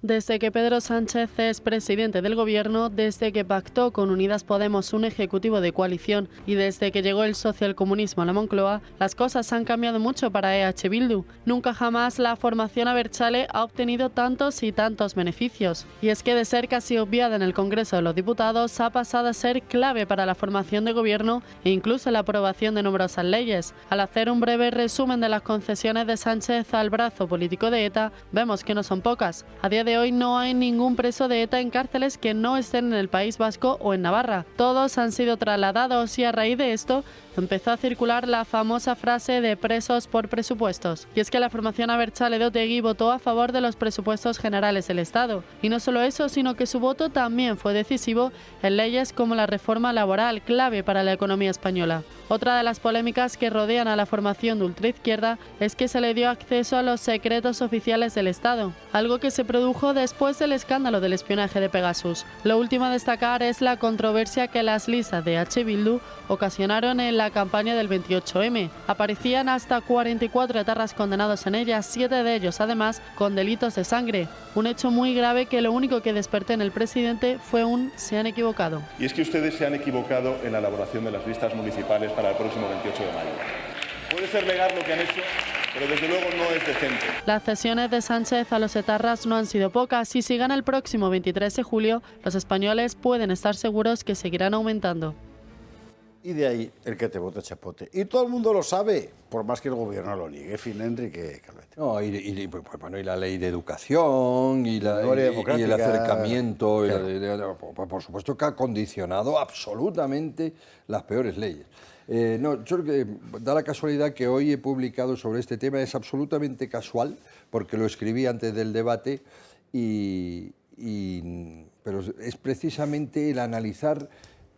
Desde que Pedro Sánchez es presidente del Gobierno, desde que pactó con Unidas Podemos un ejecutivo de coalición y desde que llegó el socialcomunismo a la Moncloa, las cosas han cambiado mucho para EH Bildu. Nunca jamás la formación Abertzale ha obtenido tantos y tantos beneficios. Y es que de ser casi obviada en el Congreso de los Diputados, ha pasado a ser clave para la formación de gobierno e incluso la aprobación de numerosas leyes. Al hacer un breve resumen de las concesiones de Sánchez al brazo político de ETA, vemos que no son pocas. A día de hoy no hay ningún preso de ETA en cárceles que no estén en el País Vasco o en Navarra. Todos han sido trasladados y a raíz de esto empezó a circular la famosa frase de presos por presupuestos. Y es que la formación Abertzale de Otegi votó a favor de los presupuestos generales del Estado. Y no solo eso, sino que su voto también fue decisivo en leyes como la reforma laboral, clave para la economía española. Otra de las polémicas que rodean a la formación de ultraizquierda es que se le dio acceso a los secretos oficiales del Estado, algo que se produjo después del escándalo del espionaje de Pegasus. Lo último a destacar es la controversia que las listas de EH Bildu ocasionaron en la campaña del 28M. Aparecían hasta 44 etarras condenados en ellas, 7 de ellos además con delitos de sangre. Un hecho muy grave que lo único que despertó en el presidente fue un "se han equivocado". Y es que ustedes se han equivocado en la elaboración de las listas municipales para el próximo 28 de mayo. Puede ser legal lo que han hecho, pero desde luego no es decente. Las cesiones de Sánchez a los etarras no han sido pocas y si gana el próximo 23 de julio, los españoles pueden estar seguros que seguirán aumentando. Y de ahí el que te vote chapote. Y todo el mundo lo sabe, por más que el gobierno lo niegue. Fin, Enrique Calvet. No, y la ley de educación, y el acercamiento, claro. Por supuesto que ha condicionado absolutamente las peores leyes. Yo creo que da la casualidad que hoy he publicado sobre este tema, es absolutamente casual, porque lo escribí antes del debate, pero es precisamente el analizar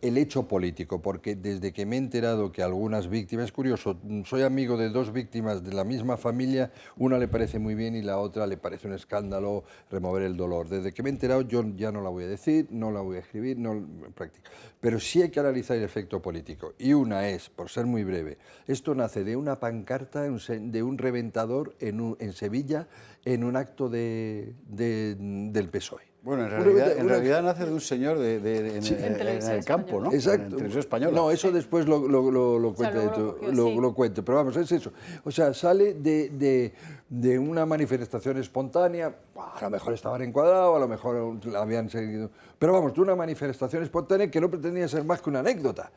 el hecho político, porque desde que me he enterado que algunas víctimas, es curioso, soy amigo de dos víctimas de la misma familia, una le parece muy bien y la otra le parece un escándalo remover el dolor. Desde que me he enterado yo ya no la voy a decir, no la voy a escribir, no práctica. Pero sí hay que analizar el efecto político. Y una es, por ser muy breve, esto nace de una pancarta de un reventador en Sevilla en un acto del PSOE. Bueno, en realidad nace de un señor en el campo, ¿no? Exacto. En televisión española. No, eso después lo cuento, pero vamos, es eso. O sea, sale de una manifestación espontánea, a lo mejor estaban encuadrados, a lo mejor la habían seguido, pero vamos, de una manifestación espontánea que no pretendía ser más que una anécdota.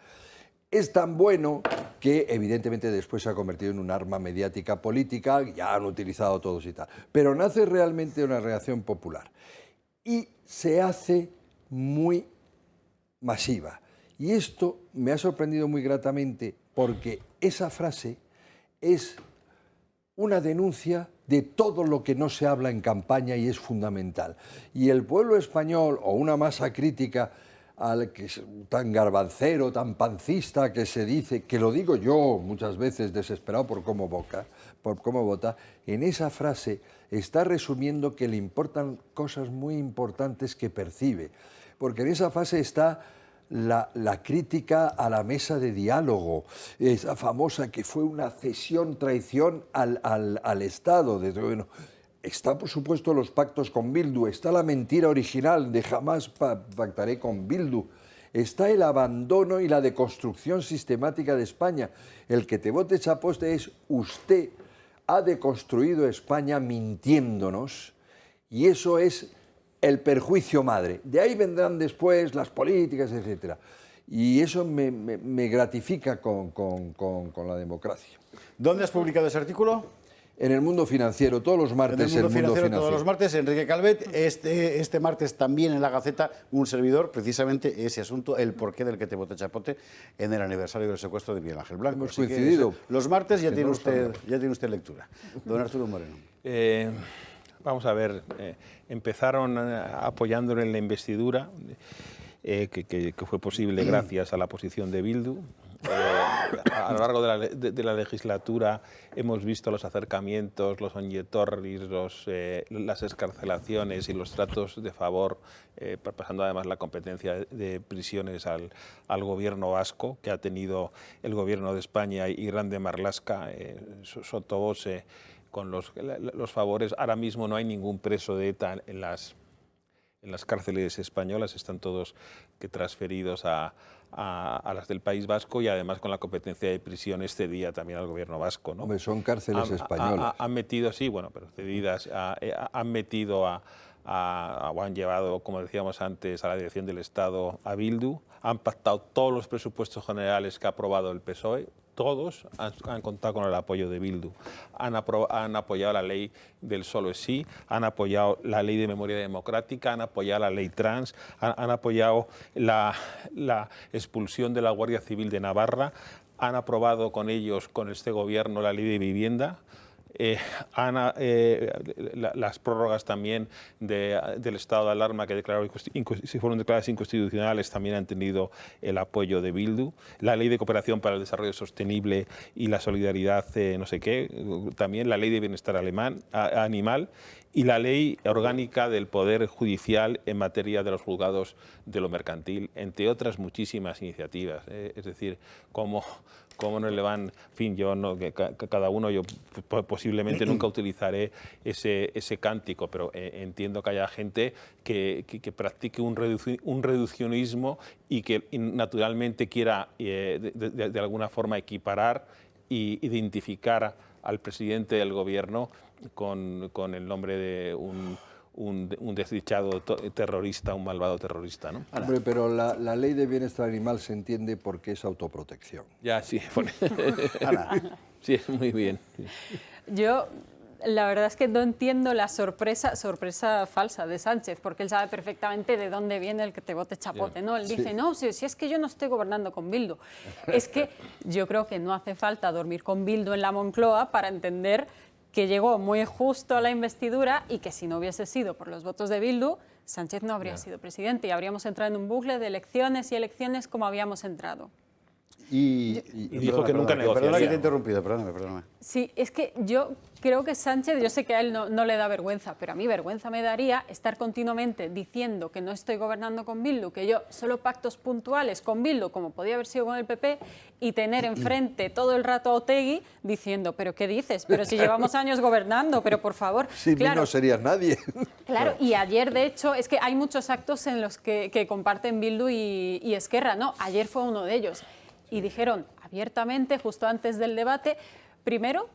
Es tan bueno que evidentemente después se ha convertido en un arma mediática política, ya han utilizado todos y tal, pero nace realmente una reacción popular. Y se hace muy masiva. Y esto me ha sorprendido muy gratamente porque esa frase es una denuncia de todo lo que no se habla en campaña y es fundamental. Y el pueblo español, o una masa crítica al que es tan garbancero, tan pancista que se dice, que lo digo yo muchas veces desesperado por cómo vota, en esa frase está resumiendo que le importan cosas muy importantes que percibe, porque en esa frase está la crítica a la mesa de diálogo, esa famosa que fue una cesión, traición al Estado. Está, por supuesto, los pactos con Bildu, está la mentira original de jamás pactaré con Bildu, está el abandono y la deconstrucción sistemática de España. El que te vote chapote es usted ha deconstruido España mintiéndonos y eso es el perjuicio madre. De ahí vendrán después las políticas, etc. Y eso me gratifica con la democracia. ¿Dónde has publicado ese artículo? En El Mundo Financiero, todos los martes. En El Mundo Financiero, todos los martes. Enrique Calvet, este martes también en La Gaceta, un servidor, precisamente ese asunto, el porqué del que te vote chapote en el aniversario del secuestro de Miguel Ángel Blanco. Hemos coincidido. Los martes ya tiene usted lectura. Don Arturo Moreno. Vamos a ver, empezaron apoyándole en la investidura, que fue posible gracias a la posición de Bildu. A lo largo de la legislatura hemos visto los acercamientos, los onyetorris, las excarcelaciones y los tratos de favor, pasando además la competencia de prisiones al gobierno vasco, que ha tenido el gobierno de España y Grande Marlaska, sotobose, con los favores. Ahora mismo no hay ningún preso de ETA en las cárceles españolas, están todos transferidos a las del País Vasco y además con la competencia de prisiones cedida también al gobierno vasco, ¿no? Hombre, son cárceles españolas. Han metido, sí, bueno, pero cedidas, han metido o han llevado, como decíamos antes, a la dirección del Estado a Bildu, han pactado todos los presupuestos generales que ha aprobado el PSOE, todos han contado con el apoyo de Bildu. Han apoyado la ley del solo es sí, han apoyado la ley de memoria democrática, han apoyado la ley trans, han apoyado la expulsión de la Guardia Civil de Navarra, han aprobado con ellos, con este gobierno, la ley de vivienda. Las prórrogas también del estado de alarma que si fueron declaradas inconstitucionales también han tenido el apoyo de Bildu. La ley de cooperación para el desarrollo sostenible y la solidaridad no sé qué, también la ley de bienestar animal y la ley orgánica del Poder Judicial en materia de los juzgados de lo mercantil, entre otras muchísimas iniciativas. Es decir, cómo no le van, en fin, yo no, que cada uno, yo posiblemente nunca utilizaré ese cántico, pero entiendo que haya gente que practique un reduccionismo y que naturalmente quiera de alguna forma equiparar e identificar al presidente del gobierno con el nombre de un desdichado terrorista, un malvado terrorista, ¿no? Hombre, pero la ley de bienestar animal se entiende porque es autoprotección. Ya, sí. Sí, muy bien. Yo, la verdad es que no entiendo la sorpresa falsa de Sánchez, porque él sabe perfectamente de dónde viene el que te bote chapote, ¿no? Él dice, no, si es que yo no estoy gobernando con Bildu. Es que yo creo que no hace falta dormir con Bildu en la Moncloa para entender que llegó muy justo a la investidura y que si no hubiese sido por los votos de Bildu, Sánchez no habría sido presidente y habríamos entrado en un bucle de elecciones y elecciones como habíamos entrado. Y dijo que nunca negociaría. Perdona que te he interrumpido, perdóname. Sí, es que yo creo que Sánchez, yo sé que a él no le da vergüenza, pero a mí vergüenza me daría estar continuamente diciendo que no estoy gobernando con Bildu, que yo solo pactos puntuales con Bildu, como podía haber sido con el PP, y tener enfrente todo el rato a Otegi diciendo, pero ¿qué dices? Pero si llevamos años gobernando, pero por favor. Sin mí no serías nadie. Claro, y ayer, de hecho, es que hay muchos actos en los que comparten Bildu y Esquerra, ¿no? Ayer fue uno de ellos. Y dijeron abiertamente, justo antes del debate, primero,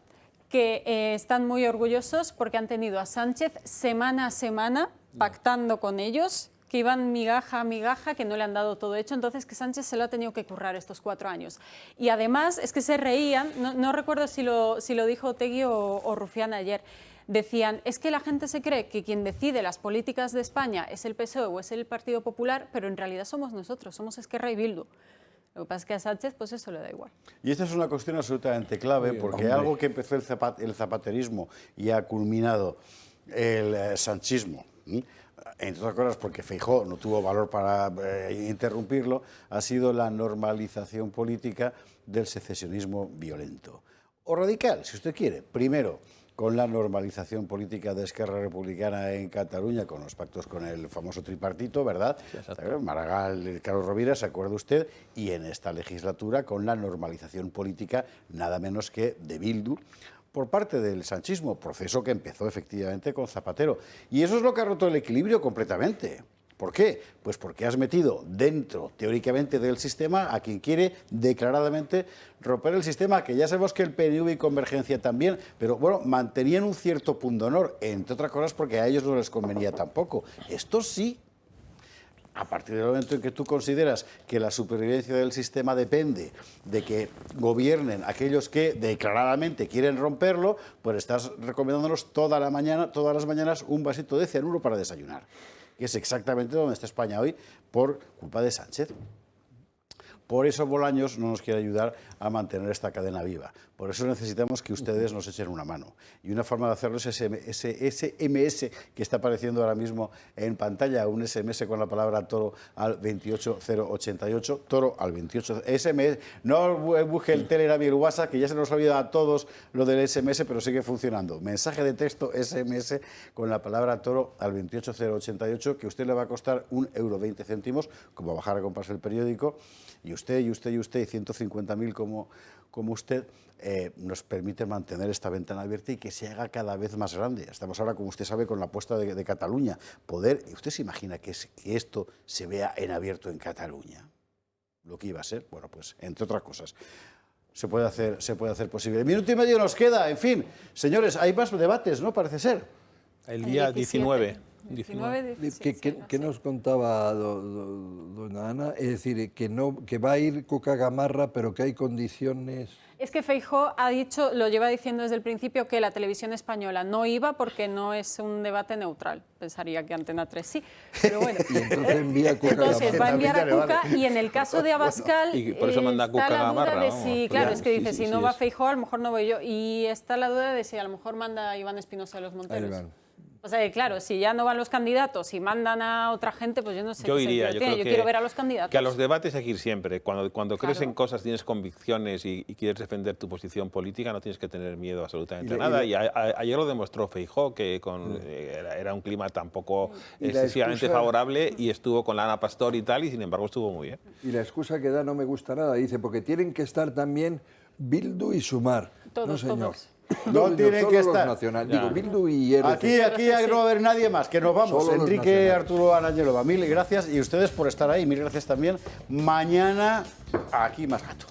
que están muy orgullosos porque han tenido a Sánchez semana a semana pactando con ellos, que iban migaja a migaja, que no le han dado todo hecho, entonces que Sánchez se lo ha tenido que currar estos 4 años. Y además es que se reían, no recuerdo si lo dijo Otegi o Rufián ayer, decían, es que la gente se cree que quien decide las políticas de España es el PSOE o es el Partido Popular, pero en realidad somos nosotros, somos Esquerra y Bildu. Lo que pasa es que a Sánchez pues eso le da igual. Y esta es una cuestión absolutamente clave, porque algo que empezó el zapaterismo y ha culminado el sanchismo, entre otras cosas porque Feijóo no tuvo valor para interrumpirlo, ha sido la normalización política del secesionismo violento. O radical, si usted quiere. Primero, con la normalización política de Esquerra Republicana en Cataluña, con los pactos con el famoso tripartito, ¿verdad? Sí, Maragall, Carlos Rovira, ¿se acuerda usted? Y en esta legislatura con la normalización política, nada menos que de Bildu, por parte del sanchismo, proceso que empezó efectivamente con Zapatero. Y eso es lo que ha roto el equilibrio completamente. ¿Por qué? Pues porque has metido dentro, teóricamente, del sistema a quien quiere declaradamente romper el sistema, que ya sabemos que el PNV y Convergencia también, pero bueno, mantenían un cierto pundonor, entre otras cosas porque a ellos no les convenía tampoco. Esto sí. A partir del momento en que tú consideras que la supervivencia del sistema depende de que gobiernen aquellos que declaradamente quieren romperlo, pues estás recomendándonos todas las mañanas un vasito de cianuro para desayunar, que es exactamente donde está España hoy por culpa de Sánchez. Por eso Bolaños no nos quiere ayudar a mantener esta cadena viva. Por eso necesitamos que ustedes nos echen una mano. Y una forma de hacerlo es ese SMS que está apareciendo ahora mismo en pantalla, un SMS con la palabra toro al 28088, toro al 28. SMS, no busque el Telegram y el WhatsApp, que ya se nos ha olvidado a todos lo del SMS, pero sigue funcionando. Mensaje de texto SMS con la palabra toro al 28088, que a usted le va a costar €1,20, como bajar a comprarse el periódico, y usted, y 150.000 como usted, nos permite mantener esta ventana abierta y que se haga cada vez más grande. Estamos ahora, como usted sabe, con la apuesta de Cataluña. ¿Y usted se imagina que esto se vea en abierto en Cataluña? Lo que iba a ser, bueno, pues entre otras cosas. Se puede hacer posible. El minuto y medio nos queda, en fin. Señores, hay más debates, ¿no? Parece ser. El día 19. ¿Qué nos contaba doña Ana? Es decir, que va a ir Cuca Gamarra, pero que hay condiciones... Es que Feijóo ha dicho, lo lleva diciendo desde el principio, que la televisión española no iba porque no es un debate neutral. Pensaría que Antena 3 sí, pero bueno. Y entonces envía a Cuca Entonces va a enviar a Cuca, y en el caso de Abascal y por eso manda a Cuca está la duda Gamarra, de si, claro, es que dice, si no va es. Feijóo, a lo mejor no voy yo. Y está la duda de si a lo mejor manda a Iván Espinosa de los Monteros. O sea, claro, si ya no van los candidatos y mandan a otra gente, pues yo no sé. Yo iría, yo quiero ver a los candidatos. Que a los debates hay que ir siempre. Cuando crees en cosas, tienes convicciones y quieres defender tu posición política, no tienes que tener miedo absolutamente a nada. Y ayer lo demostró Feijóo, que era un clima tampoco excesivamente favorable, y estuvo con la Ana Pastor y tal, y sin embargo estuvo muy bien. Y la excusa que da no me gusta nada, dice, porque tienen que estar también Bildu y Sumar. Todos, no, señor. todos. No tienen que estar. Digo, Bildu y RC. Aquí no va a haber nadie más, que nos vamos. Solo Enrique, Arturo, Anañelova, mil gracias, y ustedes por estar ahí, mil gracias también. Mañana, aquí más gato.